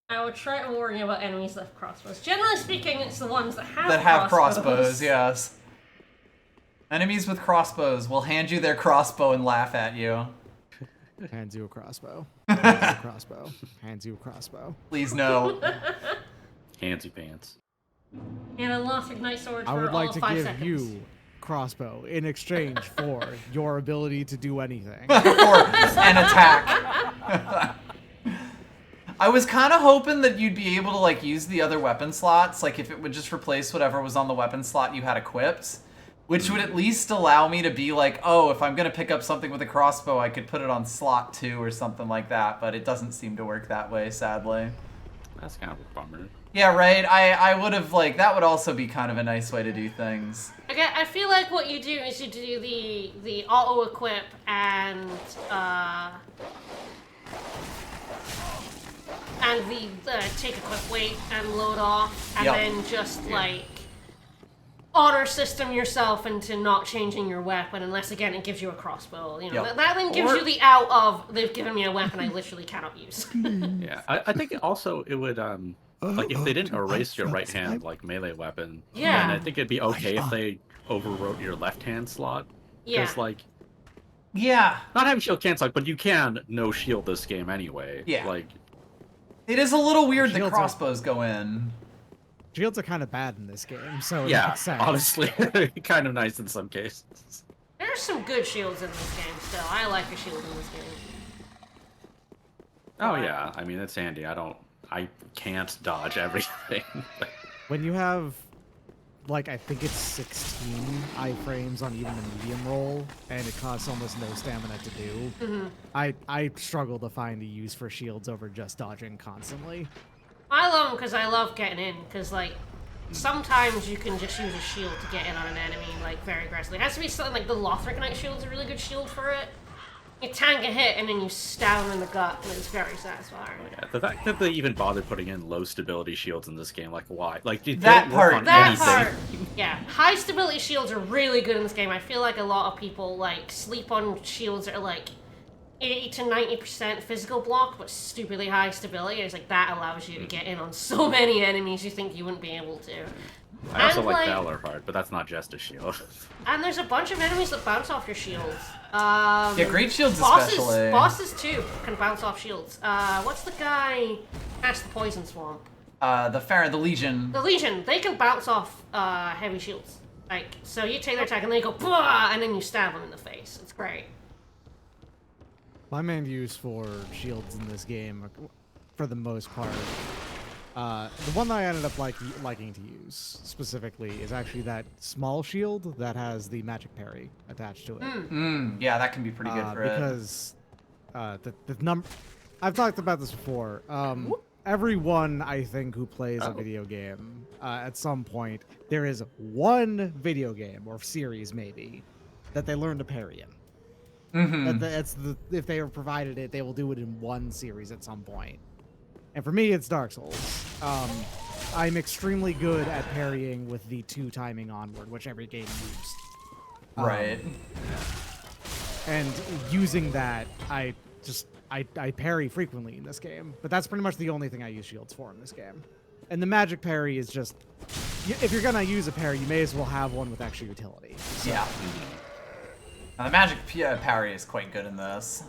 I will try to warn you about enemies that have crossbows. Generally speaking, it's the ones that have crossbows, yes. Enemies with crossbows will hand you their crossbow and laugh at you. Hands you a crossbow. Hands you a crossbow. Hands you a crossbow. Please no. Handsy pants. And unlock ignite swords I for would like all to 5 give seconds. you crossbow in exchange for your ability to do anything. Or an attack. I was kind of hoping that you'd be able to like use the other weapon slots, like if it would just replace whatever was on the weapon slot you had equipped, which would at least allow me to be like, oh, if I'm gonna pick up something with a crossbow, I could put it on slot 2 or something like that, but it doesn't seem to work that way, sadly. That's kind of a bummer. Yeah, right, I would have, like, that would also be kind of a nice way to do things. Okay, I feel like what you do is you do the auto equip and the take equip wait and load off, and Yep. then just like honor system yourself into not changing your weapon unless again it gives you a crossbow. You know Yep. that then gives Or- you the out of they've given me a weapon I literally cannot use. Yeah, I think also it would like if they didn't erase your right hand like melee weapon. Yeah. Then I think it'd be okay if they overwrote your left hand slot. Yeah. Because like Yeah. not having shield cancel, but you can no shield this game anyway. Yeah. Like It is a little weird that Shields are- crossbows go in. Shields are kind of bad in this game, so it yeah, makes sense. honestly, kind of nice in some cases. There's some good shields in this game still. I like a shield in this game. Oh yeah, I mean it's handy. I can't dodge everything. When you have, like, I think it's 16 iframes on even the medium roll, and it costs almost no stamina to do, I struggle to find a use for shields over just dodging constantly. I love them because I love getting in, because, like, sometimes you can just use a shield to get in on an enemy, like, very aggressively. It has to be something like the Lothric Knight shield's a really good shield for it. You tank a hit, and then you stab them in the gut, and it's very satisfying. Yeah, the fact that they even bothered putting in low stability shields in this game, like, why? Like, that part, yeah. High stability shields are really good in this game. I feel like a lot of people, like, sleep on shields that are, like, 80 to 90% physical block, but stupidly high stability. It's like, that allows you to get in on so many enemies you think you wouldn't be able to. I also like Valor Heart, but that's not just a shield. And there's a bunch of enemies that bounce off your shields. Yeah, great shields especially. Bosses too can bounce off shields. What's the guy past the poison swamp? The Legion. The Legion, they can bounce off heavy shields. Like, so you take their attack and they go, "Blah!" and then you stab them in the face. It's great. My main use for shields in this game, for the most part, the one that I ended up liking to use specifically is actually that small shield that has the magic parry attached to it. Yeah, that can be pretty good for because I've talked about this before. Everyone, I think, who plays a video game, at some point, there is one video game or series maybe that they learn to parry in. If they are provided it, they will do it in one series at some point. And for me, it's Dark Souls. I'm extremely good at parrying with the 2 timing onward, which every game used. Right. And using that, I parry frequently in this game. But that's pretty much the only thing I use shields for in this game. And the magic parry is just, if you're gonna use a parry, you may as well have one with extra utility. So. Yeah. The magic parry is quite good in this.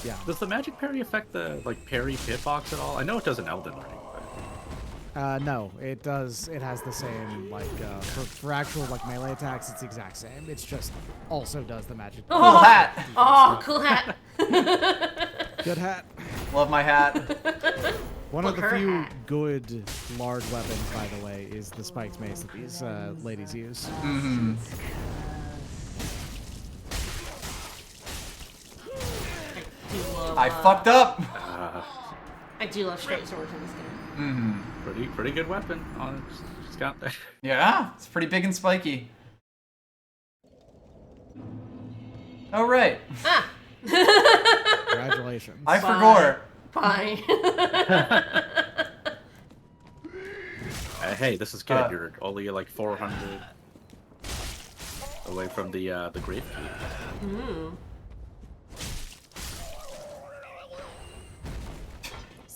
Yeah. Does the magic parry affect the parry hitbox at all? I know it does in Elden Ring. But... no, it does. It has the same for actual melee attacks. It's the exact same. It's just also does the magic. Cool hat. Oh, cool hat. Good hat. Love my hat. One of the few good large weapons, by the way, is the spiked mace that these ladies use. I fucked up. I do love straight swords in this game. Pretty good weapon. Just got there. Yeah, it's pretty big and spiky. Oh right. Congratulations. I forgot. Bye. Hey, this is good. You're only like 400 away from the Grave Keep.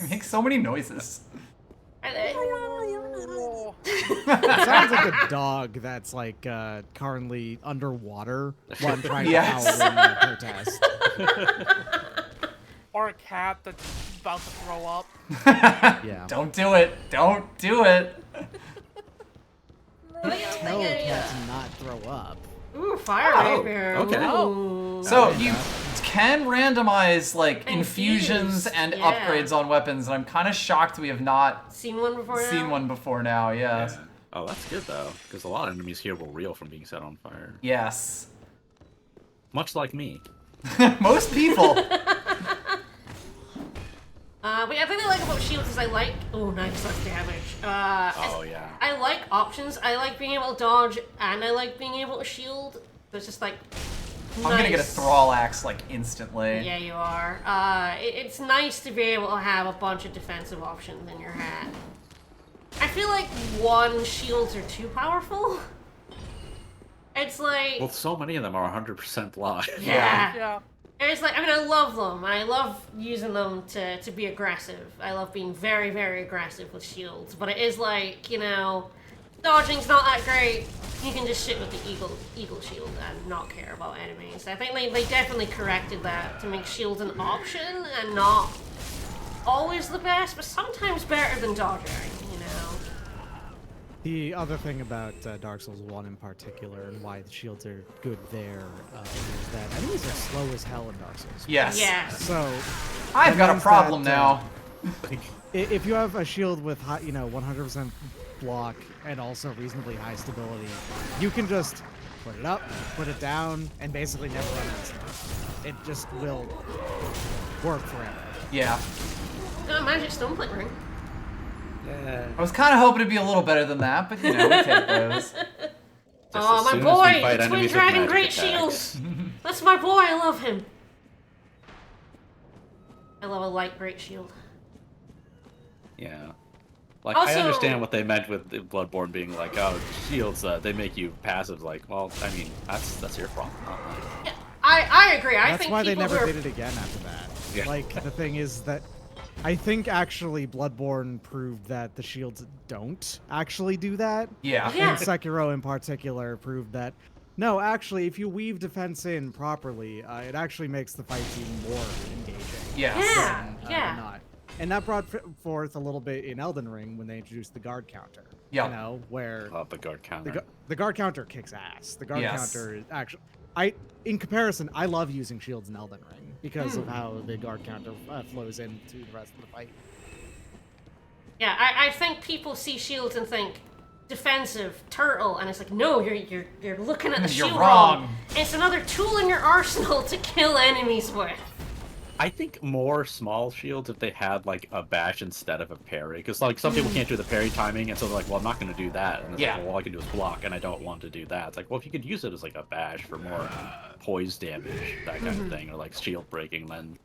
It makes so many noises. It sounds like a dog that's currently underwater while I'm trying to howl in a protest. Or a cat that's about to throw up. Yeah. Don't do it. Don't do it. Tell cats to not throw up. Ooh, fire rapier. Okay. Ooh. So you can randomize infusions and upgrades on weapons, and I'm kind of shocked we have not seen one before now. Yeah. Oh, that's good though, because a lot of enemies here will reel from being set on fire. Yes. Much like me. Most people. But I think I like about shields is I like... Oh, nice, less damage. Yeah. I like options. I like being able to dodge, and I like being able to shield. It's just nice. I'm gonna get a Thrall Axe instantly. Yeah, you are. It's nice to be able to have a bunch of defensive options in your hat. I feel like one shields are too powerful. It's like... Well, so many of them are 100% block. Yeah. And it's like, I love them. I love using them to be aggressive. I love being very, very aggressive with shields. But it is dodging's not that great. You can just sit with the eagle shield and not care about enemies. I think they definitely corrected that to make shields an option and not always the best, but sometimes better than dodging, The other thing about Dark Souls 1 in particular, and why the shields are good there, is that enemies are slow as hell in Dark Souls. Yes. So I've got a problem now. If you have a shield with 100% block and also reasonably high stability, you can just put it up, put it down, and basically never run out of stuff. It just will work forever. Yeah. Got a magic stoneplate ring. Yeah. I was kind of hoping it'd be a little better than that, but you know, we take those. Oh, my boy! The Twin Dragon Great Shield! That's my boy, I love him. I love a light Great Shield. Yeah. Like, Also, I understand what they meant with Bloodborne being like, oh, shields, they make you passive. Like, well, I mean, that's your problem, not mine. Yeah, I agree. I That's think why they people never who are... did it again after that. Yeah. Like, the thing is that I think actually Bloodborne proved that the shields don't actually do that. Yeah. And Sekiro in particular proved that, no, actually, if you weave defense in properly, it actually makes the fight seem more engaging. Yes. Yeah. Not. And that brought forth a little bit in Elden Ring when they introduced the guard counter. Yeah. You know, where... Oh, the guard counter. The guard counter kicks ass. The guard counter is actually... in comparison, I love using shields in Elden Ring because of how the guard counter flows into the rest of the fight. Yeah, I think people see shields and think defensive, turtle, and it's like, no, you're looking at the You're shield wrong. It's another tool in your arsenal to kill enemies with. I think more small shields if they had like a bash instead of a parry, because like some people can't do the parry timing, and so they're like, well, I'm not going to do that, and it's like, well, all I can do is block, and I don't want to do that. It's like, well, if you could use it as like a bash for more poise damage, that kind of thing, or like shield breaking, then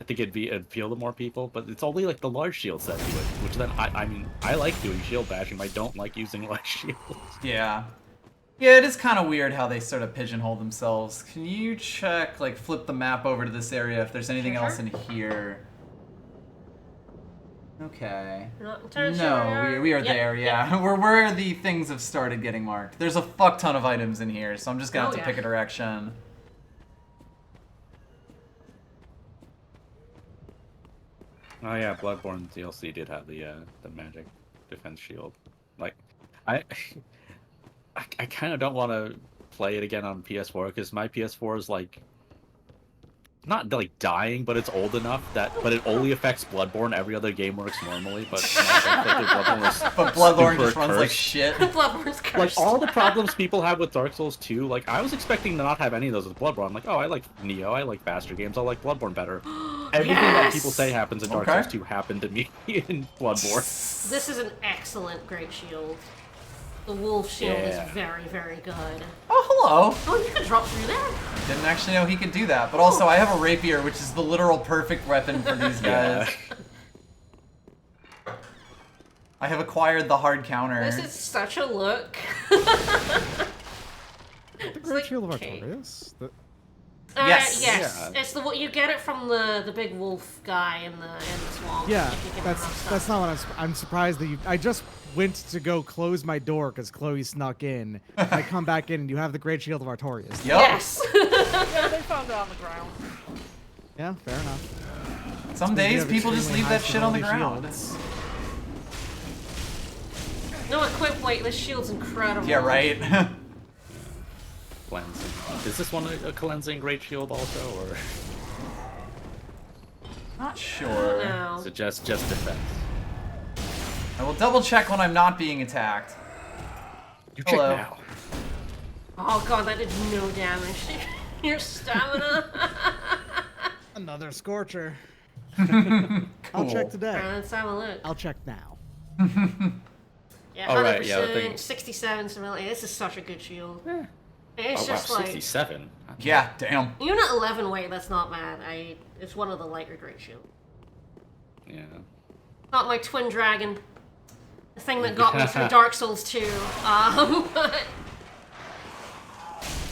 I think it'd appeal to more people. But it's only like the large shields that do it, which then I mean, I like doing shield bashing, but I don't like using large shields. Yeah. Yeah, it is kind of weird how they sort of pigeonhole themselves. Can you check, like, flip the map over to this area if there's anything else in here? Okay. No, we are there, yeah. Where the things have started getting marked. There's a fuck ton of items in here, so I'm just gonna have to pick a direction. Oh yeah, Bloodborne DLC did have the magic defense shield. Like, I kind of don't want to play it again on PS4 because my PS4 is like not like dying, but it's old enough but it only affects Bloodborne. Every other game works normally, but Bloodborne just runs like shit. Bloodborne's cursed. Like all the problems people have with Dark Souls 2, like I was expecting to not have any of those with Bloodborne. I'm like, oh, I like Neo, I like faster games, I like Bloodborne better. Everything that people say happens in Dark Souls 2 happened to me in Bloodborne. This is an excellent great shield. The wolf shield is very, very good. Oh, hello. Oh, you can drop through there. Didn't actually know he could do that, but also I have a rapier, which is the literal perfect weapon for these guys. I have acquired the hard counter. This is such a look. The Great Shield of Artorias? Yes. Yes. It's the you get it from the big wolf guy in the swamp. Yeah, that's not what I'm surprised that I just went to go close my door because Chloe snuck in. I come back in and you have the Great Shield of Artorias. Yep. Yes. Yeah, they found it on the ground. Yeah, fair enough. Some days people just leave that shit on the ground. No equip weight, this shield's incredible. Yeah, right. Cleansing. Is this one a cleansing great shield also, or? Not sure. No. Is it just defense? I will double check when I'm not being attacked. You check now. Oh god, that did no damage. Your stamina. Another Scorcher. Cool. I'll check today. Let's have a look. I'll check now. Yeah, 100%, oh, right, yeah, 67 civilian. This is such a good shield. Yeah. It's just wow, like 67. Yeah, damn. Even at 11 weight, that's not bad. It's one of the lighter great shield. Yeah. Not my twin dragon. The thing that got me through Dark Souls 2. But...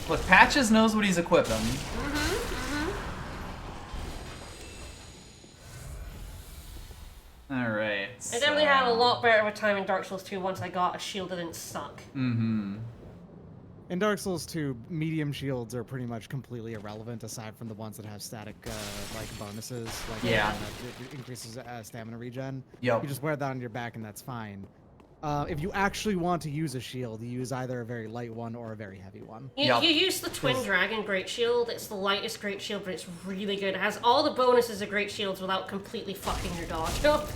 Look, Patches knows what he's equipping. Alright. I definitely had a lot better of a time in Dark Souls 2 once I got a shield that didn't suck. In Dark Souls 2, medium shields are pretty much completely irrelevant aside from the ones that have static like bonuses, like increases stamina regen. Yep. You just wear that on your back and that's fine. If you actually want to use a shield, you use either a very light one or a very heavy one. You use the Twin Dragon Great Shield. It's the lightest Great Shield, but it's really good. It has all the bonuses of Great Shields without completely fucking your dodge up.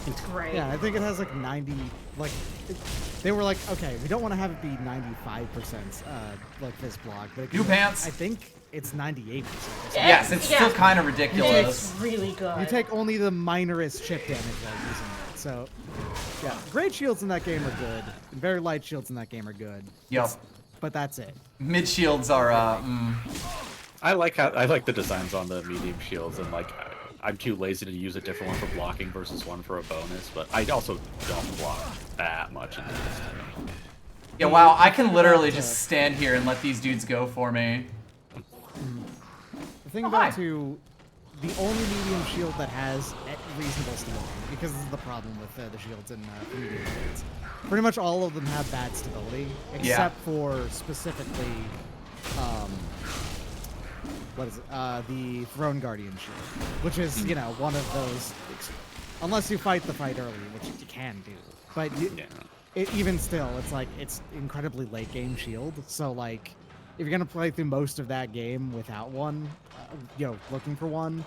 It's great. Yeah, I think it has like 90, like, they were like, okay, we don't want to have it be 95% like this block. But New pants. I think it's 98%. Yes, it's still kind of ridiculous. It's really good. You take only the minorest chip damage while using it. So, yeah, great shields in that game are good, and very light shields in that game are good. Yep. But that's it. Mid shields are. I like the designs on the medium shields, and like I'm too lazy to use a different one for blocking versus one for a bonus. But I also don't block that much in this. Yeah, wow, I can literally just stand here and let these dudes go for me. The thing about the only medium shield that has reasonable stability, because this is the problem with the shields in medium shields. Pretty much all of them have bad stability, except for specifically, what is it? The Throne Guardian shield, which is, you know, one of those, unless you fight the fight early, which you can do. But even still, it's like, it's incredibly late game shield, so like, if you're gonna play through most of that game without one, you know, looking for one,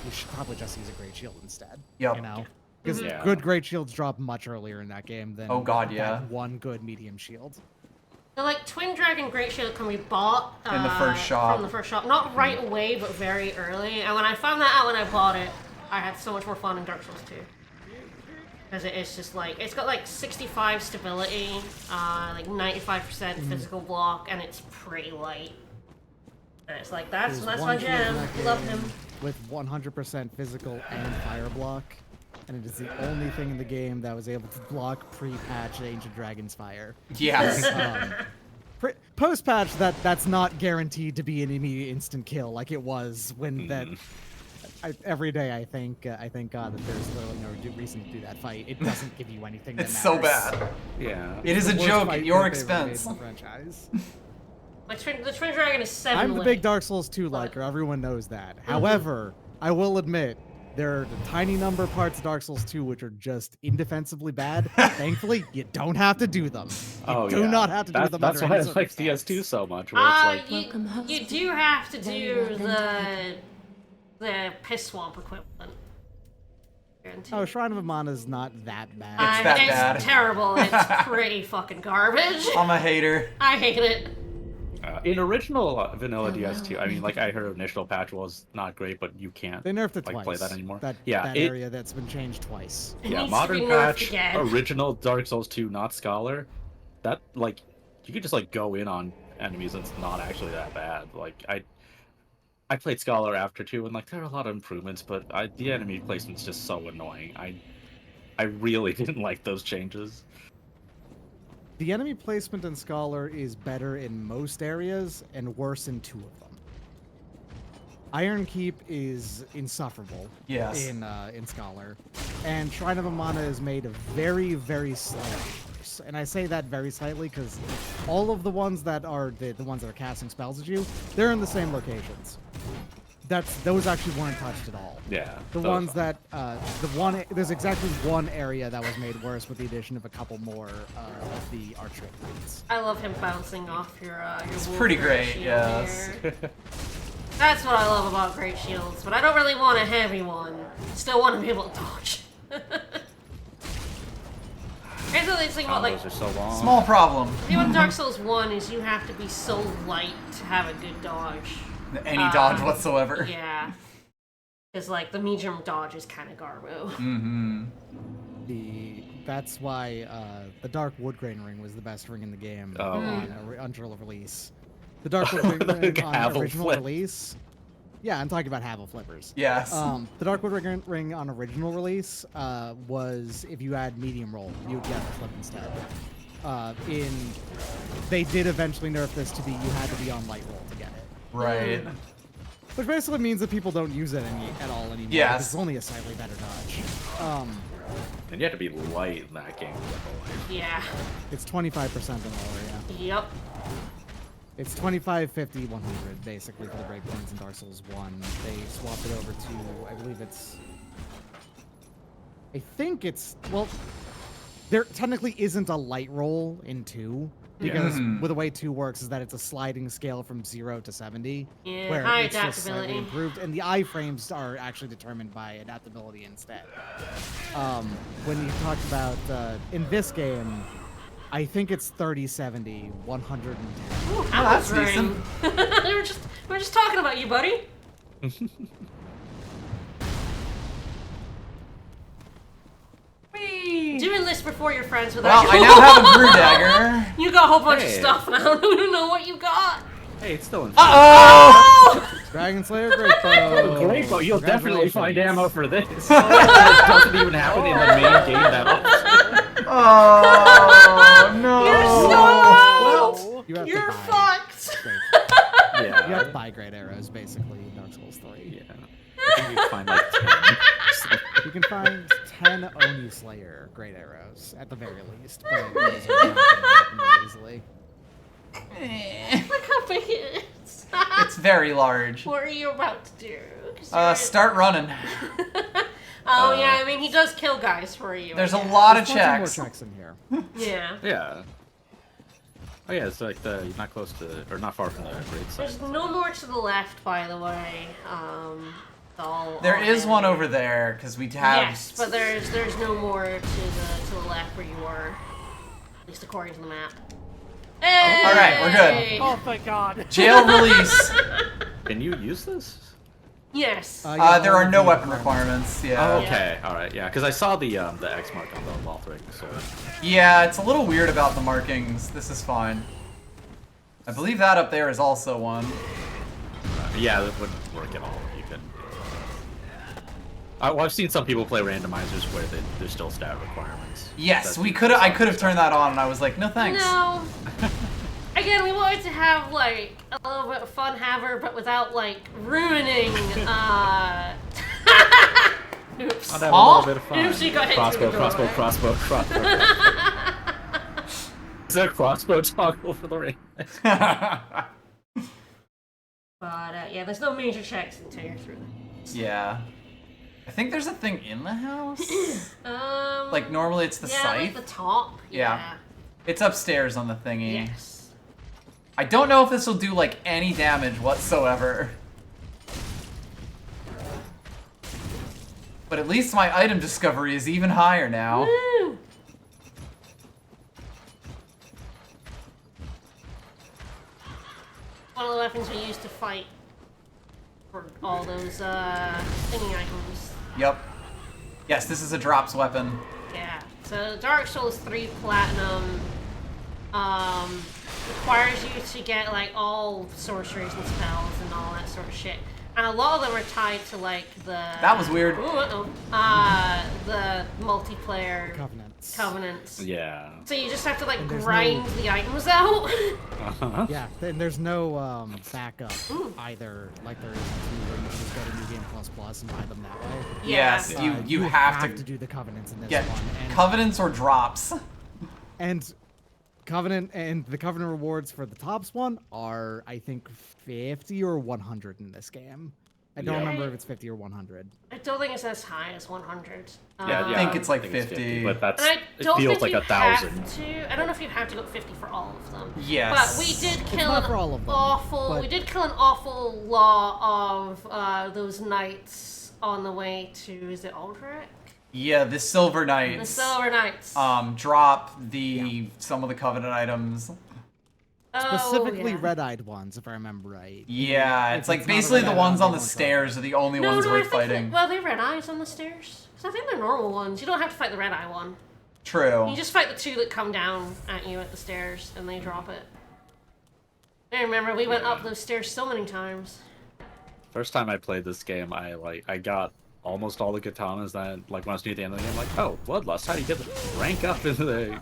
you should probably just use a great shield instead. Yep. You know, because good great shields drop much earlier in that game than that one good medium shield. So like Twin Dragon Great Shield can be bought in the first shop. From the first shop, not right away, but very early. And when I found that out when I bought it, I had so much more fun in Dark Souls 2. Because it's just like, it's got like 65 stability, like 95% physical block, and it's pretty light. And it's like, that's my jam. Love him. With 100% physical and fire block, and it is the only thing in the game that was able to block pre-patch Ancient Dragon's Fire. Yes. Post-patch, that's not guaranteed to be an immediate instant kill like it was when every day I thank God that there's literally no reason to do that fight. It doesn't give you anything that It's matters. so bad. Yeah. It is a joke at your expense. Like the Twin Dragon is 7 I'm the big Dark Souls 2 liker, everyone knows that. However, I will admit, there are a tiny number of parts of Dark Souls 2 which are just indefensibly bad. Thankfully, you don't have to do them. You do not have to do them. That's why I like DS2 so much. Where it's like, you do have to do the Piss Swamp equivalent. Oh, Shrine of Amana is not that bad. It's terrible. It's pretty fucking garbage. I'm a hater. I hate it. In original vanilla DS2, I mean, like I heard initial patch was not great, but you can't they nerfed it like twice. play that anymore. That area that's been changed twice. Yeah, modern patch, original Dark Souls 2, not Scholar. That like you could just like go in on enemies and it's not actually that bad. Like I played Scholar after 2 and like there are a lot of improvements, but the enemy placement's just so annoying. I really didn't like those changes. The enemy placement in Scholar is better in most areas and worse in 2 of them. Iron Keep is insufferable in Scholar, and Shrine of Amana is made very, very slightly worse. And I say that very slightly because all of the ones that are the ones that are casting spells at you, they're in the same locations. Those actually weren't touched at all. Yeah. The ones that there's exactly one area that was made worse with the addition of a couple more of the archery points. I love him bouncing off your It's pretty great, yes. That's what I love about great shields, but I don't really want a heavy one. Still want to be able to dodge. Here's the thing about like are so long. Small problem. The thing with Dark Souls 1 is you have to be so light to have a good dodge. Any dodge whatsoever. Yeah. Because, like, the medium dodge is kind of garbo. Mm-hmm. That's why the Dark Woodgrain ring was the best ring in the game on original release. The Dark Woodgrain ring on original release... Yeah, I'm talking about Havel Flippers. Yes. The Dark Woodgrain ring on original release was, if you had medium roll, you would get the flip instead. They did eventually nerf this to be, you had to be on light roll to get it. Right. Which basically means that people don't use it at all anymore. Yes. It's only a slightly better dodge. And you have to be light in that game. Yeah. It's 25% and lower, yeah. Yep. It's 25, 50, 100, basically, for the breakpoints in Dark Souls 1. They swapped it over to, I believe it's... I think it's... Well, there technically isn't a light roll in 2. Because with the way 2 works is that it's a sliding scale from 0 to 70. Yeah, where high it's just adaptability. slightly improved, and the iframes are actually determined by adaptability instead. When you talk about, in this game, I think it's 30, 70, 110. Ooh, that's decent. we're just talking about you, buddy. You enlist before you're friends with Well, our I now have a brew dagger. You got a whole bunch of stuff, and I don't even know what you got. Hey, it's still in. Uh-oh! Dragon Slayer Great Bow. Great Bow. You'll definitely find ammo for this. It doesn't even happen in the main game that often. Oh no! You're so You're fucked. Yeah. You have to buy great arrows, basically, in Dark Souls 3. Yeah. I think you can find like 10. You can find 10 Oni Slayer great arrows, at the very least, but those are not going to happen very easily. Look how big it is. It's very large. What are you about to do? 'Cause Start running. Oh yeah, I mean he does kill guys for you. There's a lot of There's checks. more checks in here. Yeah. Yeah. Oh yeah, it's like you're not close to, or not far from the great site. There's no more to the left, by the way. There is one over there because we have. Yes, but there's no more to the left where you were, at least according to the map. Hey! All right, we're good. Oh, thank God. Jail release. Can you use this? Yes. There are no weapon requirements. Yeah. Oh, okay. All right. Yeah, because I saw the X mark on the Lothric sword. Yeah, it's a little weird about the markings. This is fine. I believe that up there is also one. Yeah, that wouldn't work at all. You could. Well, I've seen some people play randomizers where there's still stat requirements. Yes, we could. I could have turned that on, and I was like, no thanks. No. Again, we wanted to have like a little bit of fun haver, but without like ruining. Oops. I'll have a little bit of fun. Oops, you got hit through the Crossbow. Is there a crossbow toggle for the ring? But yeah, there's no major checks until you're through. Yeah. I think there's a thing in the house. Like normally it's the scythe. Like the top. Yeah. It's upstairs on the thingy. Yes. I don't know if this will do like any damage whatsoever. But at least my item discovery is even higher now. Woo! One of the weapons we used to fight for all those thingy items. Yep. Yes, this is a drops weapon. Yeah. So Dark Souls 3 Platinum requires you to get like all sorceries and spells and all that sort of shit. And a lot of them are tied to like the... That was weird. The multiplayer... Covenants. Yeah. So you just have to like grind the items out. Yeah, and there's no backup either, like there is in 2 where you just go to New Game Plus Plus and buy them that way. Yes, you have to do the Covenants in this get one. And Covenants or drops. And Covenant and the Covenant rewards for the tops one are, I think, 50 or 100 in this game. I don't remember if it's 50 or 100. I don't think it's as high as 100. I think it's like 50. But that's, it feels like 1,000. I don't know if you have to go 50 for all of them. Yes. But we did It's kill not for all of them, we did kill an awful lot of those knights on the way to, is it Aldrich? Yeah, the Silver Knights. The Silver Knights. Drop some of the Covenant items. Specifically red-eyed ones, if I remember right. Yeah, it's like basically the ones on the stairs are the only ones worth fighting. Well, they red eyes on the stairs. So I think they're normal ones. You don't have to fight the red eye one. True. You just fight the 2 that come down at you at the stairs, and they drop it. I remember we went up those stairs so many times. First time I played this game, I got almost all the katanas that, like, when I was near the end of the game, like, oh, Bloodlust, how do you get the rank up into the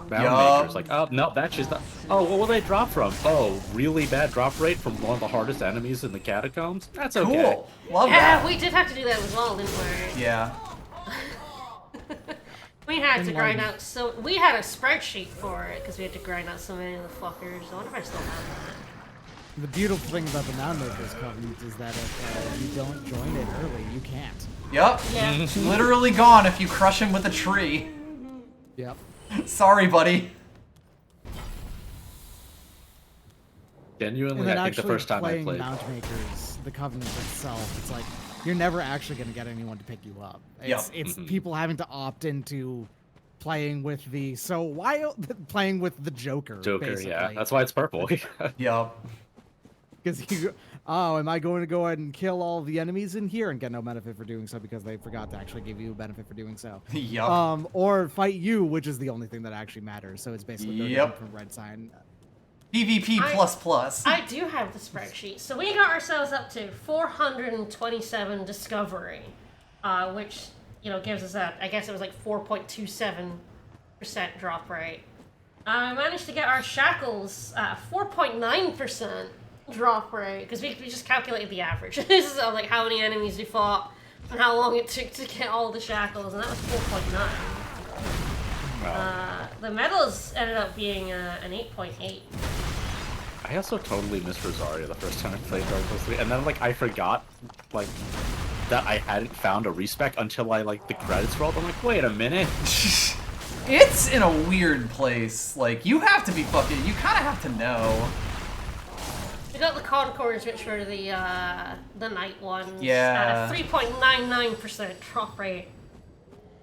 Bound Makers? Like, oh, no, that's just not... Oh, what will they drop from? Oh, really bad drop rate from one of the hardest enemies in the catacombs? That's okay. Cool. Love that. Yeah, we did have to do that as well, didn't we? Yeah. We had to grind out we had a spreadsheet for it, because we had to grind out so many of the fuckers. I wonder if I still have that. The beautiful thing about the Moundmakers Covenant is that if you don't join it early, you can't. Yep. Yeah. Literally gone if you crush him with a tree. Yep. Sorry, buddy. Genuinely, I think the first time I played... Mountmakers, the Covenant itself, it's like, you're never actually going to get anyone to pick you up. It's people having to opt into playing with the... playing with the Joker, Joker, basically. yeah. That's why it's purple. Because oh, am I going to go ahead and kill all the enemies in here and get no benefit for doing so because they forgot to actually give you a benefit for doing so? Yup. Or fight you, which is the only thing that actually matters. So it's basically no different from Red Sign. PvP plus. I do have the spreadsheet. So we got ourselves up to 427 discovery, which, gives us I guess it was like 4.27% drop rate. We managed to get our shackles 4.9% drop rate, because we just calculated the average. This is like how many enemies we fought and how long it took to get all the shackles, and that was 4.9. Wow. The medals ended up being an 8.8. I also totally missed Rosario the first time I played Dark Souls 3, and then I forgot that I hadn't found a respec until the credits rolled. I'm like, wait a minute. It's in a weird place. Like, you have to be fucking. You kind of have to know. We got the Concords, which were the night ones. Yeah. At a 3.99% drop rate.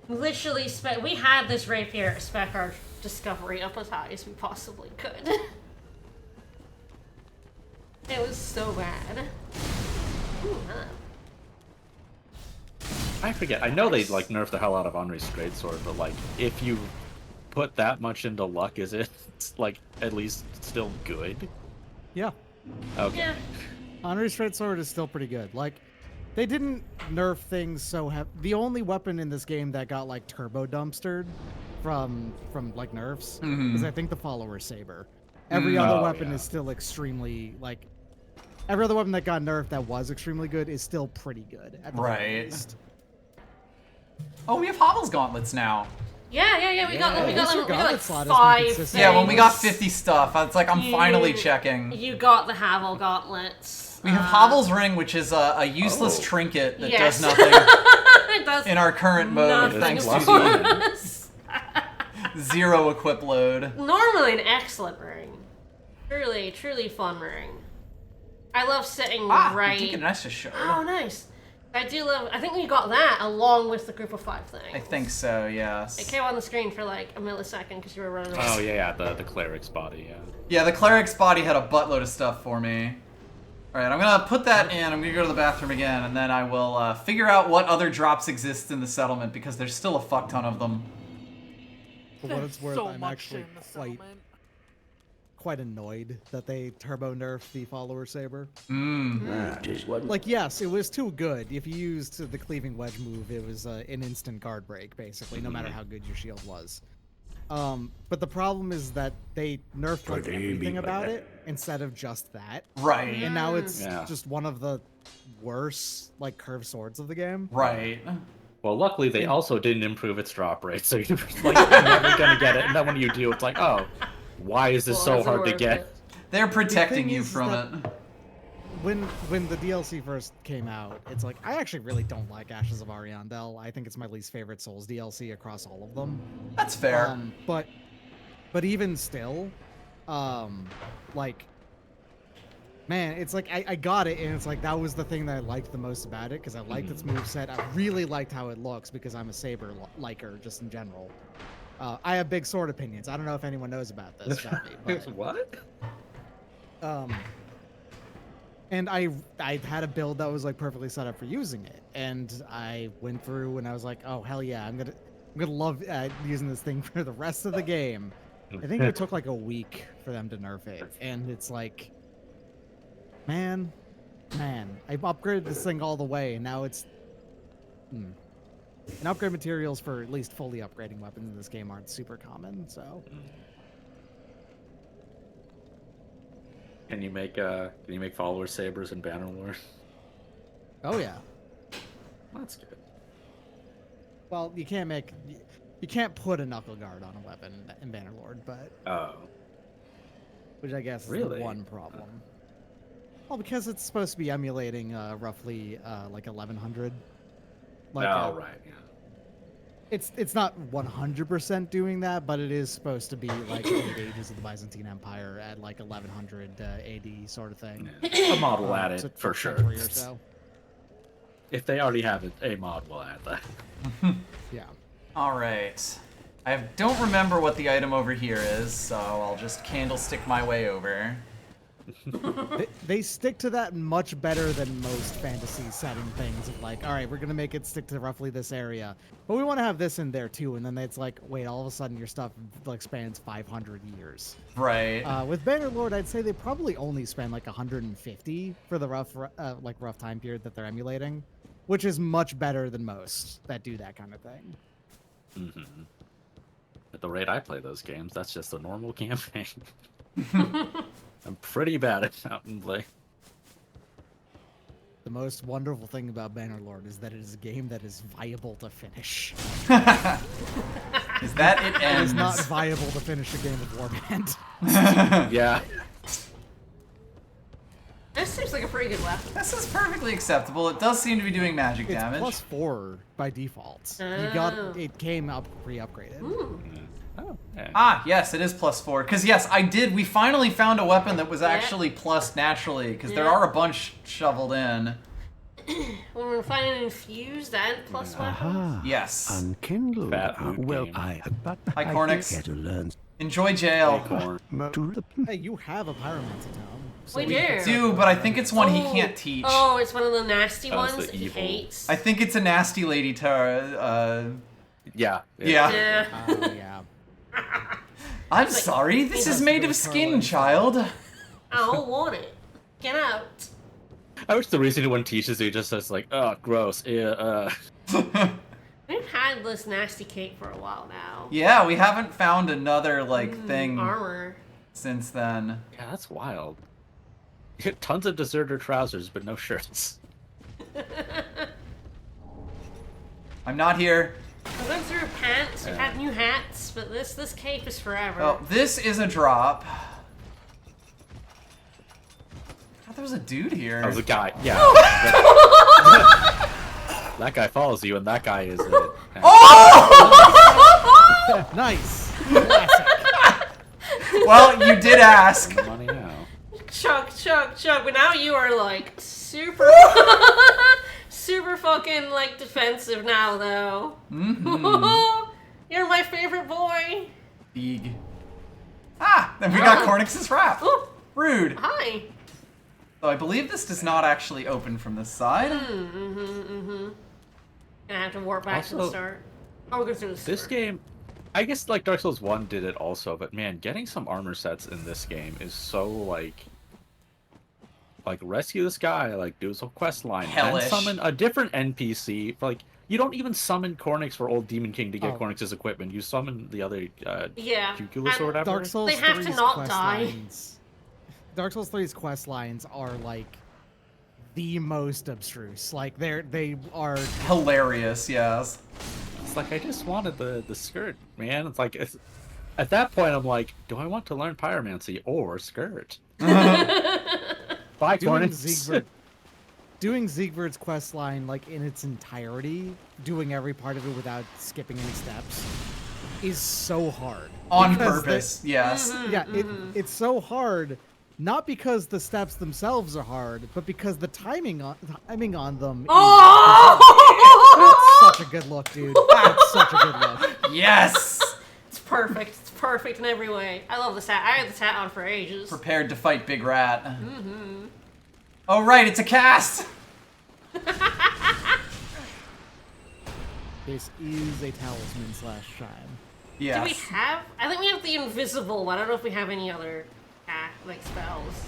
Literally, we had this rapier spec our discovery up as high as we possibly could. It was so bad. Ooh, huh. I forget. I know they nerfed the hell out of Henri's Greatsword, but if you put that much into luck, is it at least still good? Yeah. Okay. Yeah. Henri's Greatsword is still pretty good. They didn't nerf things so heavy. The only weapon in this game that got turbo dumpstered from nerfs is I think the Follower Saber. Every other weapon is still extremely every other weapon that got nerfed that was extremely good is still pretty good at the very least. Oh, we have Hovel's gauntlets now. Yeah. We got like 5. Yeah, when we got 50 stuff, it's I'm finally checking. You got the Havel gauntlets. We have Hovel's ring, which is a useless trinket that does nothing it does in our current mode, thanks to the 0 equip load. Normally an excellent ring. Truly fun ring. I love sitting right. Deacon Ness just showed. Oh, nice. I think we got that along with the group of 5 thing. I think so, yes. It came on the screen for a millisecond because you were running away. Oh, yeah, the cleric's body, yeah. Yeah, the cleric's body had a buttload of stuff for me. Alright, I'm gonna put that in, I'm gonna go to the bathroom again, and then I will figure out what other drops exist in the settlement, because there's still a fuck ton of them. For what it's worth, I'm actually quite annoyed that they turbo nerfed the Follower Saber. Yes, it was too good. If you used the cleaving wedge move, it was an instant guard break, basically, no matter how good your shield was. But the problem is that they nerfed everything about it instead of just that. Right. And now it's just one of the worst curved swords of the game. Right. Well, luckily they also didn't improve its drop rate, so you're never gonna get it. And then when you do, it's oh, why is this so hard to get? They're protecting you from it. When the DLC first came out, it's I actually really don't like Ashes of Ariandel. I think it's my least favorite Souls DLC across all of them. That's fair. But even still, man, it's I got it, and it's that was the thing that I liked the most about it, because I liked its moveset. I really liked how it looks, because I'm a Saber liker just in general. I have big sword opinions. I don't know if anyone knows about this about me. But, what? And I had a build that was perfectly set up for using it, and I went through and I was oh hell yeah, I'm gonna love using this thing for the rest of the game. I think it took a week for them to nerf it, and it's man, I've upgraded this thing all the way, and now it's and upgrade materials for at least fully upgrading weapons in this game aren't super common, so. Can you make follower sabers in Bannerlord? Oh yeah. That's good. Well, you can't put a knuckle guard on a weapon in Bannerlord, but which I guess is the one problem. Well, because it's supposed to be emulating roughly 1100. Right, yeah. It's not 100% doing that, but it is supposed to be the ages of the Byzantine Empire at 1100 AD sort of thing. Yeah. A mod will add it for sure. Or so. If they already have it, a mod will add that. Yeah. All right. I don't remember what the item over here is, so I'll just candlestick my way over. They stick to that much better than most fantasy setting things of like, all right, we're gonna make it stick to roughly this area, but we want to have this in there too. And then it's like, wait, all of a sudden your stuff like spans 500 years. Right. With Bannerlord, I'd say they probably only spend like 150 for the rough time period that they're emulating, which is much better than most that do that kind of thing. Mm-hmm. At the rate I play those games, that's just a normal campaign. I'm pretty bad at mountain play. The most wonderful thing about Bannerlord is that it is a game that is viable to finish. Is that it ends? It is not viable to finish a game of Warband. Yeah. This seems like a pretty good weapon. This is perfectly acceptable. It does seem to be doing magic It's damage. +4 by default. It came up pre-upgraded. Oh, yeah. Ah, yes, it is +4. Because yes, we finally found a weapon that was actually plus naturally. Because there are a bunch shoveled in. When we're finding infused and plus weapons. Yes. Unkindled. Well, game. Hi, Cornix. Get to learn. Enjoy jail. Hey, you have a pyromancy tome. So We do. Do, but I think it's one he can't teach. Oh, it's one of the nasty ones the that he evil. hates. I think it's a nasty lady Tara. Yeah. Yeah. Oh, yeah. I'm sorry, this is made of skin, child. I don't want it. Get out. I wish the reason one teaches you just says like, oh, gross. Yeah. We've had this nasty cape for a while now. Yeah, we haven't found another thing Armor. since then. Yeah, that's wild. You get tons of deserter trousers, but no shirts. I'm not here. We've gone through pants, we've had new hats, but this cape is forever. Oh, this is a drop. God, there was a dude here. That was a guy. Yeah. That guy follows you, and that guy is. Oh! Nice. Classic. Well, you did ask. Money now. Chug. But now you are like super, super fucking like defensive now, though. Mm-hmm. You're my favorite boy. Big. Ah, then we got Cornix's wrap. Ooh. Rude. Hi. So I believe this does not actually open from this side. Gonna have to warp back to the start. Oh, we'll go through the start. This game, I guess like Dark Souls 1 did it also, but man, getting some armor sets in this game is so like rescue this guy, like do his whole quest line, Hellish. and summon a different NPC. Like you don't even summon Cornix for Old Demon King to get Cornix's equipment. You summon the other Cuculus or whatever. Dark Souls They have to 3's not quest die. lines. Dark Souls 3's quest lines are like the most abstruse. Like they are Hilarious, yes. It's like I just wanted the skirt, man. It's like at that point I'm like, do I want to learn pyromancy or skirt? Bye, Cornix. Doing Siegfried's quest line like in its entirety, doing every part of it without skipping any steps, is so hard. On purpose, yes. Yeah, it's so hard. Not because the steps themselves are hard, but because the timing on them Oh! is such a good look, dude. It's such a good look. Yes! It's perfect. It's perfect in every way. I love this hat. I had this hat on for ages. Prepared to fight Big Rat. Oh, right, it's a cast! This is a talisman / shine. Yes. Do we have? I think we have the invisible one. I don't know if we have any other like spells.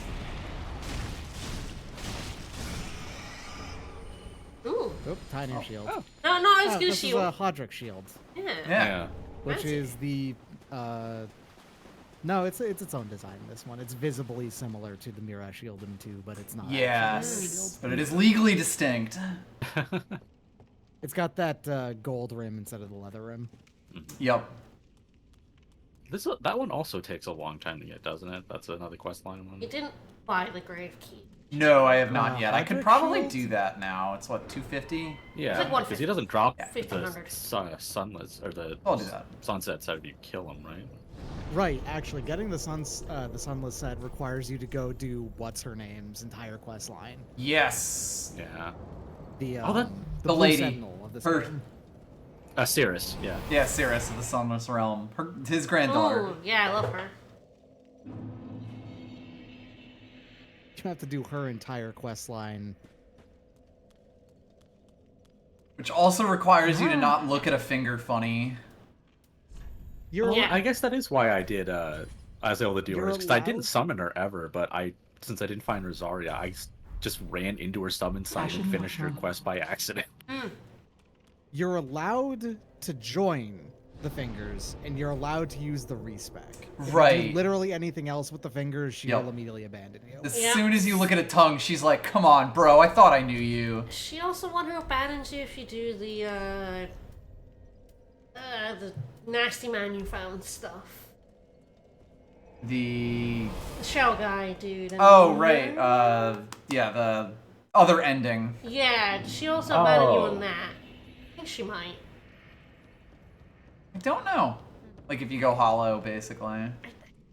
Ooh. Oop, Tiny Shield. No, I was gonna this shield. is a Hodric Shield. Yeah. Which Fancy. is the no, it's its own design. This one, it's visibly similar to the Mira Shield in 2, but it's not. Yes, but it is legally distinct. It's got that gold rim instead of the leather rim. Yep. That one also takes a long time to get, doesn't it? That's another quest line one. You didn't buy the grave key. No, I have not yet. I could Hodric probably Shield? do that now. It's what, 250? Yeah, It's like because he doesn't drop the 1500. sunless or the I'll do that. sunsets after you kill him, right? Right, actually, getting the Sunless set requires you to go do what's her name's entire quest line. Yes. Yeah. The that- the the Blue lady. Sentinel of the Her- season. Cirrus, yeah. Yeah, Cirrus of the Sunless Realm. His granddaughter. Ooh, yeah, I love her. gonna have to do her entire quest line. Which also requires you to not look at a finger funny. I guess that is why I did I was able to do hers, because I didn't summon her ever, but since I didn't find Rosaria, I just ran into her summon site and finished her quest by accident. You're allowed to join the fingers, and you're allowed to use the respec. If you do literally anything else with the fingers, she will immediately abandon you. As soon as you look at a tongue, she's like, "Come on, bro! I thought I knew you." She also wants to abandon you if you do the nasty man you found stuff. The shell guy dude. Oh right, yeah, the other ending. Yeah, she also abandoned you on that. I think she might. I don't know. Like if you go hollow, basically. I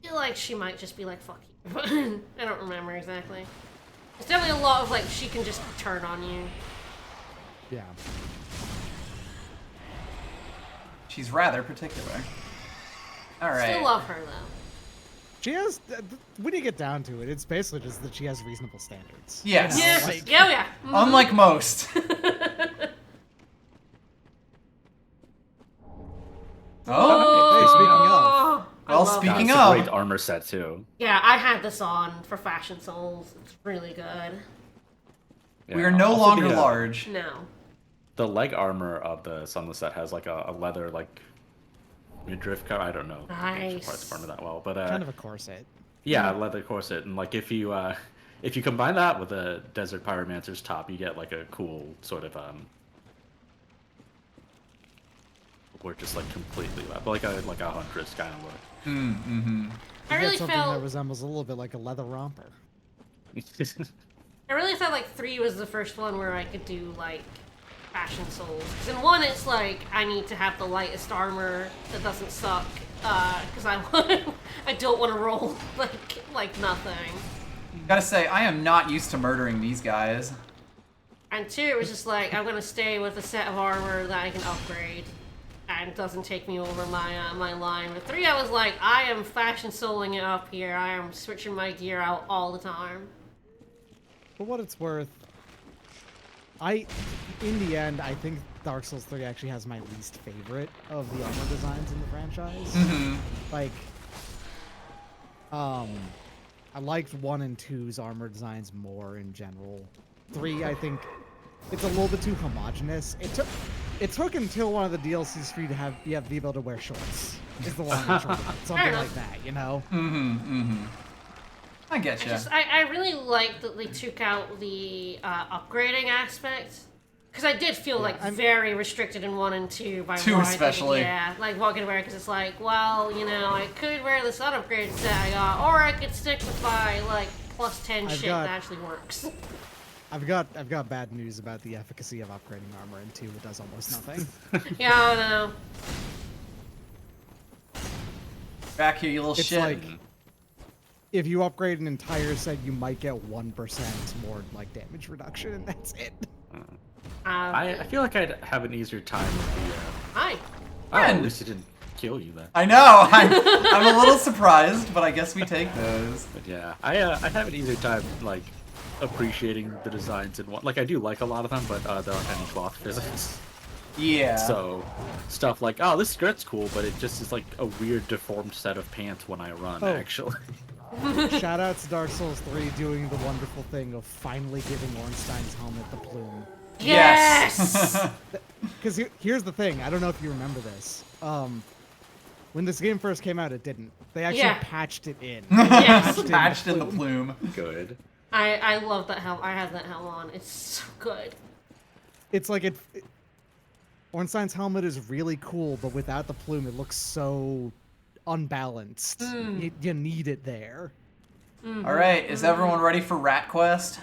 feel like she might just be like, fuck you. I don't remember exactly. There's definitely a lot of like, she can just turn on you. Yeah. She's rather particular. Alright. Still love her though. She has, when you get down to it, it's basically just that she has reasonable standards. Yes. You know, Yes. like, Yeah. Mm-hmm. Unlike most. Oh, speaking of. It's a great armor set too. Yeah, I had this on for Fashion Souls. It's really good. Yeah, we are no also longer large. No. The leg armor of the Sunless set has like a leather like midriff cover. I don't know. Nice. Parts armor that well, but kind of a corset. Yeah, leather corset, and like if you combine that with a Desert Pyromancer's top, you get like a cool sort of we're just like completely but like a Huntress kind of look. I really something felt that resembles a little bit like a leather romper. I really felt like 3 was the first one where I could do like Fashion Souls. Because in 1 it's like I need to have the lightest armor that doesn't suck. Because I don't want to roll like nothing. Gotta say, I am not used to murdering these guys. And 2, it was just like I'm gonna stay with a set of armor that I can upgrade. And it doesn't take me over my my line. But 3, I was like, I am Fashion Souling it up here. I am switching my gear out all the time. For what it's worth, in the end, I think Dark Souls 3 actually has my least favorite of the armor designs in the franchise. Like, I liked 1 and 2's armor designs more in general. 3, I think, it's a little bit too homogenous. It took until one of the DLCs for you to have the ability to wear shorts. Is the long and short of it. Something like that, you know? I get you. I really like that they took out the upgrading aspect. Because I did feel I'm very restricted in 1 and 2 by 2 especially. Like what I could wear, because it's like, well, you know, I could wear this unupgraded set I got, or I could stick with my like plus 10 shit that actually works. I've got bad news about the efficacy of upgrading armor in 2. It does almost nothing. Yeah, I know. Back here, you little shit. Like, if you upgrade an entire set, you might get 1% more like damage reduction, and that's it. I feel like I'd have an easier time with the. Hi. Oh, at least it didn't kill you then. I know. I'm a little surprised, but I guess we take those. But yeah, I have an easier time like appreciating the designs in 1. Like I do like a lot of them, but there aren't any cloth physics. Yeah. So stuff like, oh, this skirt's cool, but it just is like a weird deformed set of pants when I run. Actually. Shout out to Dark Souls 3 doing the wonderful thing of finally giving Ornstein's helmet the plume. Yes! Because here's the thing, I don't know if you remember this. When this game first came out, it didn't. They actually patched it in. Yes. Patched in the plume. Good. I love that helm. I have that helm on. It's so good. It's like Ornstein's helmet is really cool, but without the plume, it looks so unbalanced. You need it there. All right, is everyone ready for Rat Quest?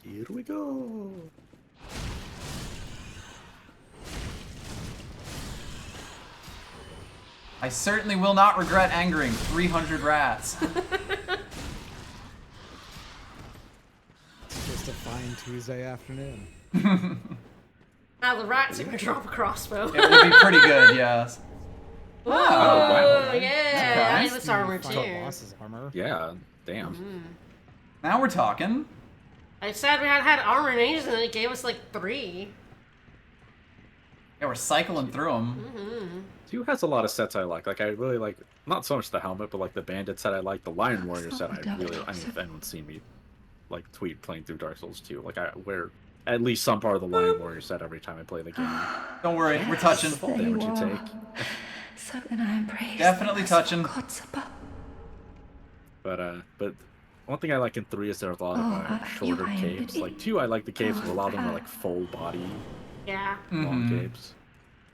Here we go. I certainly will not regret angering 300 rats. It's just a fine Tuesday afternoon. Now the rats are gonna drop a crossbow. It would be pretty good, yes. Oh, wow. yeah. I Okay. need this armor Final too. boss's armor. Yeah, damn. Now we're talking. I said we hadn't had armor in ages, and it gave us like 3. Yeah, we're cycling through them. Mm-hmm. 2 has a lot of sets I like. Like, I really like, not so much the helmet, but like the bandit set I like, the Lion Warrior set I mean, if anyone's seen me, like, tweet playing through Dark Souls 2, like, I wear at least some part of the Lion Warrior set every time I play the game. Don't worry, we're touching. Full damage you take. So then I am praised. Definitely touching. But one thing I like in 3 is there are a lot of shorter capes. Like 2, I like the capes, but a lot of them are like full body, Yeah. long capes.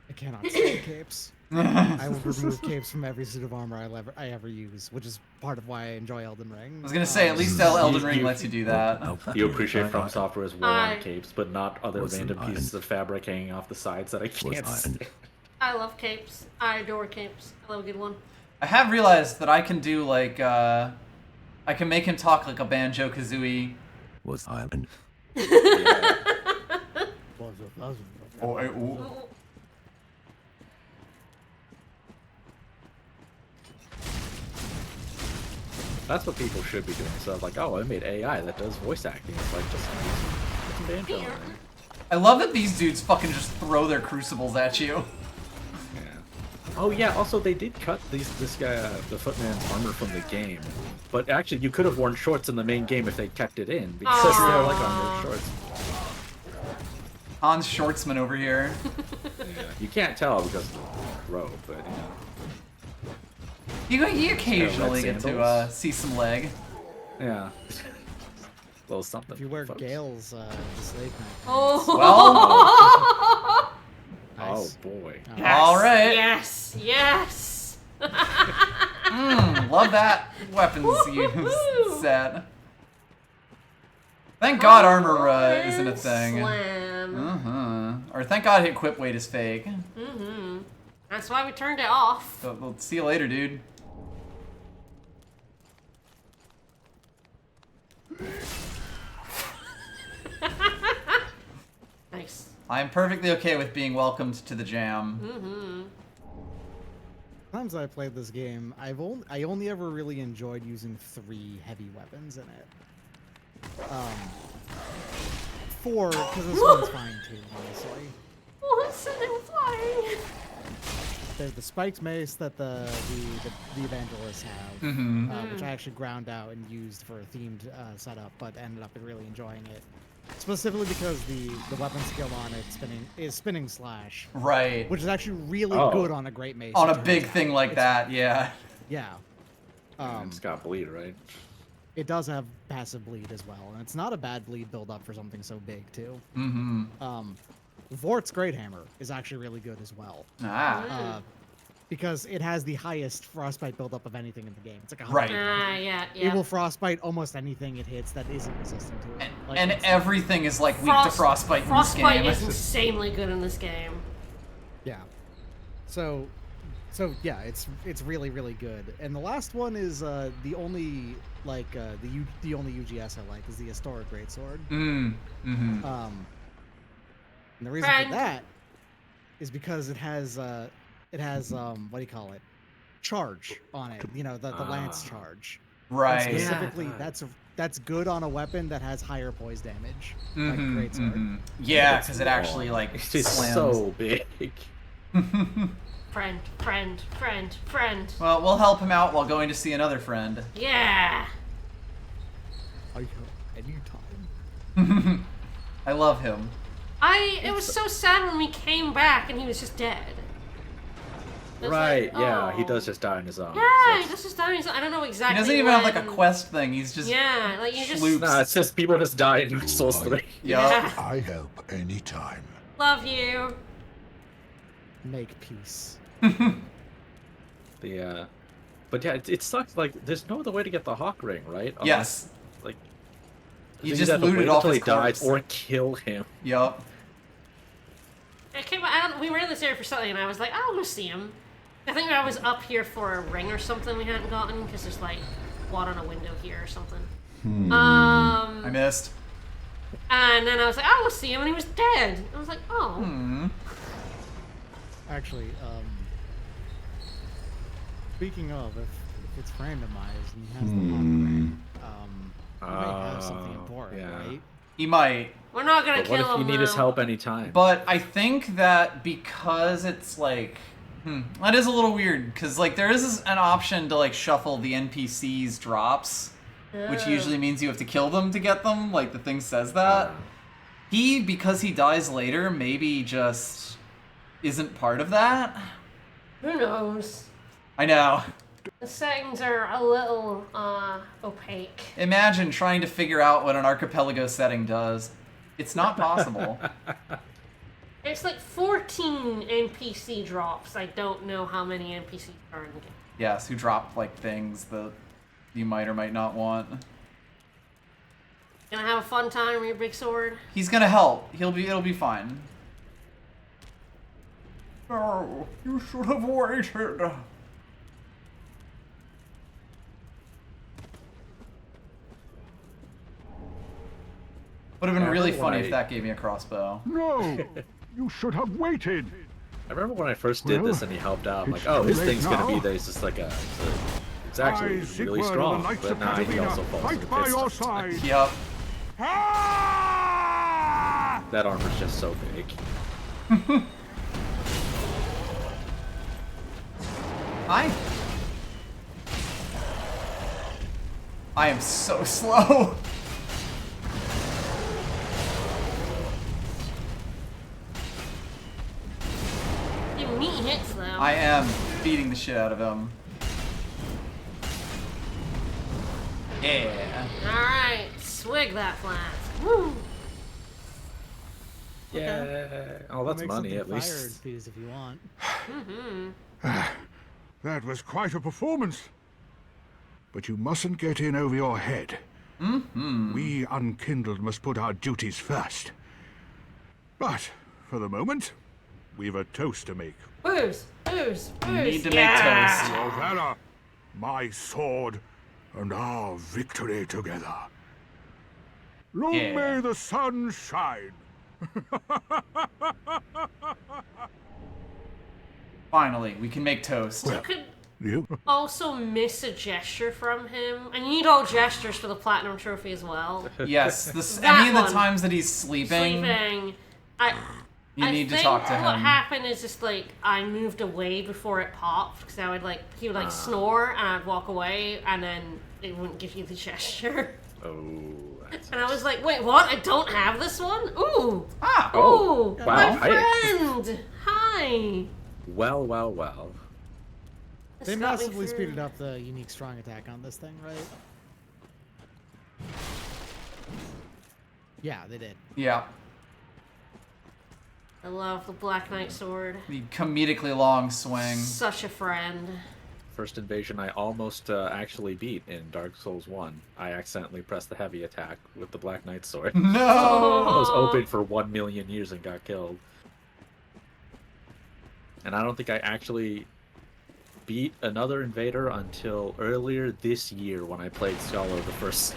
I cannot stand capes. I will remove capes from every suit of armor I ever use, which is part of why I enjoy Elden Ring. I was gonna say, at least Elden Ring lets you do that. You appreciate From Software's war-on capes, but not other random pieces of fabric hanging off the sides that I can't stand. I love capes. I adore capes. I love a good one. I have realized that I can do like I can make him talk like a Banjo-Kazooie. Was Ireland? That's what people should be doing. So like, oh, I made AI that does voice acting. It's like just put some banjo in there. I love that these dudes fucking just throw their crucibles at you. Yeah. Oh yeah. Also, they did cut this guy, the Footman's armor from the game. But actually, you could have worn shorts in the main game if they kept it in because they're like on your shorts. Hans Schwartzman over here. Yeah. You can't tell because of the robe, but You occasionally get to see some leg. yeah. Little something. If you wear folks. Gale's slave knife. Oh. Well, Oh Nice. boy. Yes, all right. Yes. Yes. Love that weapons use set. Thank God armor isn't a thing. Slam. Or thank God equip weight is fake. That's why we turned it off. So, we'll see you later, dude. Nice. I am perfectly okay with being welcomed to the jam. Times I played this game, I only ever really enjoyed using 3 heavy weapons in it. 4, because this one's fine too, honestly. Oh, it's sitting flying. There's the spiked mace that the evangelists have, which I actually ground out and used for a themed setup, but ended up really enjoying it. Specifically because the weapon skill on it is spinning slash. Right. Which is actually really good on a great mace. On a big thing like that, yeah. Yeah. It's got bleed, right? It does have passive bleed as well, and it's not a bad bleed build up for something so big too. Vort's Great Hammer is actually really good as well. Because it has the highest frostbite buildup of anything in the game. It's like 100. Right. Yeah. It will frostbite almost anything it hits that isn't resistant to it. And everything is like weak to frostbite in this game. Frostbite is insanely good in this game. Yeah. So yeah, it's really really good. And the last one is the only the only UGS I like is the Historic Greatsword. And the reason for that is because it has what do you call it? Charge on it. You know, the lance charge. Right. And specifically, that's good on a weapon that has higher poise damage. Like Greatsword. Yeah, because it actually like It's slams. so big. Friend. Well, we'll help him out while going to see another friend. Yeah. Are you anytime? I love him. It was so sad when we came back and he was just dead. Right, like, yeah, he oh. does just die on his own. Yeah, he just died on his own. I don't know exactly. He doesn't even have like a quest thing. He's just like you just. Nah, it's just people just die in Dark Souls 3. Yeah. I help anytime. Love you. Make peace. But yeah, it sucks. Like, there's no other way to get the Hawk Ring, right? Yes. Like, you just looted off his corpse. or kill him. Yup. We were in this area for something, and I was like, I want to see him. I think I was up here for a ring or something we hadn't gotten, because there's like water on a window here or something. I missed. And then I was like, oh, we'll see him, and he was dead. I was like, oh. Actually, speaking of, if it's randomized and he has the hot brain, he might have something important, right? He might. We're not gonna But what kill if him. you need his help anytime? But I think that because it's like, that is a little weird because like there is an option to like shuffle the NPCs drops, which usually means you have to kill them to get them. Like the thing says that. Because he dies later, maybe just isn't part of that. Who knows? I know. The settings are a little opaque. Imagine trying to figure out what an archipelago setting does. It's not possible. It's like 14 NPC drops. I don't know how many NPCs are in the game. Yes, who drop like things that you might or might not want. Gonna have a fun time with your big sword? He's gonna help. It'll be fine. Oh, you should have waited. Would have been really funny if that gave me a crossbow. No! You should have waited! I remember when I first did this and he helped out. I'm like, oh, his thing's gonna be there's just like it's actually really strong, but now he also falls to the by your pits. side. Yep. That armor's just so big. Hi. I am so slow. You neat hits though. I am beating the shit out of him. Yeah. Alright, swig that flask. Woo! Yeah. Oh, that's Make money something at least. fire infused if you want. That was quite a performance. But you mustn't get in over your head. We unkindled must put our duties first. But, for the moment, we've a toast to make. Booze! Booze! Booze! You need to make toast. Your valor, my sword, and our victory together. Long Yeah. may the sun shine. Finally, we can make toast. You could You? also miss a gesture from him. And you need all gestures for the Platinum Trophy as well. Yes, That any of the one. times that he's sleeping, you need to talk to him. What happened is just like I moved away before it popped because I would he would snore and I'd walk away and then it wouldn't give you the gesture. Oh. And I was like, wait, what? I don't have this one? Ooh. Ah. Ooh. Wow. My Hi. friend. Hi. Well, well, well. They This got me massively through. speeded up the unique strong attack on this thing, right? Yeah, they did. Yeah. I love the Black Knight sword. The comedically long swing. Such a friend. First invasion I almost actually beat in Dark Souls 1. I accidentally pressed the heavy attack with the Black Knight sword. No! I was open for 1 million years and got killed. And I don't think I actually beat another invader until earlier this year when I played Scholar the first.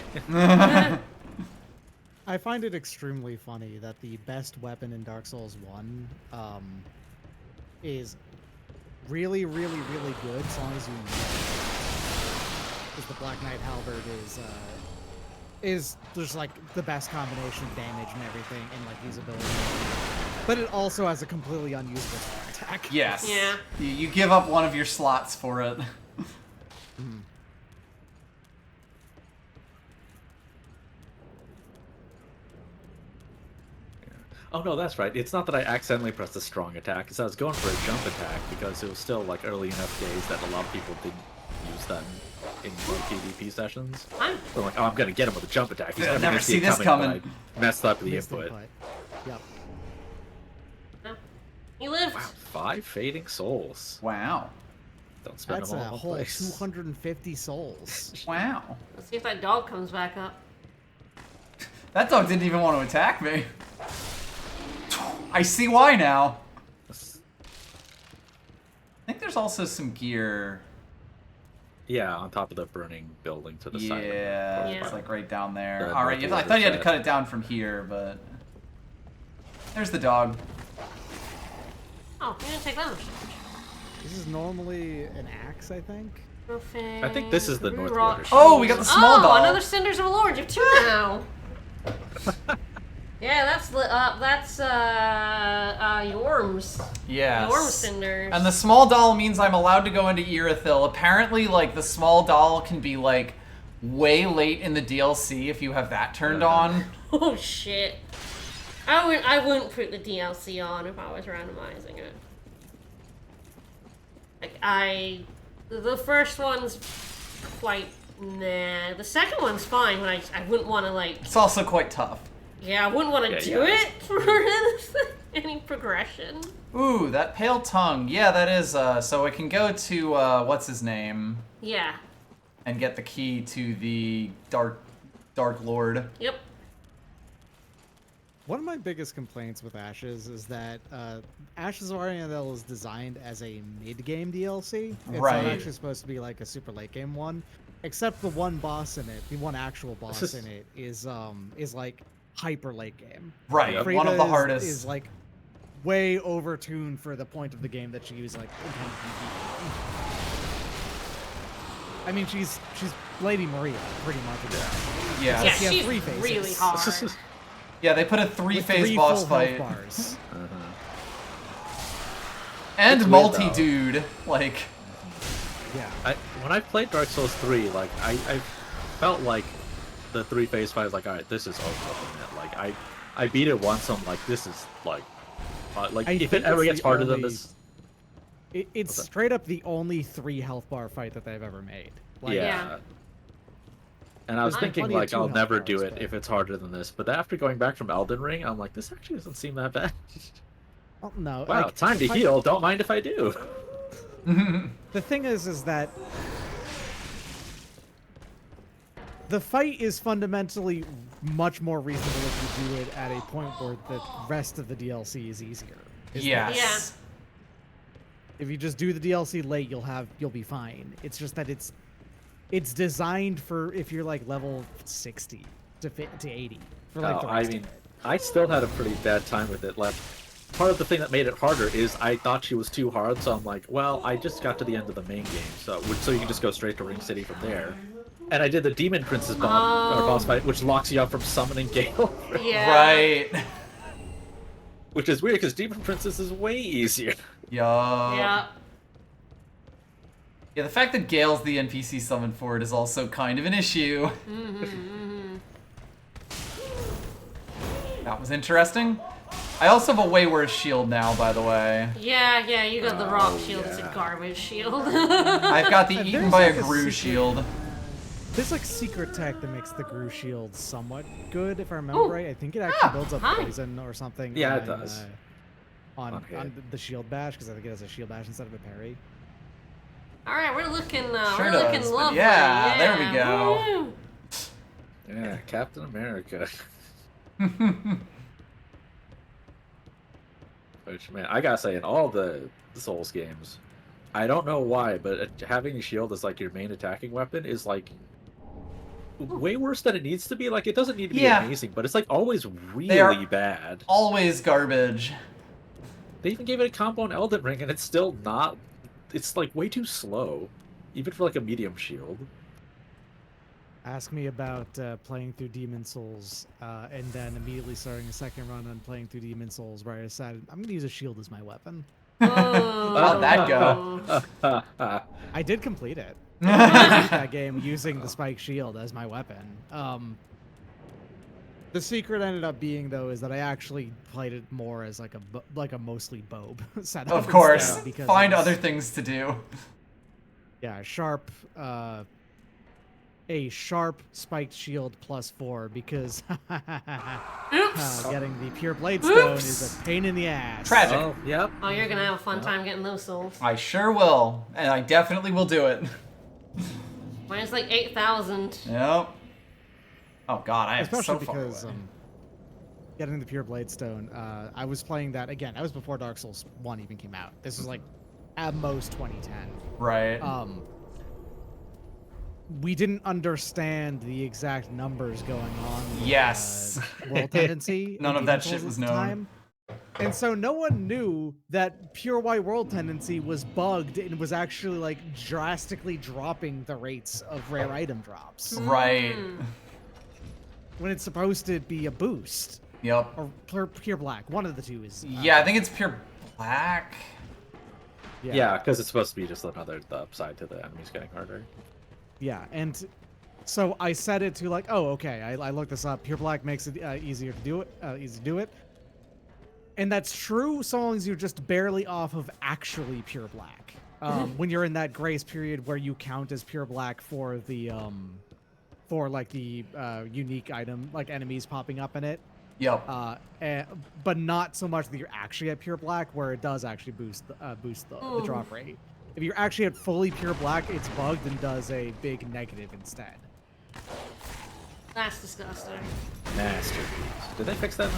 I find it extremely funny that the best weapon in Dark Souls 1 is really, really, really good as long as you know it. Because the Black Knight Halberd is just like the best combination of damage and everything and like usability. But it also has a completely unusable strong attack. Yes. Yeah. You give up one of your slots for it. Oh no, that's right. It's not that I accidentally pressed a strong attack. It's I was going for a jump attack because it was still like early enough days that a lot of people didn't use them in like, PvP sessions. So I'm like, oh, I'm gonna get him with a jump attack. He's They'll never never gonna see it this coming. but I messed up the Missed input. Yep. No. He lived. Wow, 5 fading souls. Wow. Don't spend That's them a all in one whole place. 250 souls. Wow. Let's see if that dog comes back up. That dog didn't even want to attack me. I see why now. I think there's also some gear. Yeah, on top of the burning building to the side. Yeah, it's like right down there. The All right, I thought you had to cut it down from here, but there's the dog. Oh, you didn't take that much. This is normally an axe, I think. I think this is the North Border. Oh, we got the small doll. Another Cinders of Lord. You have 2 now. Yeah, that's Yorm's. Yes. Yorm Cinders. And the small doll means I'm allowed to go into Irithyll. Apparently, like, the small doll can be, like, way late in the DLC if you have that turned on. Oh, shit. I wouldn't put the DLC on if I was randomizing it. Like, the first one's quite nah. The second one's fine, but I wouldn't want to, like... It's also quite tough. Yeah, I wouldn't want to do it for any progression. Ooh, that pale tongue. Yeah, that is, so I can go to, what's his name? Yeah. And get the key to the Dark Lord. Yep. One of my biggest complaints with Ashes is that Ashes of Ariandel is designed as a mid-game DLC. It's not actually supposed to be like a super late-game one, except the one boss in it, the one actual boss in it, is like hyper late game. Right, Frida one of the hardest. Is like way overtuned for the point of the game that she was like. I mean, she's Lady Maria pretty much. Yeah, yeah, she's really hard. Yeah, they put a 3-phase boss fight. Bars. And multi-dude, like... Yeah. When I played Dark Souls 3, like, I felt like the 3-phase fight was like, alright, this is ultimate. Like, I beat it once, I'm like, this is, like if it ever gets harder than this... It's straight up the only 3 health bar fight that they've ever made. Like, yeah. And I was thinking, like, I'll never do it if it's harder than this. But after going back from Elden Ring, I'm like, this actually doesn't seem that bad. Oh, no. Wow, like, time to heal. Don't mind if I do. The thing is that the fight is fundamentally much more reasonable if you do it at a point where the rest of the DLC is easier. Yes. If you just do the DLC late, you'll be fine. It's just that it's designed for if you're like level 60 to 80 for like the rest of it. I still had a pretty bad time with it. Like, part of the thing that made it harder is I thought she was too hard, so I'm like, well, I just got to the end of the main game, so you can just go straight to Ring City from there. And I did the Demon Princess boss fight, which locks you up from summoning Gale. Yeah. Right. Which is weird because Demon Princess is way easier. Yeah. Yeah, the fact that Gale's the NPC summoned for it is also kind of an issue. That was interesting. I also have a way worse shield now, by the way. Yeah, you got the rock shield. It's a garbage shield. I've got the eaten by a Gru shield. There's like secret tech that makes the Gru shield somewhat good, if I remember right. I think it actually builds up poison or something. Yeah, it does. On the shield bash, because I think it has a shield bash instead of a parry. All right, we're looking. Sure we're looking lovely. Yeah, there we go. Woo. Yeah, Captain America. Which, man, I gotta say, in all the Souls games, I don't know why, but having a shield as like your main attacking weapon is like way worse than it needs to be. Like, it doesn't need to be amazing, but it's like always really bad. Always garbage. They even gave it a combo in Elden Ring, and it's still not. It's like way too slow, even for like a medium shield. Ask me about playing through Demon Souls, and then immediately starting a second run on playing through Demon Souls, where I decided I'm gonna use a shield as my weapon. How'd that go? I did complete it. I beat that game using the spike shield as my weapon. The secret ended up being, though, is that I actually played it more as like a mostly bow setup. Of course, because find other things to do. Yeah, a sharp spiked shield +4 because getting the pure blade stone is a pain in the ass. Tragic. Oh, yep. Oh, you're gonna have a fun time getting those souls. I sure will, and I definitely will do it. Mine's like 8,000. Yep. Oh god, I am Especially so far because away. getting the pure blade stone, I was playing that again. That was before Dark Souls 1 even came out. This was like at most 2010. Right. we didn't understand the exact numbers going on. With, Yes. World tendency. None and of that Demon shit Souls was at the known. time. And so no one knew that pure white world tendency was bugged and was actually like drastically dropping the rates of rare item drops. Right. When it's supposed to be a boost. Yep. Or pure black. One of the two is. Yeah, I think it's pure black. Yeah, because it's supposed to be just the upside to the enemies getting harder. Yeah, and so I set it to like, oh, okay. I looked this up. Pure black makes it easier to do it. Easy to do it. And that's true so long as you're just barely off of actually pure black. When you're in that grace period where you count as pure black for the unique item, like enemies popping up in it. Yep. But not so much that you're actually at pure black, where it does actually boost the drop rate. If you're actually at fully pure black, it's bugged and does a big negative instead. That's disgusting. Masterpiece. Did they fix that?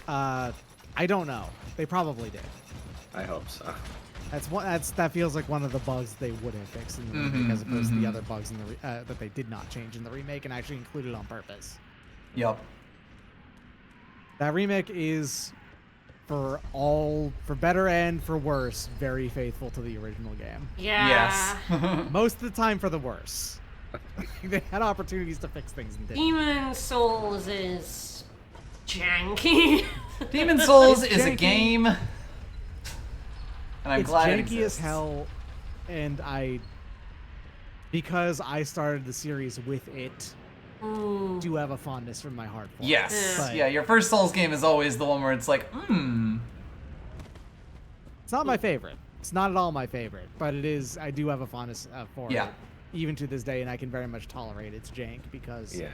I don't know. They probably did. I hope so. That feels like one of the bugs they would have fixed in the remake, as opposed to the other bugs in the that they did not change in the remake and actually included on purpose. Yep. That remake is, for better and for worse, very faithful to the original game. Yeah. Yes. Most of the time for the worse. They had opportunities to fix things and didn't. Demon Souls is janky. Demon Souls is a janky. game. And I'm It's glad it janky exists. as hell, and because I started the series with it, do have a fondness from my heart for Yes. it. But Yeah, your first Souls game is always the one where it's like, it's not my favorite. It's not at all my favorite, but it is. I do have a fondness for Yeah. it, even to this day, and I can very much tolerate its jank because. Yeah.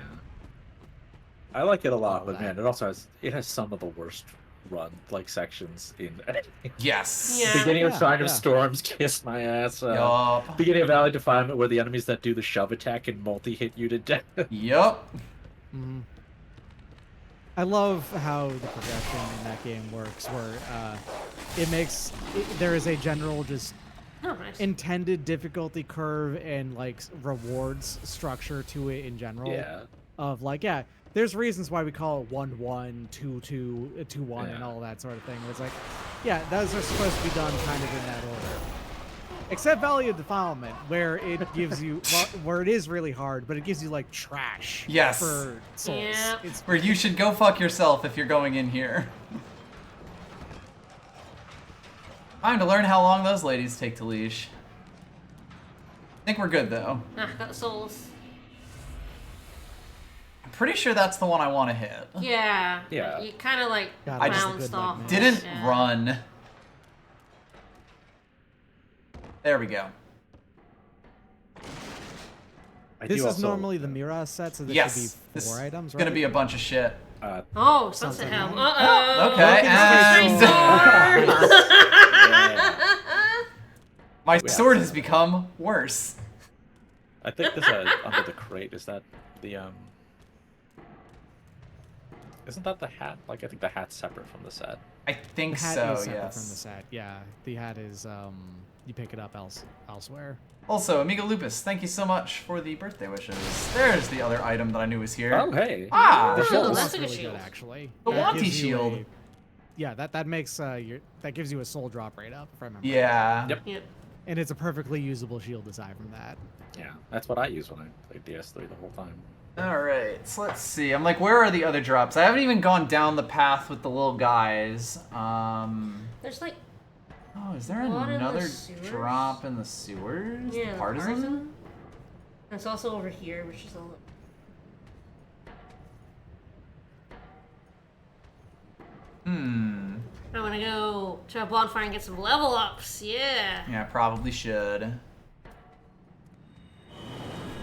I like it a lot, all but that. man, it has some of the worst run sections in yes. Yeah. beginning of Yeah, Shrine of yeah. Storms, kiss my ass. Yup. Beginning of Valley Defilement, where the enemies that do the shove attack and multi-hit you to death. Yup. Mhm. I love how the progression in that game works, where there is a general just Oh, nice. intended difficulty curve and like rewards structure to it in general. Yeah. Of like, yeah, there's reasons why we call it 1-1, 2-2, 2-1, and Yeah. all that sort of thing. Where it's like, yeah, those are supposed to be done kind of in that order. Except Valley of Defilement, where it gives you, where it is really hard, but it gives you like trash. Yes. For souls. Yeah. It's Where you should go fuck yourself if you're going in here. Time to learn how long those ladies take to leash. I think we're good though. Got Souls. I'm pretty sure that's the one I want to hit. Yeah. Yeah. You kind of like God, I just bounced good off. luck, of man. Didn't it, yeah. run. There we go. This is normally the Miraz set, so this Yes. should be This 4 items, is right? gonna be a bunch of shit. Oh, Sunset Helm. Uh-oh. Okay, and my sword has become worse. I think this under the crate, is that the isn't that the hat? Like, I think the hat's separate from the set. I think The hat so, is separate yes. from the set. Yeah, the hat is you pick it up elsewhere. Also, Amiga Lupus, thank you so much for the birthday wishes. There's the other item that I knew was here. Oh, hey. Ah! The shield that's is a good really shield. good, actually. The That Wanty gives you shield. Yeah, that makes that gives you a soul drop rate up, if I remember. Yeah. Yep. Yep. And it's a perfectly usable shield aside from that. Yeah, that's what I use when I played DS3 the whole time. Alright, so let's see. I'm like, where are the other drops? I haven't even gone down the path with the little guys. There's like Oh, is there One in the another sewers? drop in the sewers? yeah, The the partisan? And it's also over here, which is a little. I want to go to a bonfire and get some level ups. Yeah. Yeah, I probably should.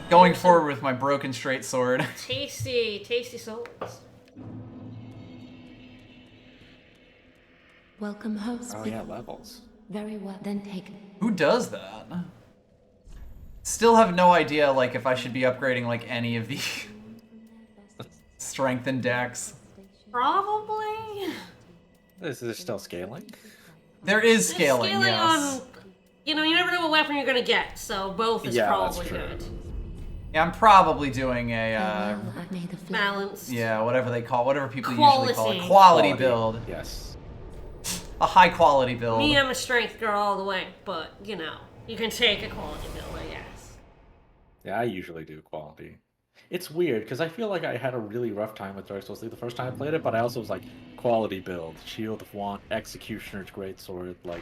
Going forward with my broken straight sword. Tasty, tasty souls. Welcome, host. Oh yeah, levels. Very well, then take. Who does that? Still have no idea, like, if I should be upgrading, like, any of the strength and dex. Probably. Is there still scaling? There is It's scaling, yes. on You know, you never know what weapon you're gonna get, so both is probably good. Yeah, I'm probably doing a I've made the balance. Yeah, whatever people Quality. usually call it. Quality build. Yes. A high quality build. Me, I'm a strength girl all the way, but you know, you can take a quality build, I guess. Yeah, I usually do quality. It's weird because I feel like I had a really rough time with Dark Souls 3 the first time I played it, but I also was like quality build, Shield of Want, Executioner's Greatsword, like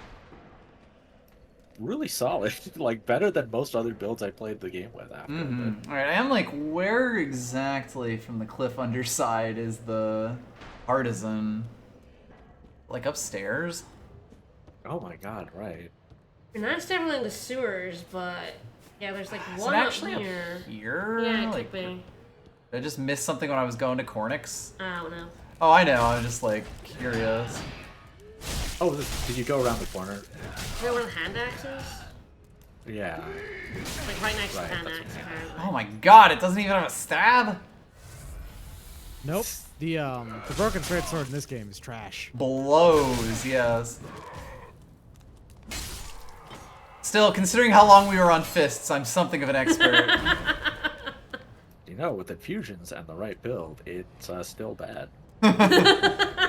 really solid, like better than most other builds I played the game with after. All right, I am like, where exactly from the cliff underside is the artisan? Like upstairs? Oh my god, right. And that's definitely in the sewers, but yeah, there's like one it up actually here. Up here? Yeah, it like, could be. Did I just miss something when I was going to Cornix? I don't know. Oh, I know. I'm just like curious. Oh, did you go around the corner? Is that where the hand axe is? Yeah. Like right next to the hand axe, apparently. Oh my god, it doesn't even have a stab? Nope. The broken straight sword in this game is trash. Blows, yes. Still, considering how long we were on fists, I'm something of an expert. You know, with infusions and the right build, it's still bad.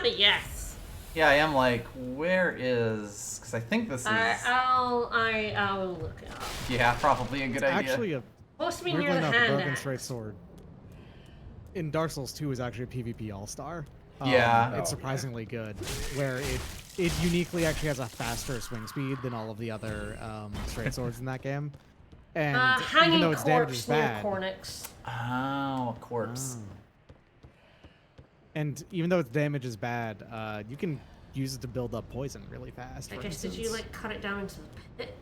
Yes. Yeah, I am like, where is... Because I think this is... I'll look it up. Yeah, probably a good idea. Actually, Supposed to be weirdly near the enough, the hand broken axe. straight sword in Dark Souls 2 is actually a PvP all-star. Yeah. It's surprisingly good, where it uniquely actually has a faster swing speed than all of the other straight swords in that game. And even though its damage is bad... Cornix. Oh, corpse. And even though its damage is bad, you can use it to build up poison really fast. I guess, did you like cut it down into the pit?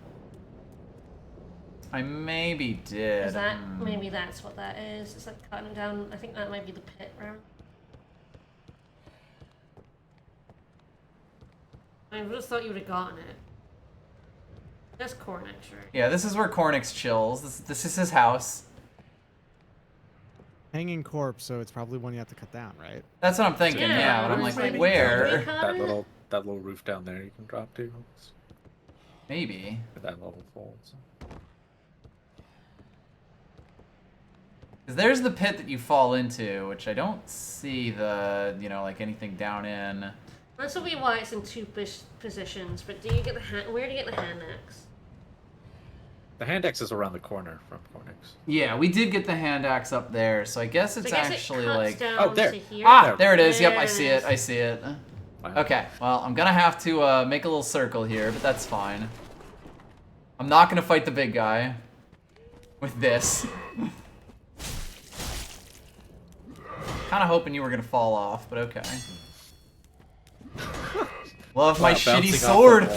I maybe did. Is that maybe that's what that is? It's like cutting it down. I think that might be the pit round. I would have thought you would have gotten it. That's Cornix, right? Yeah, this is where Cornix chills. This is his house. Hanging corpse, so it's probably one you have to cut down, right? That's what I'm thinking, yeah, but I'm like, where? That little roof down there you can drop to. Maybe. That level folds. Because there's the pit that you fall into, which I don't see the, like anything down in. This will be why it's in two positions, but do you get where do you get the hand axe? The hand axe is around the corner from Cornix. Yeah, we did get the hand axe up there, so I guess it's actually like... Oh, there. Ah, there it is. Yep, I see it. I see it. Okay, well, I'm gonna have to make a little circle here, but that's fine. I'm not gonna fight the big guy with this. Kinda hoping you were gonna fall off, but okay. Love my shitty sword.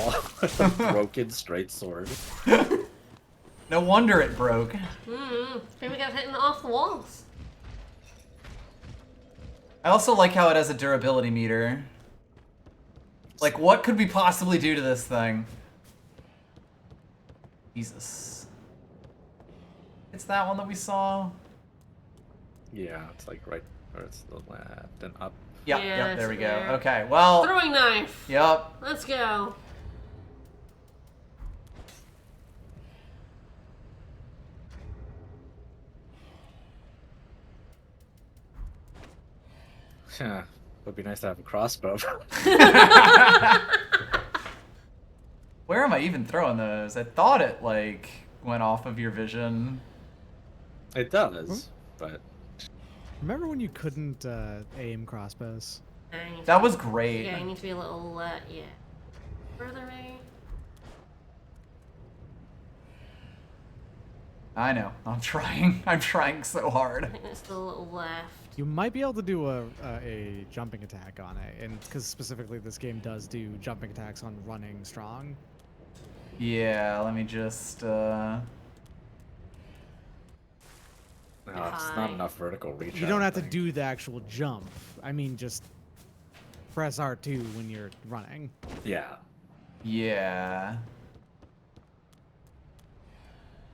Broken straight sword. No wonder it broke. Maybe we got hitting off the walls. I also like how it has a durability meter. Like, what could we possibly do to this thing? Jesus. It's that one that we saw? Yeah, it's like right where it's the left and up. Yep, there we go. Okay, well... Throwing knife. Yep. Let's go. Yeah, would be nice to have a crossbow. Where am I even throwing those? I thought it, like, went off of your vision. It does, but... Remember when you couldn't aim crossbows? That was great. Yeah, you need to be a little, further maybe? I know. I'm trying. I'm trying so hard. I think it's the little left. You might be able to do a jumping attack on it, and because specifically this game does do jumping attacks on running strong. Yeah, let me just... No, it's not enough vertical reach. You don't have to do the actual jump. I mean, just press R2 when you're running. Yeah. Yeah.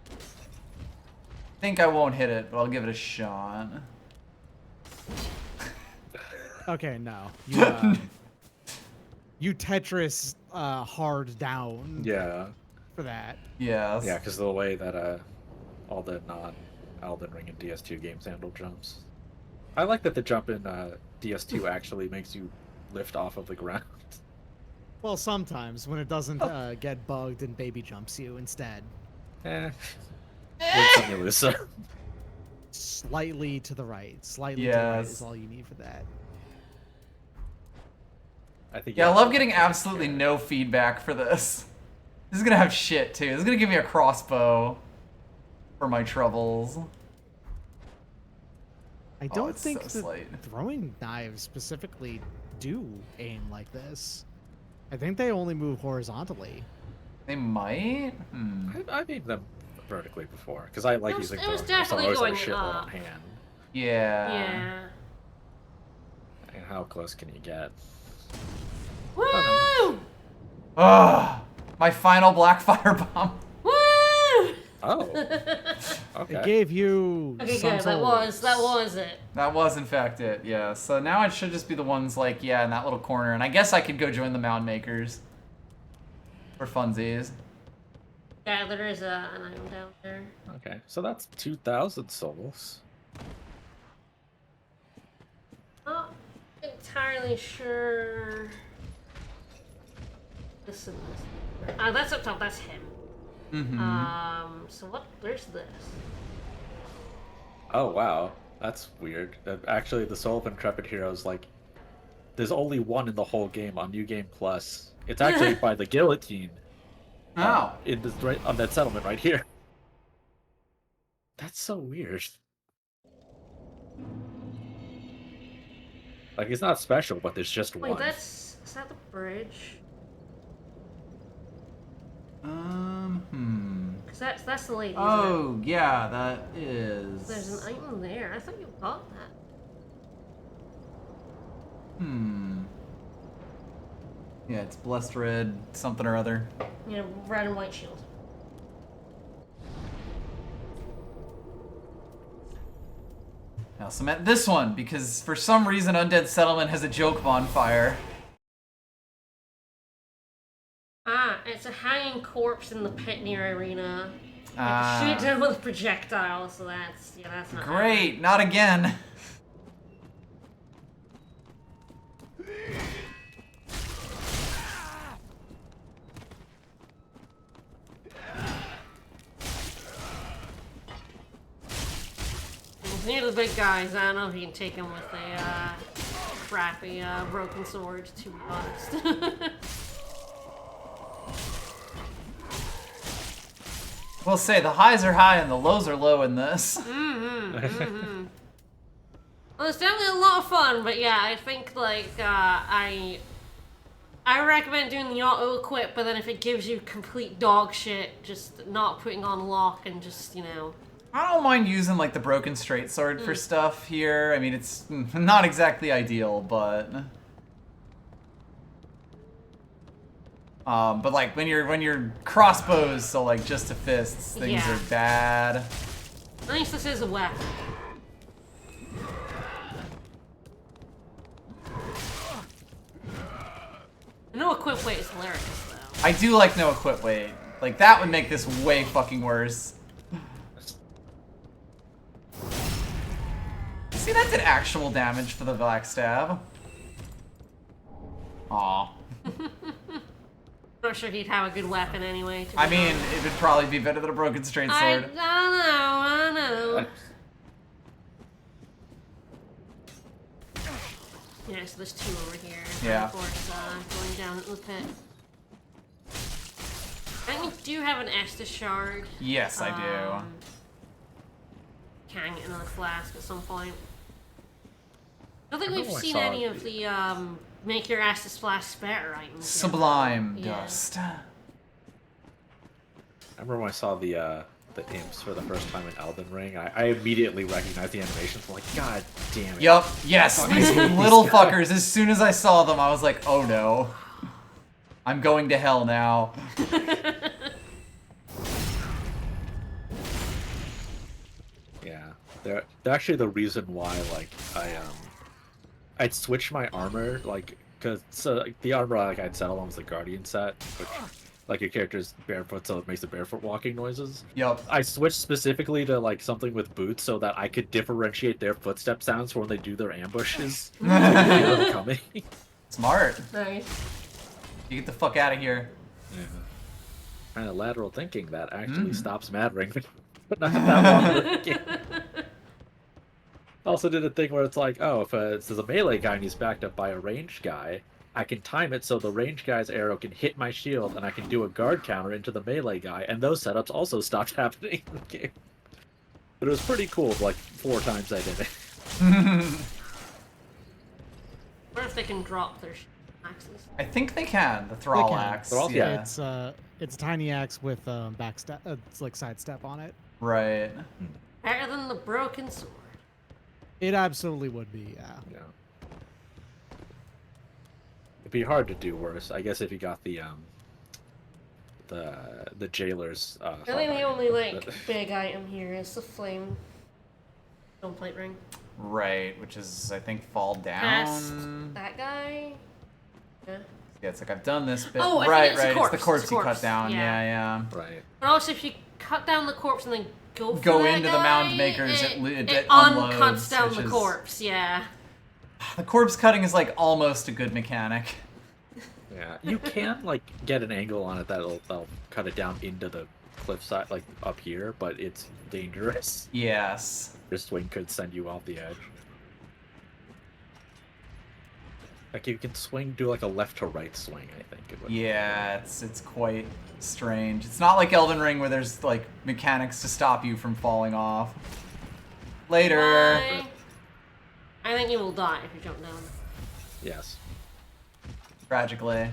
I think I won't hit it, but I'll give it a shot. Okay, no. You Tetris hard down. Yeah. for that. Yes. Yeah, because the way that all the non-Elden Ring and DS2 games handle jumps. I like that the jump in DS2 actually makes you lift off of the ground. Well, sometimes when it doesn't get bugged and baby jumps you instead. Win some, you lose some. Slightly to the right. Slightly to the right is all you need for that. I love getting absolutely no feedback for this. This is gonna have shit too. This is gonna give me a crossbow for my troubles. I don't think that throwing knives specifically do aim like this. I think they only move horizontally. They might? I've aimed them vertically before, because I like using It was throwing, so I definitely always going have shit up. on hand. Yeah. Yeah. And how close can you get? Woo! Ugh! My final black firebomb. Woo! Oh. Okay. It gave you Okay, some good. That was it. That was in fact it, yeah. So now it should just be the ones like, yeah, in that little corner. And I guess I could go join the Mound Makers. For funsies. Yeah, there is an item down there. Okay, so that's 2,000 souls. Not entirely sure. This and this. That's up top. That's him. So what? Where's this? Oh wow, that's weird. Actually, the Soul of Intrepid Heroes, like, there's only one in the whole game on New Game Plus. It's actually by the Guillotine. Oh. In this right on that settlement right here. That's so weird. Like, it's not special, but there's just Wait, one. is that the bridge? Cause that's the lady. Oh, yeah, that is. There's an item there. I thought you bought that. Yeah, it's blessed red something or other. Yeah, red and white shield. Now cement this one, because for some reason Undead Settlement has a joke bonfire. It's a hanging corpse in the pit near arena. Shoot down with a projectile, so that's not great. happening. Not again. Near the big guys, I don't know if you can take them with a crappy broken sword, to be honest. We'll say the highs are high and the lows are low in this. Well, it's definitely a lot of fun, but yeah, I think like I recommend doing the auto equip, but then if it gives you complete dog shit, just not putting on lock and just, you know. I don't mind using like the broken straight sword for stuff here. I mean, it's not exactly ideal, but like when you're crossbows, so like just to fists, things are bad. At least this is a weapon. No equip weight is hilarious though. I do like no equip weight. Like that would make this way fucking worse. See, that did actual damage for the black stab. Aw. Not sure he'd have a good weapon anyway. I mean, it would probably be better than a broken straight sword. I know. Yeah, so there's two over here. Yeah. Of course, going down into the pit. I think we do have an Estus shard. Yes, I do. Can get another flask at some point. I don't think we've seen any of the make your Estus flask spare items. Sublime dust. I remember when I saw the imps for the first time in Elden Ring, I immediately recognized the animations. I'm like, God damn it. Yup, yes, these little fuckers. As soon as I saw them, I was like, oh no. I'm going to hell now. Yeah, they're actually the reason why, like, I'd switch my armor, like, because the armor like I'd settle on was the Guardian set, which, like your character's barefoot, so it makes the barefoot walking noises. Yep. I switched specifically to like something with boots so that I could differentiate their footstep sounds for when they do their ambushes. So I could hear them coming. Smart. Nice. You get the fuck out of here. Yeah. Kind of lateral thinking that actually stops mattering, but not that long working. Also did a thing where it's like, oh, if there's a melee guy and he's backed up by a ranged guy, I can time it so the ranged guy's arrow can hit my shield, and I can do a guard counter into the melee guy, and those setups also stopped happening in the game. But it was pretty cool, like 4 times I did it. What if they can drop their axes? I think they can. The thrall axe. Yeah. It's a tiny axe with backstep. It's like sidestep on it. Right. Better than the broken sword. It absolutely would be. Yeah. It'd be hard to do worse, I guess, if you got the jailer's. I think the only big item here is the flame stone plate ring. Right, which is I think fall down. Past that guy. Yeah. Yeah, it's like I've done this bit. Oh, I right, think it's right. a corpse. It's the corpse It's you a cut corpse. down. Yeah. Yeah. Right. But also, if you cut down the corpse and then go into the mound makers, it unloads, uncuts down the corpse. Yeah. The corpse cutting is like almost a good mechanic. Yeah, you can like get an angle on it that'll cut it down into the cliffside, like up here, but it's dangerous. Yes. Your swing could send you off the edge. Like you can swing, do like a left to right swing. I think it would. Yeah, it's quite strange. It's not like Elden Ring where there's like mechanics to stop you from falling off. Later. I think you will die if you jump down. Yes. Tragically.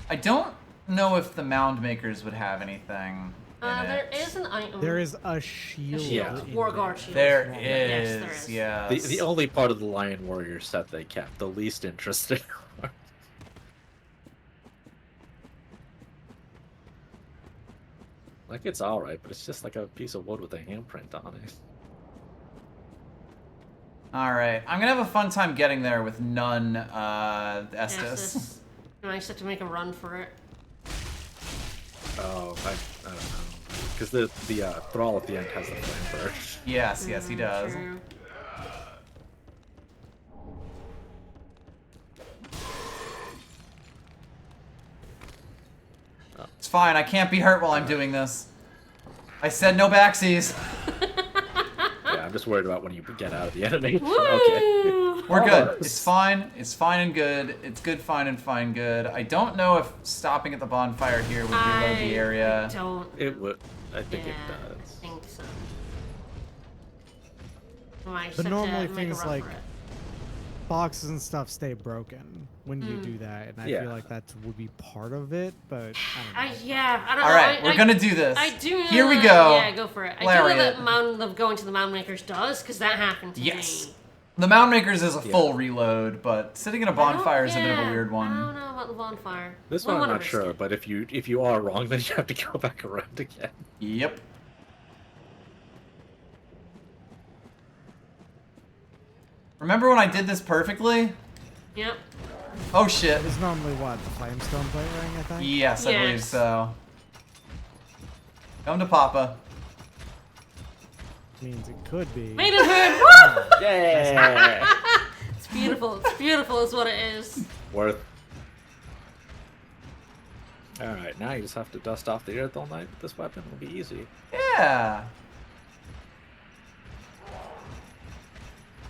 I don't know if the mound makers would have anything. There is an item. There is a shield. Yeah. War guard shield. There Yes, is, yes. The only part of the Lion Warrior set they kept, the least interesting. Like it's alright, but it's just like a piece of wood with a handprint on it. Alright, I'm gonna have a fun time getting there with none Estus. I just have to make a run for it. Oh, I don't know. Because the thrall at the end has the flame burst. Yes, yes, he does. True. It's fine, I can't be hurt while I'm doing this. I said no backsies. Yeah, I'm just worried about when you get out of the enemy. Woo! Okay. We're good. It's fine. It's fine and good. It's good, fine, and fine, good. I don't know if stopping at the bonfire here would reload the area. It would. I think it does. I think so. But normally things like boxes and stuff stay broken when you do that, and I feel like that would be part of it, but I don't know. I don't know. Alright, we're gonna do this. I do know Here we that- go. Yeah, go for it. I do know that Mound of going to the Mound Makers does, because that happened to me. The Mound Makers is a full reload, but sitting in a bonfire is a bit of a weird one. I don't know about the bonfire. This one I'm not sure, but if you are wrong, then you have to go back around again. Yep. Remember when I did this perfectly? Yep. Oh shit. It's normally what, the flamestone plate ring, I think? Yes, I believe so. Come to Papa. Means it could be. Maidenhood! Woo! Yeah! It's beautiful. It's beautiful is what it is. Worth. Alright, now you just have to dust off the earth all night with this weapon. It'll be easy. Yeah.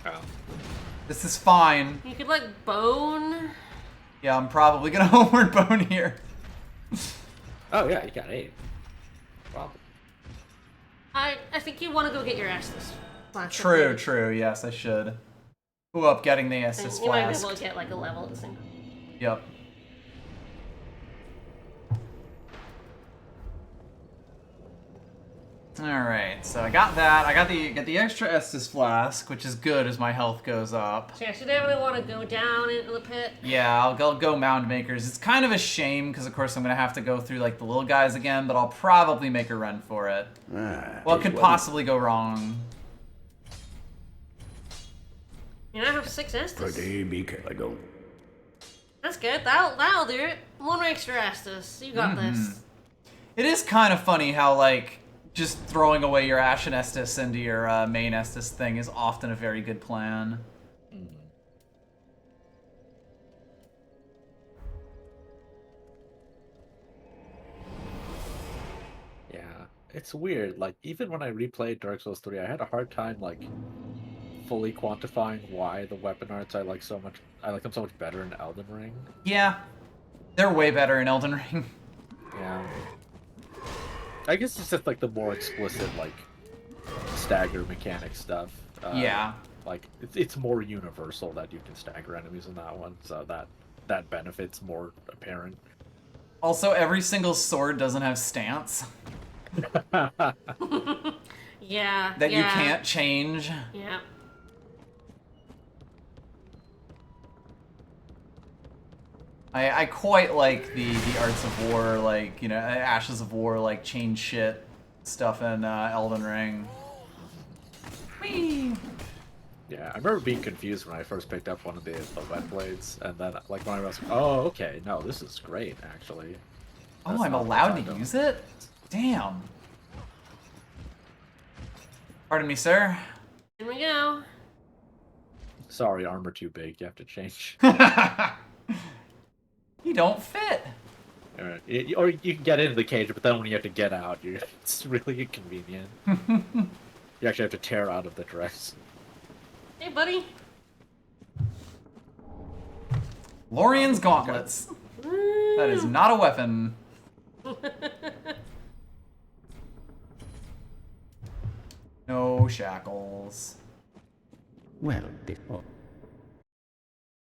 Oh. This is fine. You could like bone. Yeah, I'm probably gonna homeward bone here. Oh yeah, you got 8. Wow. I think you want to go get your Estus. True, yes, I should. Ooh, up getting the Estus You might be flask. able to get like a level at the same time. Yep. Alright, so I got that. I got the extra Estus flask, which is good as my health goes up. So yeah, so they really want to go down into the pit. Yeah, I'll go Mound Makers. It's kind of a shame, because of course I'm going to have to go through like the little guys again, but I'll probably make a run for it. What could possibly go wrong? You now have 6 Estus. Pretty be careful. That's good. That'll do it. 1 extra Estus. You got this. It is kind of funny how, like, just throwing away your Ashen Estus into your main Estus thing is often a very good plan. Yeah, it's weird. Like, even when I replayed Dark Souls 3, I had a hard time, like, fully quantifying why the weapon arts I like so much. I like them so much better in Elden Ring. Yeah, they're way better in Elden Ring. Yeah. I guess it's just like the more explicit, like, stagger mechanic stuff. Yeah. Like, it's more universal that you can stagger enemies in that one, so that benefit's more apparent. Also, every single sword doesn't have stance. Yeah. That you can't change. Yeah. I quite like the Arts of War, like, you know, Ashes of War, like, change shit stuff in Elden Ring. Whee! Yeah, I remember being confused when I first picked up one of the wet blades, and then, like, when I was like, oh, okay, no, this is great, actually. Oh, I'm allowed to use it? Damn. Pardon me, sir. Here we go. Sorry, armor too big, you have to change. You don't fit. Or you can get into the cage, but then when you have to get out, it's really inconvenient. You actually have to tear out of the dress. Hey, buddy. Lorian's gauntlets. That is not a weapon. No shackles. Well, before.